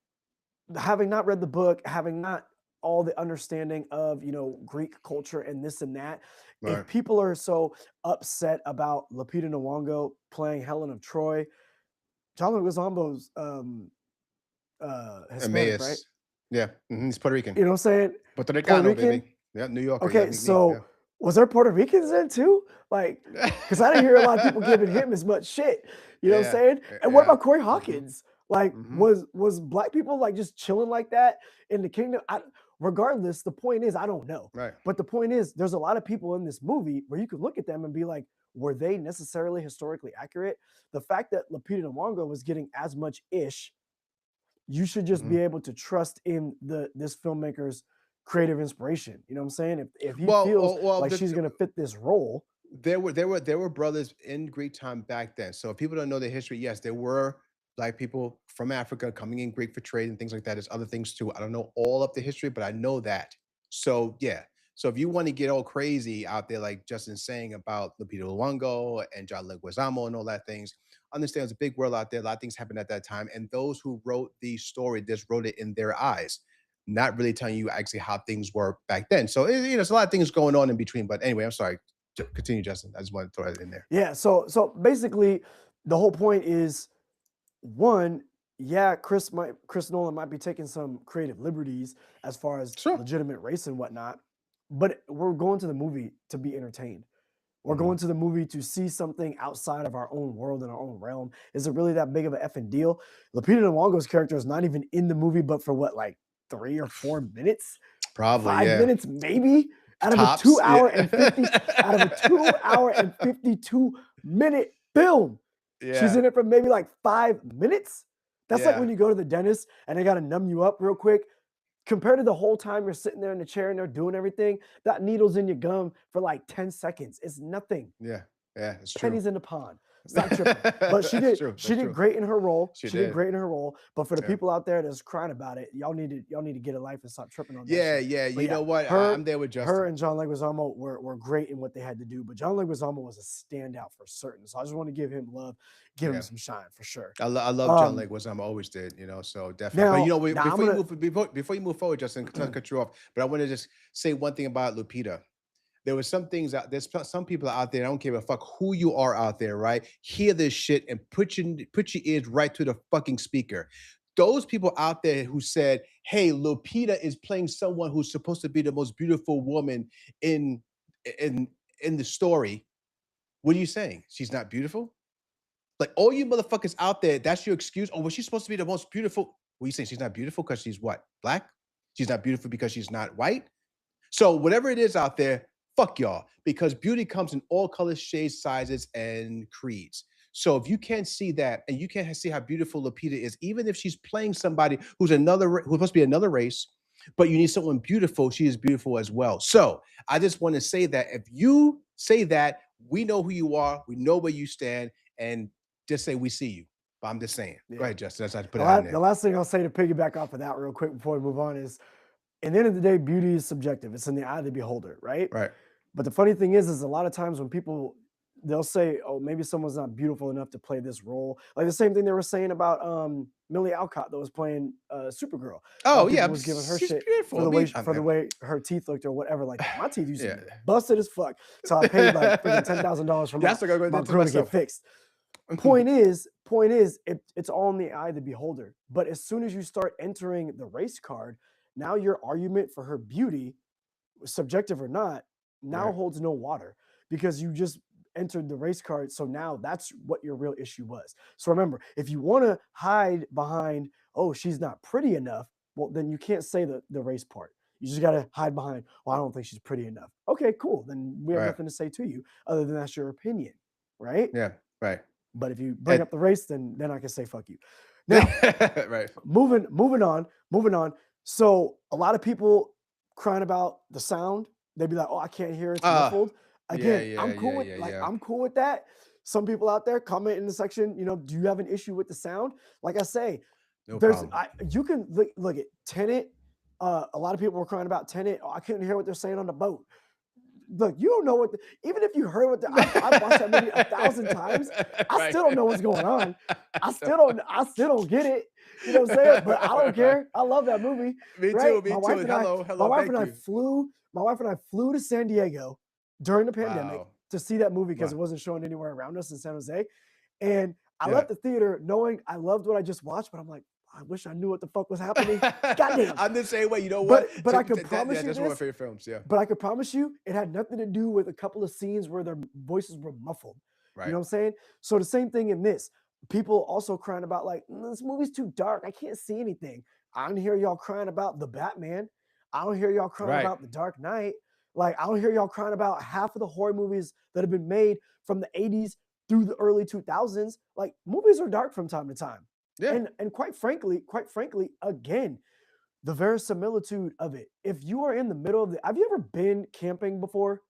having not read the book, having not all the understanding of Greek culture and this and that, if Right. people are so upset about Lupita Nyong'o playing Helen of Troy, John Leguizamo's Hispanic, right? Emmaus. Yeah. He's Puerto Rican. You know what I'm saying? Puerto Puerto Ricano, Rican. baby. Yeah, New Yorker. Yeah, Okay, me. Yeah. so was there Puerto Ricans in too? Like, because I didn't hear a lot of people giving him as much shit. You know what I'm Yeah. saying? And what Yeah. about Corey Mm-hmm. Hawkins? Like, Mm-hmm. was black people like just chilling like that in the kingdom? Regardless, the point is I don't know. Right. But the point is, there's a lot of people in this movie where you could look at them and be like, were they necessarily historically accurate? The fact that Lupita Nyong'o was getting as much ish, you should just Mm-hmm. be able to trust in this filmmaker's creative inspiration. You know what I'm saying? If he Well, feels well, like she's gonna fit this role, there were brothers in Greek time back then. So if people don't know the history, yes, there were black people from Africa coming in Greek for trade and things like that. There's other things too. I don't know all of the history, but I know that. So yeah. So if you want to get all crazy out there, like Justin's saying about Lupita Nyong'o and John Leguizamo and all that things, understand it's a big world out there. A lot of things happened at that time, and those who wrote the story just wrote it in their eyes, not really telling you actually how things were back then. So there's a lot of things going on in between. But anyway, I'm sorry. Continue, Justin. I just want to throw that in there. yeah. So basically, the whole point is one, yeah, Chris Nolan might be taking some creative liberties as far as Sure. legitimate race and whatnot, but we're going to the movie to be entertained. We're going to the movie to see something outside of our own world and our own realm. Is it really that big of an effing deal? Lupita Nyong'o's character is not even in the movie, but for what, like 3 or 4 minutes, Probably, 5 minutes, maybe out of a Tops, 2 hour and 50 out of a 2 hour and 52 minute film. She's Yeah. in it for maybe like 5 minutes. That's like Yeah. when you go to the dentist and they got to numb you up real quick. Compared to the whole time you're sitting there in the chair and they're doing everything, that needle's in your gum for like 10 seconds. It's nothing. Yeah. Yeah. It's true. Pennies in the pond. Stop tripping. But she That's did true. she That's did true. great in her role. She She did did. great in her role. But for the Yeah. people out there that's crying about it, y'all need to get a life and stop tripping on that Yeah. shit. Yeah. But You yeah, know what? her I'm there with her Justin. and John Leguizamo were great in what they had to do. But John Leguizamo was a standout for certain. So I just want to give him love, give Yeah. him some shine for sure. I love John Um, Leguizamo. Always did, so definitely. But now I'm before you gonna move before you move forward, Justin, not to cut you off. But I want to just say one thing about Lupita. There was some things out there's some people out there. I don't give a fuck who you are out there, right? Hear this shit and put your ears right to the fucking speaker. Those people out there who said, "Hey, Lupita is playing someone who's supposed to be the most beautiful woman in in in the story." What are you saying? She's not beautiful? Like all you motherfuckers out there, that's your excuse. Oh, was she supposed to be the most beautiful? What are you saying? She's not beautiful because she's what? Black? She's not beautiful because she's not white? So whatever it is out there, fuck y'all, because beauty comes in all colors, shades, sizes, and creeds. So if you can't see that, and you can't see how beautiful Lupita is, even if she's playing somebody who's who's supposed to be another race, but you need someone beautiful, she is beautiful as well. So I just want to say that if you say that, we know who you are, we know where you stand, and just say we see you. But I'm just saying. Go yeah. ahead, Justin. That's how to put The, it out la- there. the last thing I'll say to piggyback off of that real quick before we move on is, at the end of the day, beauty is subjective. It's in the eye of the beholder, right? Right. But the funny thing is a lot of times when people they'll say, "Oh, maybe someone's not beautiful enough to play this role." Like the same thing they were saying about Millie Alcott that was playing Supergirl. A lot Oh of yeah, people was giving her she's shit beautiful. for I the way mean, for the way her teeth looked or whatever. Like my teeth used to yeah. be busted as fuck, so I paid like freaking $10,000 for Yeah, I still gotta go my do it grill to get myself. fixed. Point is, it's all in the eye of the beholder. But as soon as you start entering the race card, now your argument for her beauty, subjective or not, now Right. holds no water because you just entered the race card. So now that's what your real issue was. So remember, if you want to hide behind, oh, she's not pretty enough, well, then you can't say the race part. You just got to hide behind, well, I don't think she's pretty enough. Okay, cool. Then we have Right. nothing to say to you other than that's your opinion, right? Yeah. Right. But if you bring And- up the race, then I can say fuck you. Now, right. moving on. So a lot of people crying about the sound. They'd be like, "Oh, I can't hear. It's muffled." Again, I'm cool with I'm cool with that. Some people out there comment in the section, do you have an issue with the sound? Like I say, No there's problem. you can look at Tenet. A lot of people were crying about Tenet. Oh, I couldn't hear what they're saying on the boat. Look, you don't know even if you heard what I've watched that movie 1,000 times. I still don't know what's going on. I still don't get it. You know what I'm saying? But I don't care. I love that movie. Me Right? too. Me too. Hello. My wife Thank and I you. flew to San Diego during the pandemic Wow. to see that movie because Wow. it wasn't showing anywhere around us in San Jose. And I Yeah. left the theater knowing I loved what I just watched, but I'm like, I wish I knew what the fuck was happening. Goddamn. I'm the same way. You know what? But I can promise you that's one of my this. favorite films. Yeah. But I could promise you, it had nothing to do with a couple of scenes where their voices were muffled. Right. You know what I'm saying? So the same thing in this. People also crying about like, this movie's too dark. I can't see anything. I don't hear y'all crying about the Batman. I don't hear y'all crying Right. about the Dark Knight. Like, I don't hear y'all crying about half of the horror movies that have been made from the 80s through the early 2000s. Like, movies are dark from time to time. Yeah. And quite frankly, again, the verisimilitude of it. If you are in the middle of have you ever been camping before?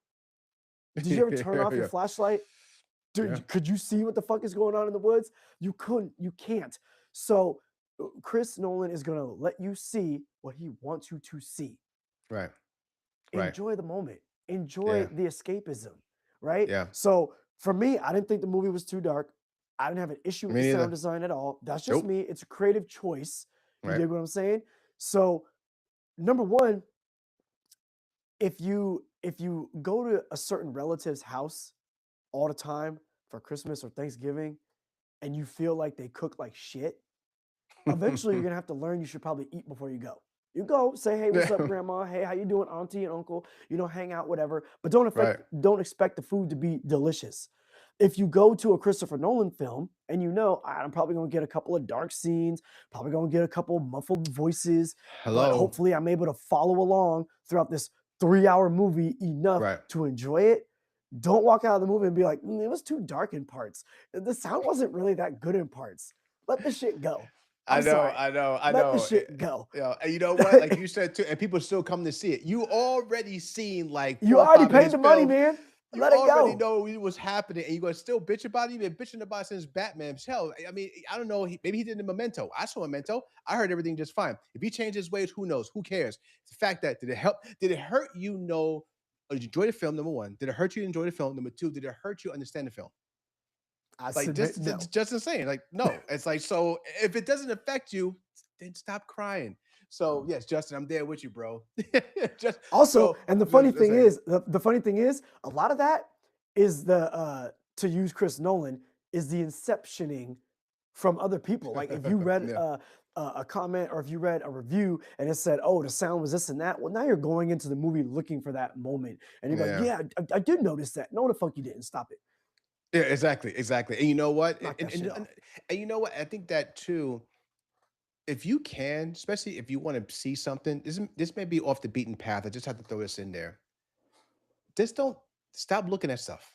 Did you ever turn off your Yeah. flashlight? Dude, Yeah. could you see what the fuck is going on in the woods? You couldn't, you can't. So Chris Nolan is gonna let you see what he wants you to see. Right. Right. Enjoy the moment. Enjoy Yeah. the escapism, right? Yeah. So for me, I didn't think the movie was too dark. I didn't have an issue with Me the neither. sound design at all. That's just Nope. me. It's a creative choice. You Right. dig what I'm saying? So number one, if you go to a certain relative's house all the time for Christmas or Thanksgiving and you feel like they cook like shit, eventually you're gonna have to learn you should probably eat before you go. You go say, "Hey, what's up, Yeah. grandma? Hey, how you doing, auntie and uncle?" Hang out, whatever. But Right. don't expect the food to be delicious. If you go to a Christopher Nolan film and I'm probably gonna get a couple of dark scenes, probably gonna get a couple of muffled voices, but Hello. hopefully I'm able to follow along throughout this 3-hour movie enough Right. to enjoy it. Don't walk out of the movie and be like, "It was too dark in parts. The sound wasn't really that good in parts." Let the shit go. I I'm know, sorry. I know, I Let the know. shit go. You know, and you know what? Like you said too, and people still come to see it. You already seen like You four or already five of paid his the money, films. man. You Let it already go. know what was happening, and you're gonna still bitch about it. You've been bitching about it since Batman. Hell, I mean, I don't know. Maybe he did in Memento. I saw Memento. I heard everything just fine. If he changed his ways, who knows? Who cares? It's the fact that did it help? Did it hurt you? Know? Or did you enjoy the film? Number one. Did it hurt you to enjoy the film? Number two. Did it hurt you understand the film? I Like submit no. just insane. Like no, it's like so. If it doesn't affect you, then stop crying. So yes, Justin, I'm there with you, bro. just Also, so and listen. the funny thing is, a lot of that is to use Chris Nolan, is the inceptioning from other people. Like if you read Yeah, a comment or if you read a review and it said, "Oh, the sound was this and that," well, now you're going into the movie looking for that moment, and you're like, yeah. "Yeah, I did notice that." No, the fuck you didn't. Stop it. Yeah, exactly, exactly. And you know what? Knock that shit off. And you know what? I think that too, if you can, especially if you want to see something, this may be off the beaten path. I just have to throw this in there. Just don't stop looking at stuff.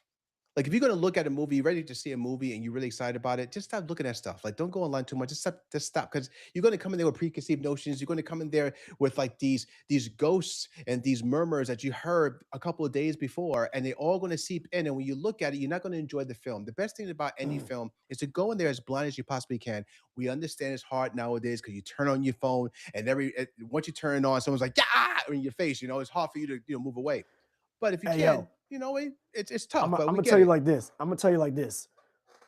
Like if you're gonna look at a movie, you're ready to see a movie and you're really excited about it, just stop looking at stuff. Like don't go online too much. Just stop because you're gonna come in there with preconceived notions. You're gonna come in there with like these ghosts and these murmurs that you heard a couple of days before, and they're all gonna seep in. And when you look at it, you're not gonna enjoy the film. The best thing about any Mm. film is to go in there as blind as you possibly can. We understand it's hard nowadays because you turn on your phone and once you turn it on, someone's like, yeah, in your face, it's hard for you to move away. But if you Hey can, yo, it's I'm tough, gonna but I'm we gonna tell get you it. like this. I'm gonna tell you like this.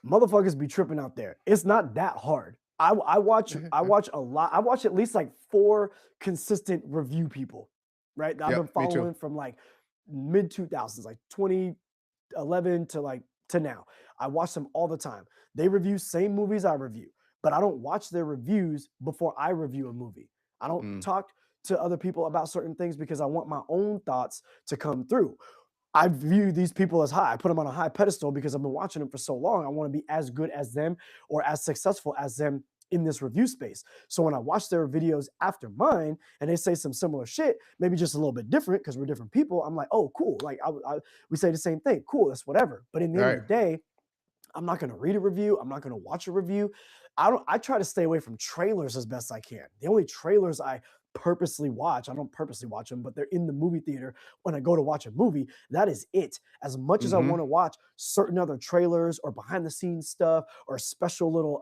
Motherfuckers be tripping out there. It's not that hard. I watch a lot. I watch at least like 4 consistent review people, right? That I've been Yep, me too. following from like mid 2000s, like 2011 to to now. I watch them all the time. They review same movies I review, but I don't watch their reviews before I review a movie. I don't Mm, talk to other people about certain things because I want my own thoughts to come through. I view these people as high. I put them on a high pedestal because I've been watching them for so long. I want to be as good as them or as successful as them in this review space. So when I watch their videos after mine and they say some similar shit, maybe just a little bit different because we're different people, I'm like, oh, cool. Like we say the same thing. Cool, that's whatever. But in the end of right. the day, I'm not going to read a review. I'm not going to watch a review. I try to stay away from trailers as best I can. The only trailers I purposely watch, I don't purposely watch them, but they're in the movie theater when I go to watch a movie. That is it. As much as I Mhm. want to watch certain other trailers or behind the scenes stuff or special little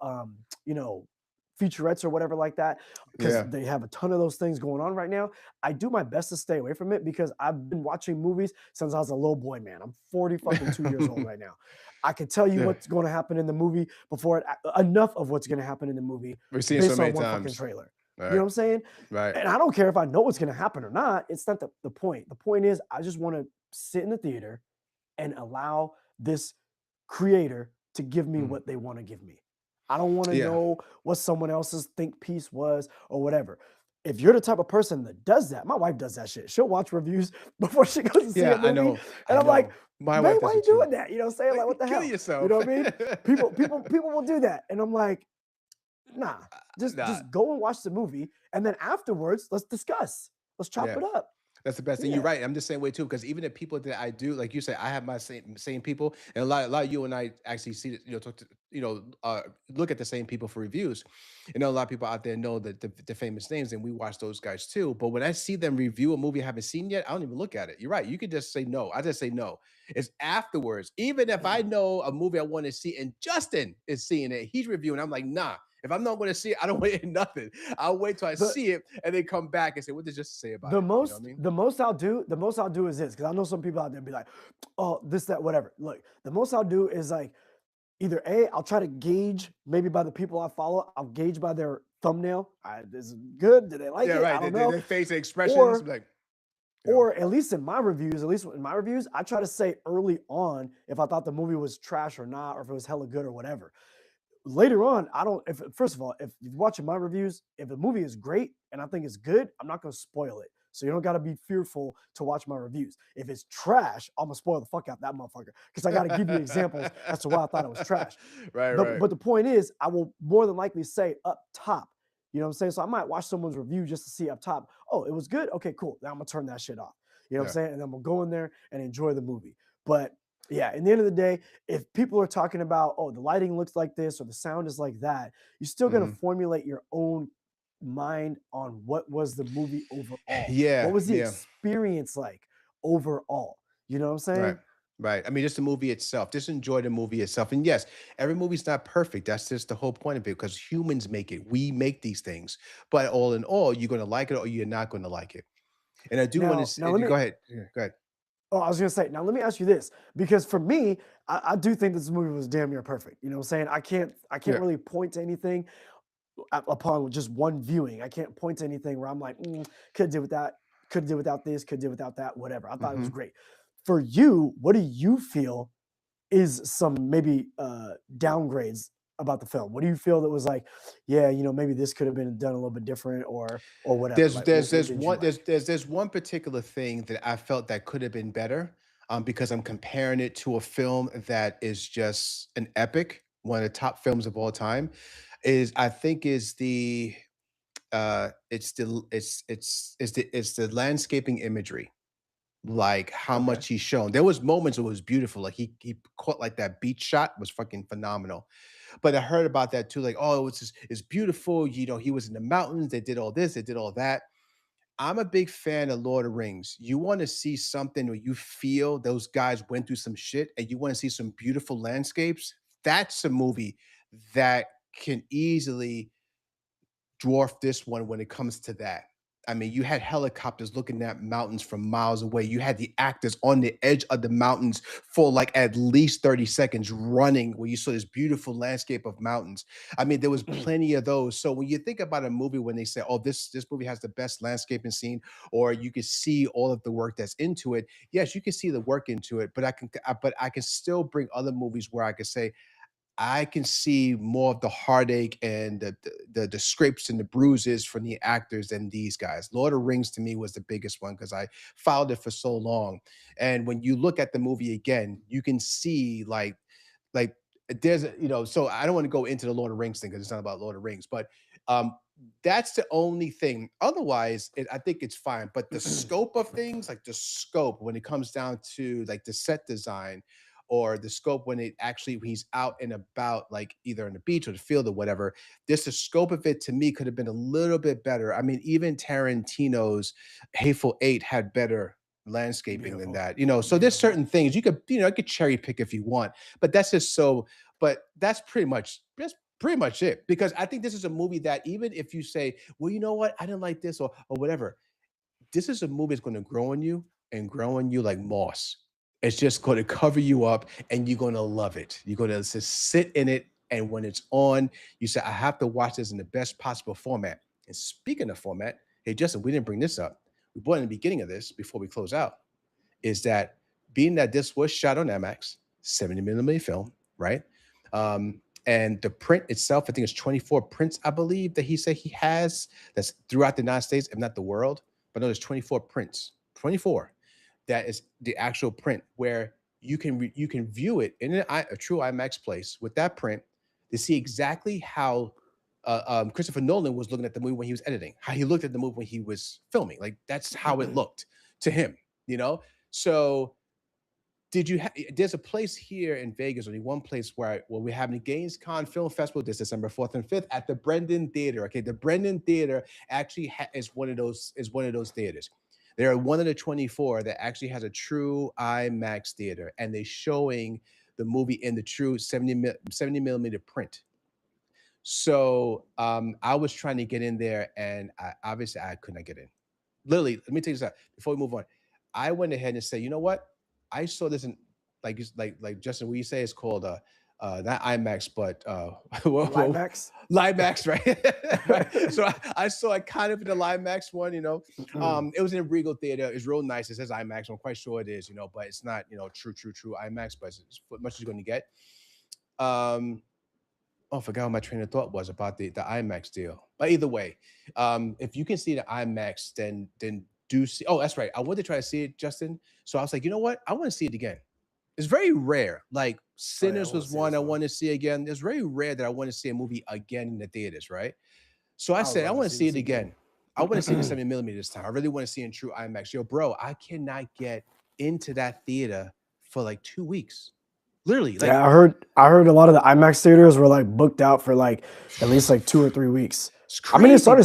featurettes or whatever like that, because Yeah. they have a ton of those things going on right now. I do my best to stay away from it because I've been watching movies since I was a little boy, man. I'm 40 fucking 2 years old right now. I can tell you Yeah. what's going to happen in the movie before enough of what's going to happen in the movie We've seen so based many on one fucking times. trailer. You know Right, what I'm saying? right. And I don't care if I know what's going to happen or not. It's not the point. The point is, I just want to sit in the theater and allow this creator to give me Mm. what they want to give me. I don't want to Yeah. know what someone else's think piece was or whatever. If you're the type of person that does that, my wife does that shit. She'll watch reviews before she goes to see a Yeah, I movie. know, And I I'm like, know. My babe, wife why are does you it too. doing that? You know what I'm saying? Like, Like, what the kill hell? You know yourself. what I mean? People will do that. And I'm like, nah, Nah, just go and watch the movie. And then afterwards, let's discuss. Let's chop yeah. it up. That's the best thing. You're Yeah. right. I'm the same way too. Because even the people that I do, like you say, I have my same people, and a lot of you and I actually see that, talk to, look at the same people for reviews. A lot of people out there know that the famous names, and we watch those guys too. But when I see them review a movie I haven't seen yet, I don't even look at it. You're right. You could just say no. I just say no. It's afterwards. Even if I know a movie I want to see, and Justin is seeing it, he's reviewing. I'm like, nah. If I'm not going to see it, I don't wait nothing. I'll wait till I The see it and then come back and say, what did just say about it? You know what I mean? the most I'll do is this, because I know some people out there be like, oh, this, that, whatever. Look, the most I'll do is like either I'll try to gauge maybe by the people I follow, I'll gauge by their thumbnail. This is good. Do they like Yeah, it? I right. don't Their know. their face expressions, Or like, at least in my reviews, I try to say early on if I thought the movie was trash or not, or if it was hella good or whatever. later on, I don't. If first of all, if you're watching my reviews, if a movie is great and I think it's good, I'm not gonna spoil it. So you don't got to be fearful to watch my reviews. If it's trash, I'm gonna spoil the fuck out that motherfucker because I got to give you examples as to why I thought it was trash. Right, But right. but the point is, I will more than likely say up top. You know what I'm saying? So I might watch someone's review just to see up top. Oh, it was good. Okay, cool. Now I'm gonna turn that shit off. You know what I'm Yeah. saying? And then we'll go in there and enjoy the movie. But yeah, in the end of the day, if people are talking about, oh, the lighting looks like this or the sound is like that, you're still going to Mhm. formulate your own mind on what was the movie overall. What Yeah, was the yeah. experience like overall? You know what I'm Right. saying? Right. I mean, just the movie itself. Just enjoy the movie itself. And yes, every movie's not perfect. That's just the whole point of it because humans make it. We make these things. But all in all, you're going to like it or you're not going to like it. And I do want Now, now to let me. go ahead. Yeah, go ahead. Oh, I was gonna say. Now let me ask you this, because for me, I do think this movie was damn near perfect. You know what I'm saying? I can't Yeah. really point to anything upon just one viewing. I can't point to anything where I'm like, could do without, could do without this, could do without that, whatever. I thought it was Hmm. great. For you, what do you feel is some maybe downgrades about the film? What do you feel that was like, yeah, maybe this could have been done a little bit different or whatever. There's Like, there's what there's didn't you one like? there's one particular thing that I felt that could have been better, because I'm comparing it to a film that is just an epic, one of the top films of all time. Is I think is the it's the landscaping imagery, like how Okay. much he's shown. There was moments it was beautiful, like he caught like that beach shot was fucking phenomenal. But I heard about that too, like, oh, it's beautiful. He was in the mountains. They did all this. They did all that. I'm a big fan of Lord of the Rings. You want to see something where you feel those guys went through some shit, and you want to see some beautiful landscapes. That's a movie that can easily dwarf this one when it comes to that. I mean, you had helicopters looking at mountains from miles away. You had the actors on the edge of the mountains for like at least 30 seconds running where you saw this beautiful landscape of mountains. I mean, there was plenty of those. So when you think about a movie when they say, "Oh, this movie has the best landscaping scene," or you can see all of the work that's into it. Yes, you can see the work into it, but I can still bring other movies where I could say, I can see more of the heartache and the scrapes and the bruises from the actors than these guys. Lord of the Rings to me was the biggest one because I followed it for so long. And when you look at the movie again, you can see like so I don't want to go into the Lord of the Rings thing because it's not about Lord of the Rings, but um that's the only thing. Otherwise, I think it's fine. But the scope of things, like the scope when it comes down to like the set design or the scope when he's out and about, like either on the beach or the field or whatever. Just the scope of it to me could have been a little bit better. I mean, even Tarantino's Hateful Eight had better landscaping than Beautiful. that. So there's Beautiful. certain things you could cherry pick if you want, but that's just so. But that's pretty much it. Because I think this is a movie that even if you say, well, you know what, I didn't like this or whatever, this is a movie that's going to grow on you and grow on you like moss. It's just going to cover you up and you're going to love it. You're going to just sit in it. And when it's on, you say, I have to watch this in the best possible format. And speaking of format, hey, Justin, we didn't bring this up. We brought in the beginning of this before we close out is that being that this was shot on MX, 70 millimeter film, right? And the print itself, I think it's 24 prints, I believe, that he said he has that's throughout the United States, if not the world. But no, there's 24 prints, 24. That is the actual print where you can view it in a true IMAX place with that print to see exactly how Christopher Nolan was looking at the movie when he was editing, how he looked at the movie when he was filming. Like that's how it looked to him, you know? So there's a place here in Vegas, only one place where we're having the Gaines Con Film Festival this December 4th and 5th at the Brendan Theater. Okay, the Brendan Theater actually is one of those theaters. They're one of the 24 that actually has a true IMAX theater, and they're showing the movie in the true 70 millimeter print. So I was trying to get in there, and obviously I could not get in. Literally, let me tell you this before we move on. I went ahead and said, you know what? I saw this in like Justin, what you say is called not IMAX, but Live Max. LiveMax, right? Right. So I saw it kind of in the LiveMax one. It was in a Regal Theater. It's real nice. It says IMAX. I'm quite sure it is, but it's not, true IMAX, but it's as much as you're going to get. Um, Oh, I forgot what my train of thought was about the IMAX deal. But either way, if you can see the IMAX, then do see. Oh, that's right. I wanted to try to see it, Justin. So I was like, you know what? I want to see it again. It's very rare. Like Oh yeah, I Sinners want to was see it one as I well. want to see again. It's very rare that I want to see a movie again in the theaters, right? So I I would said, I love to want to see see this it again. again. I want to see the 70 millimeter this time. I really want to see it in true IMAX. Yo, bro, I cannot get into that theater for like 2 weeks. Literally, like Yeah, I heard a lot of the IMAX theaters were like booked out for like at least like 2 or 3 weeks. it's I mean, crazy, bro.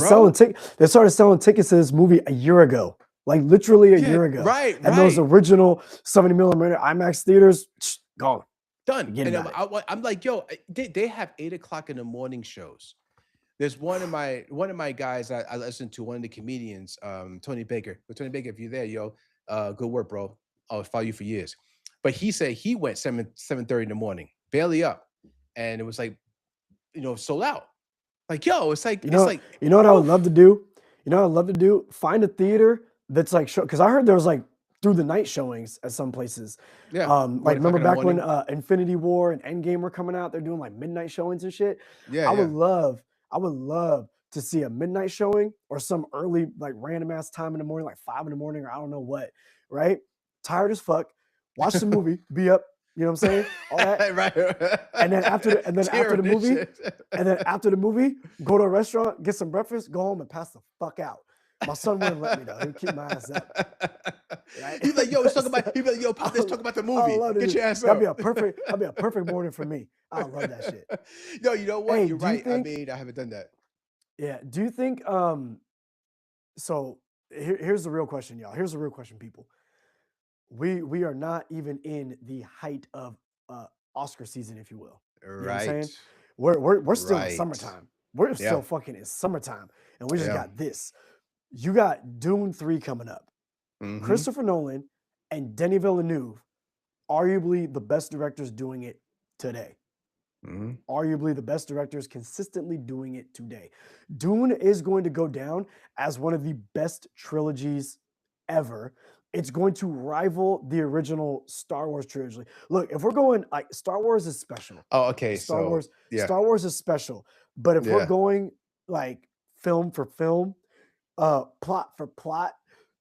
they started selling tickets to this movie a year ago, like literally a Yeah, year ago. right, And those right. original 70 millimeter IMAX theaters gone. Done. Forget And about it. I'm like, yo, they have 8 o'clock in the morning shows. There's one of my guys I listen to, one of the comedians, Tony Baker. But Tony Baker, if you're there, yo, good work, bro. I'll follow you for years. But he said he went 7:30 in the morning, barely up, and it was like, sold out. Like, yo, it's like, You know what I would oof. love to do? You know what I'd love to do? Find a theater that's like show because I heard there was like through the night showings at some places. Yeah, one Like o'clock remember in the back when morning. Infinity War and Endgame were coming out, they're doing like midnight showings and shit. Yeah, I would yeah. love, I would love to see a midnight showing or some early, like random ass time in the morning, like 5 in the morning or I don't know what, right? Tired as fuck, watch the movie, be up, you know what I'm saying? All that. Right. And then after Tear the this movie, shit. and then after the movie, go to a restaurant, get some breakfast, go home and pass the fuck out. My son wouldn't let me though. He'd keep my ass up, right? He's like, yo, let's talk So, about. He'd be like, yo, Pop, let's talk about the I movie. love to Get do. your ass That'd up. be a perfect. That'd be a perfect morning for me. I love that shit. Yo, you know what? Hey, You're do you right. I think? mean, I haven't done that. Yeah. Do you think? So here's the real question, y'all. Here's the real question, people. We are not even in the height of Oscar season, if you will. You know what I'm Right. saying? We're still in Right. summertime. We're Yeah. still fucking in summertime, and we just Yeah. got this. You got Dune 3 coming up. Mm-hmm. Christopher Nolan and Denis Villeneuve, arguably the best directors doing it today. Mm-hmm. Arguably the best directors consistently doing it today. Dune is going to go down as one of the best trilogies ever. It's going to rival the original Star Wars trilogy. Look, if we're going like Star Wars is special. Oh, okay. Star So Wars, yeah, Star Wars is special. But if we're yeah. going like film for film, plot for plot,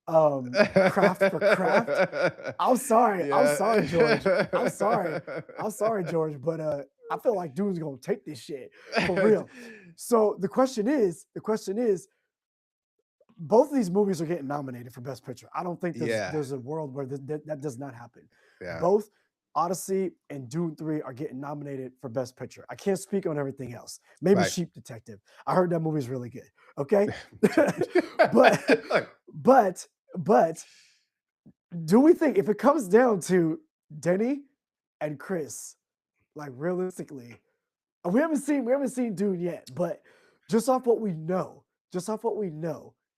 craft for craft, I'm sorry. I'm sorry, George. I'm sorry. I'm sorry, George, but I feel like Dune's gonna take this shit for real. So the question is, both of these movies are getting nominated for Best Picture. I don't think Yeah. there's a world where that does not happen. Yeah. Both Odyssey and Dune 3 are getting nominated for Best Picture. I can't speak on everything else. Maybe Right. Sheep Detective. I heard that movie's really good. Okay. but but but do we think if it comes down to Denny and Chris, like realistically, we haven't seen Dune yet, but just off what we know,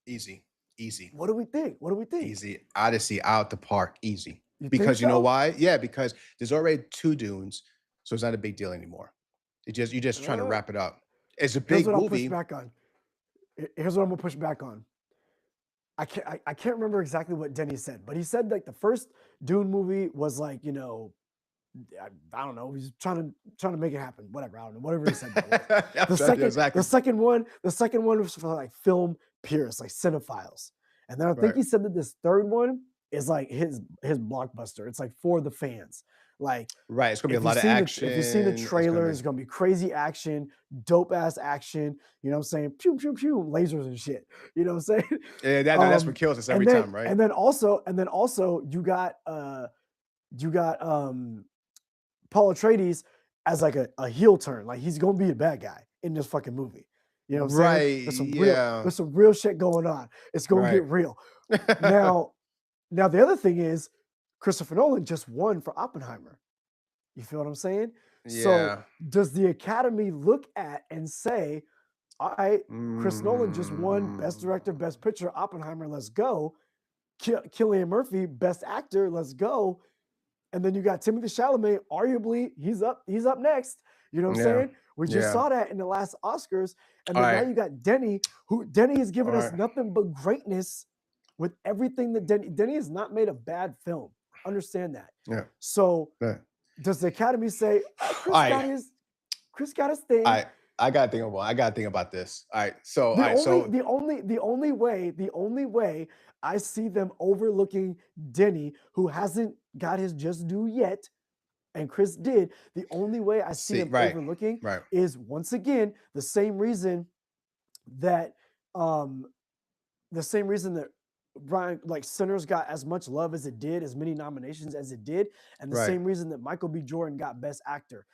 Easy. Easy. what do we think? What do we think? Easy. Odyssey out the park. Easy. You think Because you know so? why? Yeah, because there's already 2 Dunes, so it's not a big deal anymore. You're just trying to Uh, wrap it up. It's a Here's big what I'll push movie. back on. Here's what I'm gonna push back on. I can't remember exactly what Denny said, but he said like the first Dune movie was like, I don't know, he's trying to make it happen. Whatever, I don't know, whatever he said. Yeah, exactly. The second one was for like film purists, like cinephiles. And then I think Right. he said that this third one is like his blockbuster. It's like for the fans. Like Right. It's gonna be a if lot you've of seen action. if you've seen the It's trailer, it's gonna be crazy action, dope ass action. You know what I'm saying? Pew pew pew, lasers and shit. You know what I'm saying? yeah, that's what kills us every time, right? And then also you got Paul Atreides as like a heel turn. Like he's gonna be a bad guy in this fucking movie. You know what I'm saying? Right. Yeah. There's some real shit going on. It's gonna Right. get real. Now the other thing is Christopher Nolan just won for Oppenheimer. You feel what I'm saying? So Yeah. does the Academy look at and say, all right, Chris Nolan just won Best Mm. Director, Best Picture, Oppenheimer, let's go. Cillian Murphy, Best Actor, let's go. And then you got Timothée Chalamet, arguably he's up next. You know what I'm Yeah. saying? We just Yeah. saw that in the last Oscars. And All then now right. you got Denny, who Denny has given All us right. nothing but greatness with everything that Denny has not made a bad film. Understand that. Yeah. So Yeah. does the Academy say, Chris got his thing. I gotta think about. I gotta think about this. All right. So all The right. only So the only way I see them overlooking Denny, who hasn't got his just due yet, and Chris did, the only way I see see. them Right. overlooking Right. is once again the same reason that um the same reason that Brian, like Sinners got as much love as it did, as many nominations as it did, and the Right. same reason that Michael B. Jordan got Best Actor.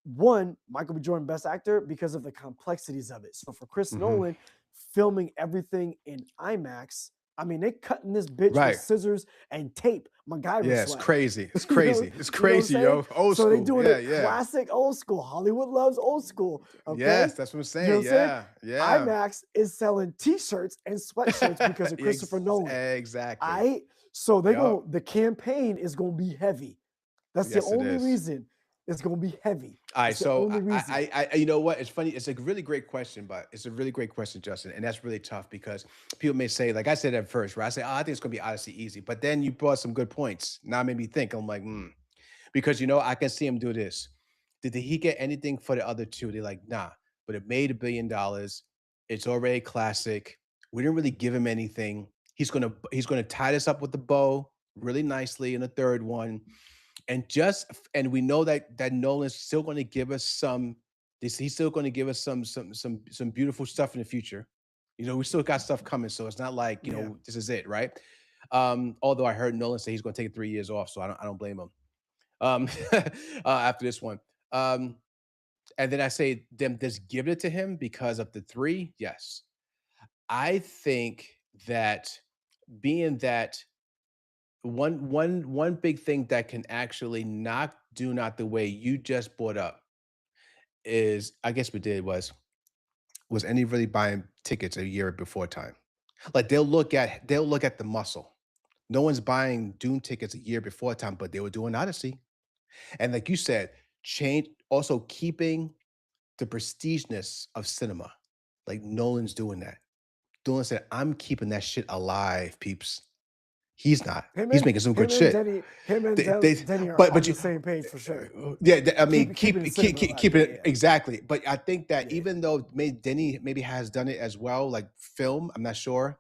One, Michael B. Jordan Best Actor because of the complexities of it. So for Chris Mhm. Nolan, filming everything in IMAX, I mean, they cutting this bitch Right. with scissors and tape, MacGyver Yeah, it's swag. crazy. It's You know- crazy. It's you know what I'm crazy, saying? yo. Old So they school. doing Yeah, it yeah. classic old school. Hollywood loves old school. Okay. Yes, that's what I'm You know saying. what I'm saying? Yeah, yeah. IMAX is selling T-shirts and sweatshirts because of Christopher Nolan. Exactly. So they Yup. go. The campaign is gonna be heavy. That's Yes, the it only is. reason it's gonna be heavy. All right, That's the so only reason. you know what? It's funny. It's a really great question, but it's a really great question, Justin, and that's really tough because people may say, like I said at first, right? I say, oh, I think it's gonna be Odyssey easy, but then you brought some good points. Now it made me think. I'm like, because I can see him do this. Did he get anything for the other two? They're like, nah, but it made $1 billion. It's already a classic. We didn't really give him anything. He's gonna tie this up with the bow really nicely in the third one. And we know that Nolan's still going to give us he's still going to give us some beautiful stuff in the future. We still got stuff coming, so it's not like Yeah. this is it, right? Although I heard Nolan say he's going to take 3 years off, so I don't blame him. After this one, and then I say them just give it to him because of the three. Yes, I think that being that one big thing that can actually knock Dune out the way you just brought up is, I guess we did was any really buying tickets a year before time? Like they'll look at the muscle. No one's buying Dune tickets a year before time, but they were doing Odyssey. And like you said, change also keeping the prestigeness of cinema. Like Nolan's doing that. Nolan said, I'm keeping that shit alive, peeps. He's not. He's making some good shit. Him and They Denny are but on you the same page for sure. yeah, I mean, Keeping keep the cinema keep alive. keep Yeah, it yeah. exactly. But I think that Yeah. even though Denny maybe has done it as well, like film, I'm not sure,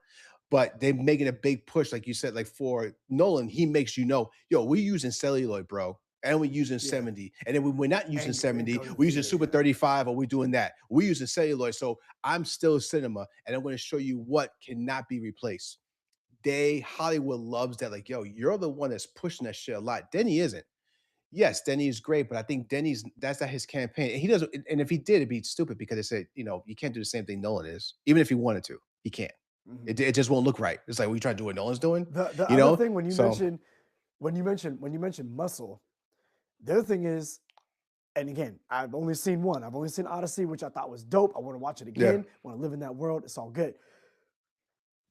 but they're making a big push, like you said, like for Nolan, he makes yo, we're using celluloid, bro, and we're using Yeah. 70, and then when we're not using And 70, go to the we're using theater, Super yeah. 35, or we're doing that. We're using celluloid, so I'm still cinema, and I'm going to show you what cannot be replaced. Hollywood loves that. Like, yo, you're the one that's pushing that shit a lot. Denny isn't. Yes, Denny is great, but I think that's not his campaign. And he doesn't. And if he did, it'd be stupid because they said, you can't do the same thing Nolan is. Even if he wanted to, he can't. Mhm. It just won't look right. It's like, we trying to do what Nolan's doing. The You other know? thing when you So mention muscle, the other thing is, and again, I've only seen one. I've only seen Odyssey, which I thought was dope. I want to watch it again. Want to live in that world. It's all good.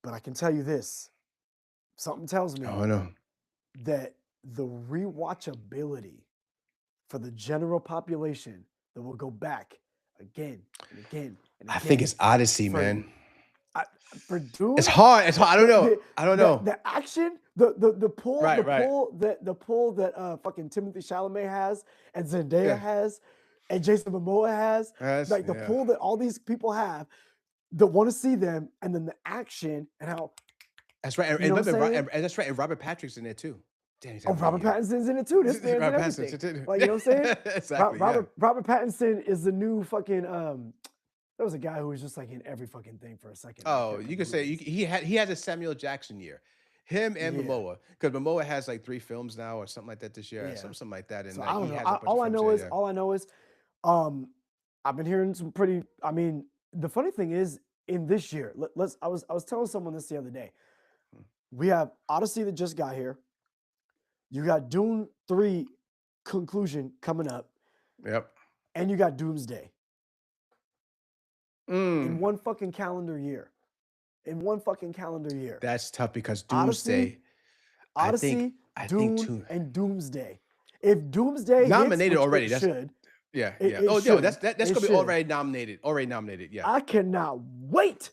But I can tell you this: something tells me I know. that the rewatchability for the general population that will go back again and again and again. I think it's Odyssey, for- man. For Dune, It's hard. It's hard. I don't know. I don't know. The action, the pull, Right, the right. pull that fucking Timothy Chalamet has, and Zendaya Yeah. has, and Jason Momoa has, Yes, like the yeah. pull that all these people have that want to see them, and then the action and how That's right. And, You know what I'm remember, saying? and that's right. And Robert Patrick's in there too. Damn, he's oh, having a Robert year. Pattinson's in it too. This man's in Robert everything. Pattinson's in it. Like, you know what I'm saying? Exactly. Yeah. Robert Pattinson is the new fucking there was a guy who was just like in every fucking thing for a second. I Oh, can't you could remember say who it is. he has a Samuel Jackson year. Him and Yeah. Momoa, because Momoa has like 3 films now or something like that this year, Yeah. something like that. And So like, I don't he know. has a bunch All of I films know here, is, yeah. I've been hearing some pretty. I mean, the funny thing is, in this year, I was telling someone this the other day. We have Odyssey that just got here. You got Dune 3 conclusion coming up, Yep. and you got Doomsday in Mm, one fucking calendar year. that's tough because Odyssey, Doomsday, I think Dune, too. and Doomsday. If Doomsday Nominated hits, which already, It that's- should. Yeah, It- yeah. it Oh, yo, should. that's It gonna be should. already nominated. Already nominated. Yeah. I cannot wait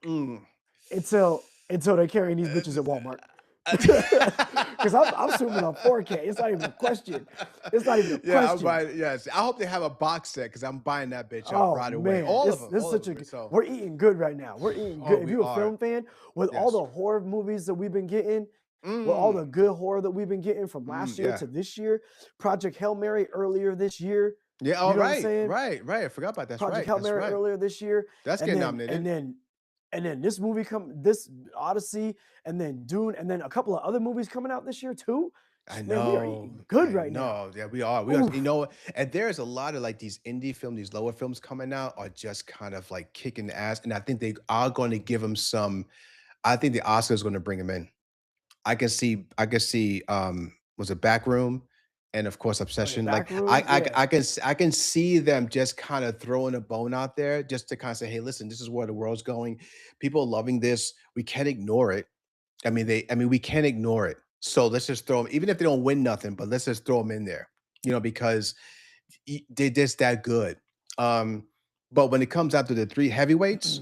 Mm. until they carrying these bitches at Walmart. Because I'm assuming on 4K. It's not even a question. It's not even a Yeah, I'm question. buying. Yes, I hope they have a box set because I'm buying that bitch up Oh right away. man, All of them, this is all of such a them. So, we're eating good right now. We're eating oh, good. If we you're a are. film fan, with all Yes. the horror movies that we've been getting, with all the Mm, good horror that we've been getting from last year yeah. to this year, Project Hail Mary earlier this year. Yeah. You All know what I'm right. saying? Right. Right. I forgot about that's Project right. Hail That's Mary right. earlier this year, That's and getting then nominated. this movie this Odyssey, and then Dune, and then a couple of other movies coming out this year too. I Man, we are know. eating good I right now. know. Yeah, we are. We are. You Oof. know, and there's a lot of like these indie film, these lower films coming out are just kind of like kicking the ass. And I think they are going to give them some. I think the Oscars going to bring them in. I can see was a back room and of course Oh yeah, obsession. Like back room. Yeah. I can see them just kind of throwing a bone out there just to kind of say, hey, listen, this is where the world's going. People are loving this. We can't ignore it. I mean, we can't ignore it. So let's just throw them, even if they don't win nothing, but let's just throw them in there, because they're just that good. Um, but when it comes out to the three heavyweights,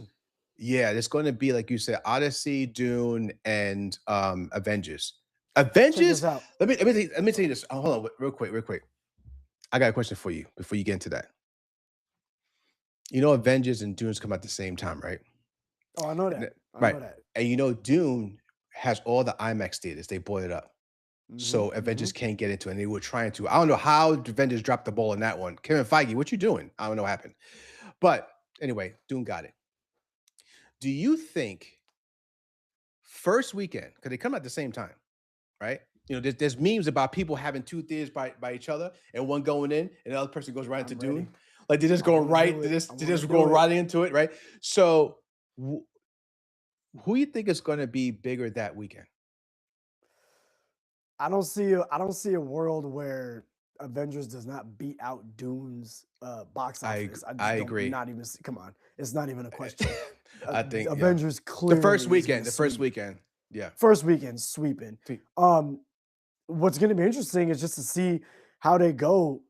yeah, it's going to be like you said, Odyssey, Dune, and Avengers. Check Avengers. this out. Let me tell you this. Oh, hold on, real quick, real quick. I got a question for you before you get into that. You know, Avengers and Dune's come out the same time, right? Oh, I know And that. I right, know that. and you know, Dune has all the IMAX theaters. They bought it up, Mhm, so Avengers mhm. can't get into it. And they were trying to. I don't know how the Avengers dropped the ball on that one. Kevin Feige, what you doing? I don't know what happened. But anyway, Dune got it. Do you think first weekend, because they come at the same time, right? You know, there's memes about people having two theaters by each other and one going in and the other person goes right into I'm ready. Dune. Like they're just I going wanna right, do it. I they're wanna just going do it. right into it, right? So who you think is going to be bigger that weekend? I don't see a world where Avengers does not beat out Dune's box office. I I just don't agree. not even see, come on. It's not even a question. I think yeah. Avengers clearly is gonna The first sweep. weekend. Yeah. First weekend sweeping. Sweet. Um, what's gonna be interesting is just to see how they go.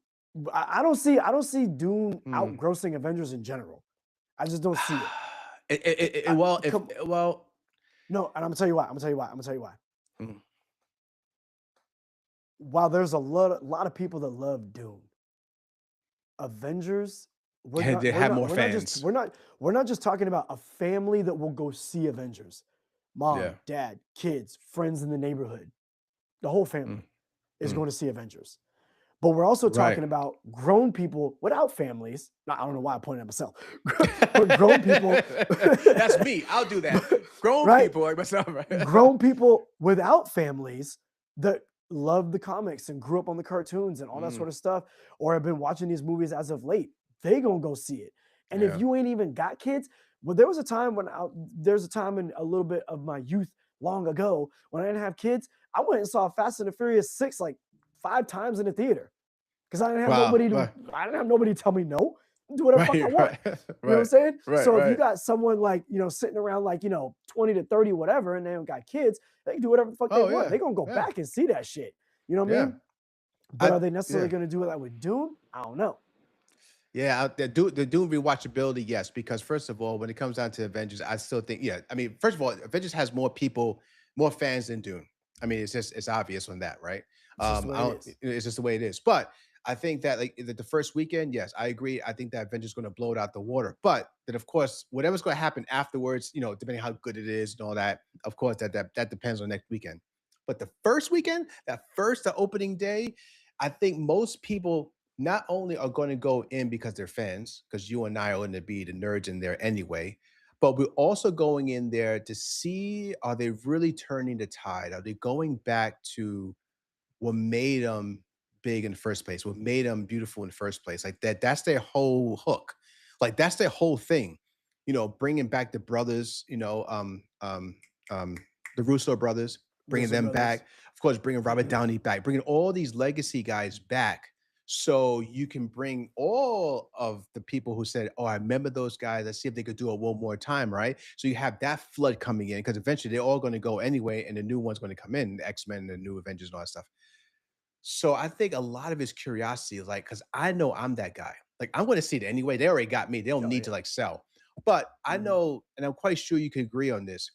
I don't see Dune Hmm. outgrossing Avengers in general. I just don't see it. I, Well, if come well, no, and I'm gonna tell you why. I'm gonna tell you why. I'm gonna tell you why. mm, While there's lot of people that love Dune, Avengers, they have more fans. we're not just talking about a family that will go see Avengers. Yeah. Mom, dad, kids, friends in the neighborhood, the whole Mm, family is mm. going to see Avengers. But we're also Right. talking about grown people without families. I don't know why I pointed at myself, but grown people, That's me. I'll do that. Grown right? people like myself, right? Grown people without families that love the comics and grew up on the cartoons and all that Mm, sort of stuff, or have been watching these movies as of late, they gonna go see it. And if yeah. you ain't even got kids, well, there was a time there's a time in a little bit of my youth long ago when I didn't have kids. I went and saw Fast and the Furious 6 like 5 times in the theater because Wow. Right. I didn't have nobody to tell me no. Do whatever the fuck I Right. want. Right. You know what I'm Right. saying? Right. So if you Right. got someone like, sitting around like, 20 to 30, whatever, and they don't got kids, they can do whatever the fuck they Oh want. yeah. They're gonna go Yeah. back and see that shit. You know what I Yeah. mean? But I are they necessarily yeah. gonna do that with Dune? I don't know. Yeah, the Doom rewatchability, yes, because first of all, when it comes down to Avengers, I still think, yeah, I mean, first of all, Avengers has more people, more fans than Dune. I mean, it's obvious on that, right? It's just the I way it don't, is. it's just the way it is. But I think that like the first weekend, yes, I agree. I think that Avengers going to blow it out the water. But then, of course, whatever's going to happen afterwards, depending how good it is and all that, of course, that depends on next weekend. But the first weekend, the opening day, I think most people not only are going to go in because they're fans, because you and I are going to be the nerds in there anyway, but we're also going in there to see, are they really turning the tide? Are they going back to what made them big in the first place? What made them beautiful in the first place? Like that's their whole hook. Like that's their whole thing. Bringing back the brothers, um, the Russo brothers, bringing Russo them brothers. back. Of course, bringing Robert Downey back, bringing all these legacy guys back so you can bring all of the people who said, "Oh, I remember those guys. Let's see if they could do it one more time." Right? So you have that flood coming in because eventually they're all going to go anyway, and the new one's going to come in, the X Men, the new Avengers, and all that stuff. So I think a lot of his curiosity is like, because I know I'm that guy. Like I'm going to see it anyway. They already got me. They don't Oh need to yeah. like sell. But I Mhm. know, and I'm quite sure you can agree on this.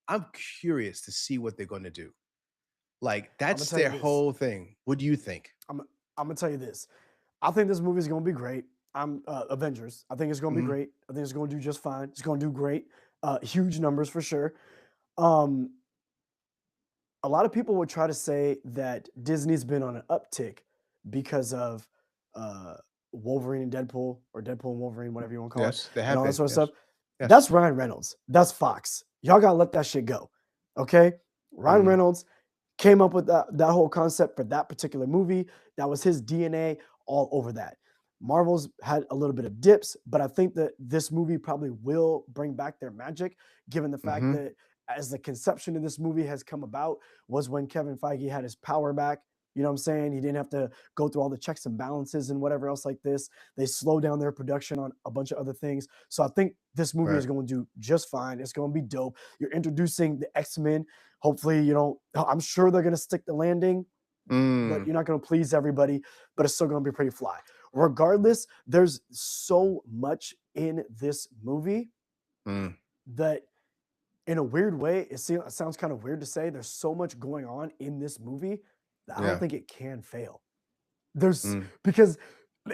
I'm curious to see what they're going to do. Like I'm gonna that's tell you their this. whole thing. What do you think? I'm I'm gonna tell you this. I think this movie is gonna be great. I'm Avengers. I think it's gonna be Mhm. great. I think it's gonna do just fine. It's gonna do great. Huge numbers for sure. Um, a lot of people would try to say that Disney's been on an uptick because of uh, Wolverine and Deadpool, or Deadpool and Wolverine, whatever you want to call it, Yes, they and have all that been. sort of stuff. Yes. Yes. That's Ryan Reynolds. That's Fox. Y'all gotta let that shit go. Okay, Ryan Mhm. Reynolds came up with that whole concept for that particular movie. That was his DNA all over that. Marvel's had a little bit of dips, but I think that this movie probably will bring back their magic, given the fact Mhm. that as the conception of this movie has come about was when Kevin Feige had his power back. You know what I'm saying? He didn't have to go through all the checks and balances and whatever else like this. They slowed down their production on a bunch of other things. So I think this movie is Right. going to do just fine. It's going to be dope. You're introducing the X-Men. Hopefully, I'm sure they're going to stick the landing, but Mm. you're not going to please everybody, but it's still going to be pretty fly. Regardless, there's so much in this movie Mm. that, in a weird way, it sounds kind of weird to say, there's so much going on in this movie that I don't Yeah. think it can fail. There's Mm. because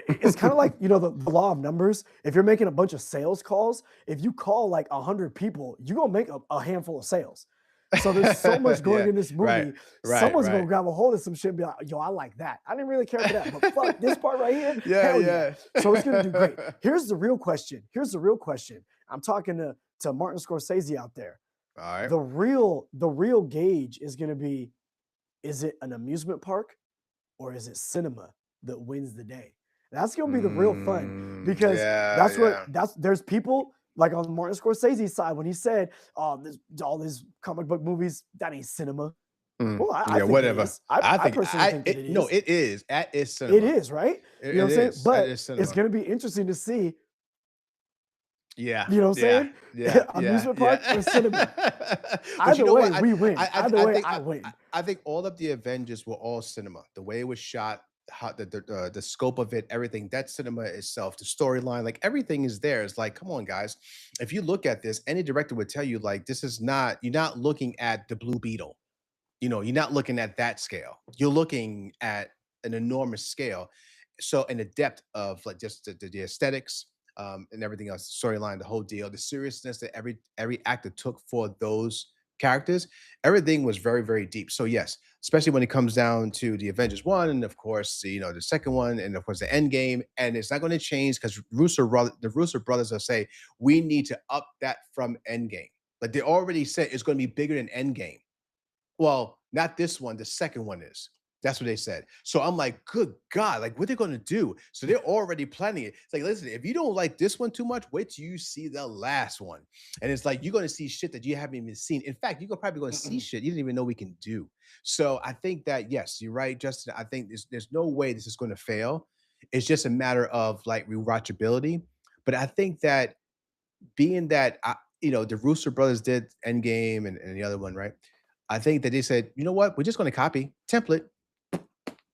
it's kind of like, the law of numbers. If you're making a bunch of sales calls, if you call like 100 people, you're gonna make a handful of sales. So there's so much going Yeah. in this Right. movie. Right. Someone's gonna Right. grab a hold of some shit and be like, yo, I like that. I didn't really care for that, but fuck this part right here. Yeah. Hell yeah. Yeah. So it's gonna do great. Here's the real question. I'm talking to Martin Scorsese out there. All right. The real gauge is gonna be, is it an amusement park or is it cinema that wins the day? That's gonna be the real fun, because Yeah. Yeah. there's people like on Martin Scorsese's side when he said, "Oh, all these comic book movies, that ain't cinema." Well, I Yeah. think it Whatever. is. I, I I think personally think that it. it No, is. it is. That is It cinema. is, right? You know It what I'm saying? is. That But is it's cinema. gonna be interesting to see. Yeah. You know what Yeah. I'm Yeah. saying? Yeah. Amusement park or cinema. Yeah. But you Either know way, what? we win. Either I way, think I win. I think all of the Avengers were all cinema. The way it was shot, how the scope of it, everything. That cinema itself, the storyline, like everything is there. It's like, come on, guys. If you look at this, any director would tell you, like, this is not. You're not looking at the Blue Beetle. You're not looking at that scale. You're looking at an enormous scale. So, in the depth of like just the aesthetics, and everything else, the storyline, the whole deal, the seriousness that every actor took for those characters, everything was very, very deep. So yes, especially when it comes down to the Avengers one, and of course, the second one, and of course the End Game, and it's not going to change because the Russo brothers will say we need to up that from Endgame. Like they already said, it's going to be bigger than Endgame. Well, not this one. The second one is. That's what they said. So I'm like, good God, like what they're gonna do? So they're already planning it. It's like, listen, if you don't like this one too much, wait till you see the last one. And it's like you're gonna see shit that you haven't even seen. In fact, you're probably gonna see shit you didn't even know we can do. So I think that yes, you're right, Justin. I think there's no way this is gonna fail. It's just a matter of like rewatchability. But I think that being that the Rooster Brothers did Endgame and the other one, right? I think that they said, you know what, we're just going to copy template,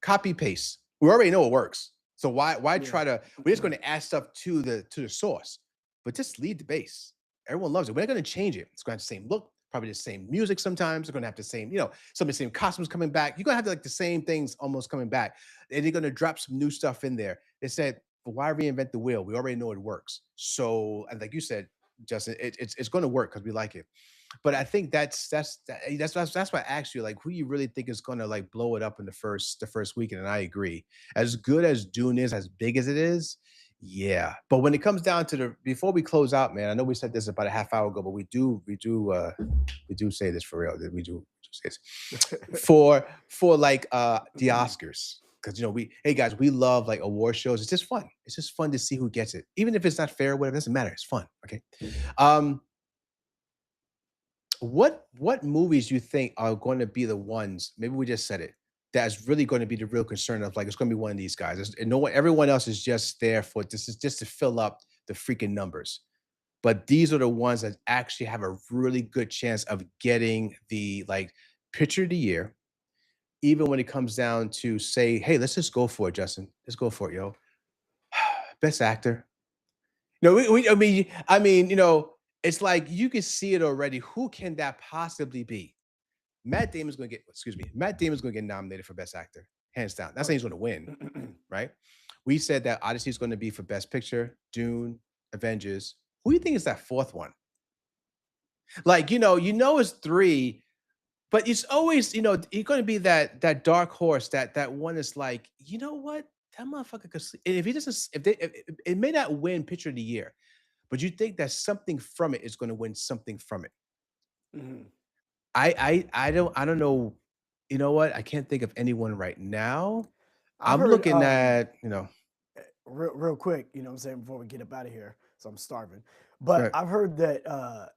copy paste. We already know it works, so why Yeah. try to? We're just going to add stuff to the source, but just leave the base. Everyone loves it. We're not going to change it. It's going to have the same look, probably the same music. Sometimes they're going to have the same, some of the same costumes coming back. You're going to have like the same things almost coming back, and they're going to drop some new stuff in there. They said, but why reinvent the wheel? We already know it works. So, and like you said, Justin, it's going to work because we like it. But I think that's why I asked you, like, who you really think is going to like blow it up in the first weekend. And I agree, as good as Dune is, as big as it is, yeah. But when it comes down to the before we close out, man, I know we said this about a half hour ago, but we do say this for real. That we do say this for like the Oscars. Because we, hey guys, we love like award shows. It's just fun. It's just fun to see who gets it, even if it's not fair. Whatever, it doesn't matter. It's fun. Okay. Um, what movies do you think are going to be the ones? Maybe we just said it. That's really going to be the real concern of like it's going to be one of these guys. And no one, everyone else is just there for this is just to fill up the freaking numbers. But these are the ones that actually have a really good chance of getting the like picture of the year. Even when it comes down to say, hey, let's just go for it, Justin. Let's go for it, yo. Best actor. No, I mean, it's like you can see it already. Who can that possibly be? Matt Damon's gonna get nominated for Best Actor, hands down. That's Oh saying he's gonna win, yeah. right? We said that Odyssey is gonna be for Best Picture, Dune, Avengers. Who do you think is that fourth one? Like, it's three, but it's always, you're gonna be that dark horse, that one is like, you know what? That motherfucker could sleep. And if he doesn't, if they, if- it may not win Picture of the Year, but you think that something from it is going to win something from it. Mhm. I don't know. You know what? I can't think of anyone right now. I've I'm heard looking at, real quick, you know what I'm saying, before we get up out of here, so I'm starving. But uh, I've heard that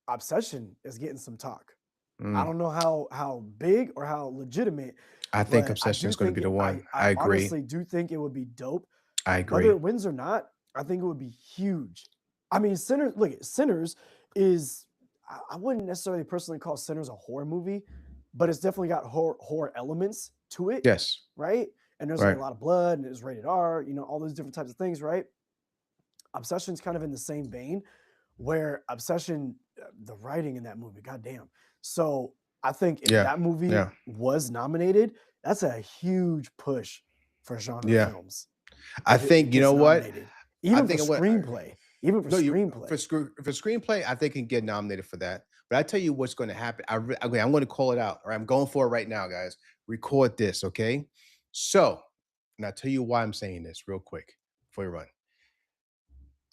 Obsession is getting some talk. I mm, don't know how big or how legitimate, I think but I Obsession do is going to think be the it one. I I agree. honestly do think it would be dope. I Whether agree. it wins or not, I think it would be huge. I mean, Sinners, look, Sinners is I wouldn't necessarily personally call Sinners a horror movie, but it's definitely got horror elements to it, Yes. right? And there's like Right. a lot of blood and it's rated R, all those different types of things, right? Obsession's kind of in the same vein where Obsession, the writing in that movie, goddamn. So I think if Yeah. that movie Yeah. was nominated, that's a huge push for genre Yeah. films I if it think, you gets know what? nominated, I even for think what screenplay, even for no, you screenplay. for screenplay, I think it can get nominated for that. But I tell you what's going to happen. Okay, I'm going to call it out. All right, I'm going for it right now, guys. Record this, okay? So, and I'll tell you why I'm saying this real quick before you run.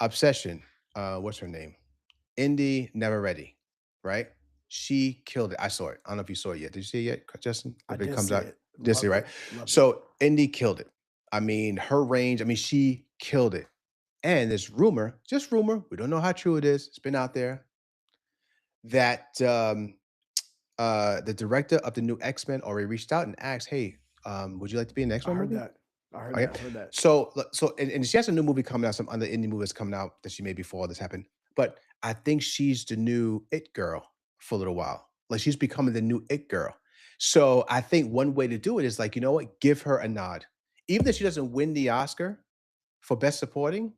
Obsession. What's her name? Indy Never Ready, right? She killed it. I saw it. I don't know if you saw it yet. Did you see it yet, Justin? I If it did comes see out, it, did see, loved right? it, loved it. So Indy killed it. I mean, her range. I mean, she killed it. And there's rumor, just rumor. We don't know how true it is. It's been out there that the director of the new X-Men already reached out and asked, "Hey, would you like to be in the I X-Men heard movie?" that. I heard Okay. that. I heard that. So she has a new movie coming out, some other indie movie that's coming out that she made before this happened. But I think she's the new it girl for a little while. Like she's becoming the new it girl. So I think one way to do it is like, you know what? Give her a nod. Even if she doesn't win the Oscar for best supporting,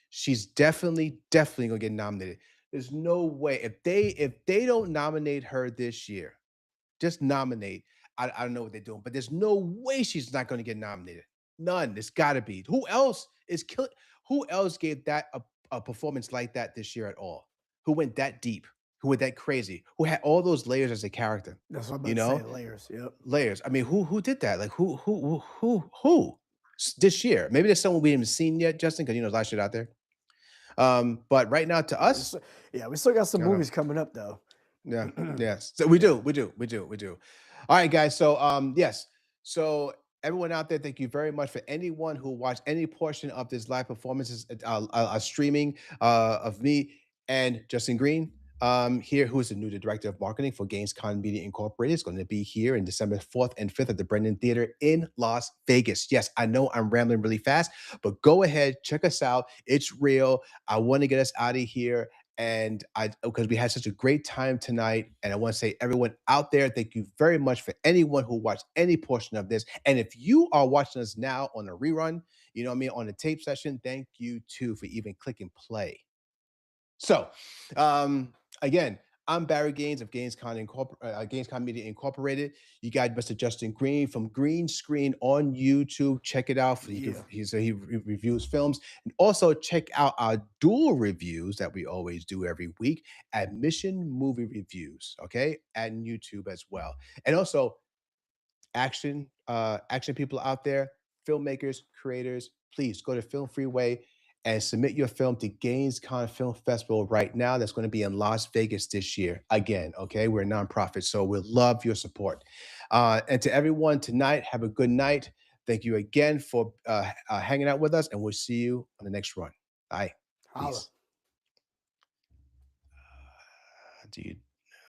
she's definitely gonna get nominated. There's no way if they don't nominate her this year, just nominate. I don't know what they're doing, but there's no way she's not going to get nominated. None. There's got to be. Who else is killing? Who else gave that a performance like that this year at all? Who went that deep? Who went that crazy? Who had all those layers as a character? That's what I'm You about to say. know, Layers. Yep. layers. I mean, who did that? Like who this year? Maybe there's someone we haven't seen yet, Justin, because a lot of shit out there. But right now, to Yeah, us, yeah, we still got some I don't know. movies coming up though. Yeah. Yes. So we do. Yeah. We do. All right, guys. So yes. So everyone out there, thank you very much for anyone who watched any portion of this live performances, streaming of me and Justin Green. Here, who is the new director of marketing for GainsCon Media Incorporated, is going to be here in December 4th and 5th at the Brendan Theater in Las Vegas. Yes, I know I'm rambling really fast, but go ahead, check us out. It's real. I want to get us out of here. And I, because we had such a great time tonight, and I want to say, everyone out there, thank you very much for anyone who watched any portion of this. And if you are watching us now on a rerun, you know what I mean, on the tape session, thank you too for even clicking play. So, again, I'm Barry Gaines of GainsCon Media Incorporated. You got Mr. Justin Green from Green Screen on YouTube. Check it out. Yeah. He reviews films, and also check out our dual reviews that we always do every week at Mission Movie Reviews. Okay, and YouTube as well, and also action people out there, filmmakers, creators, please go to Film Freeway and submit your film to GainsCon Film Festival right now. That's going to be in Las Vegas this year. Again, okay, we're a nonprofit, so we'll love your support. And to everyone tonight, have a good night. Thank you again for hanging out with us, and we'll see you on the next run. All right, Holla. peace. Do you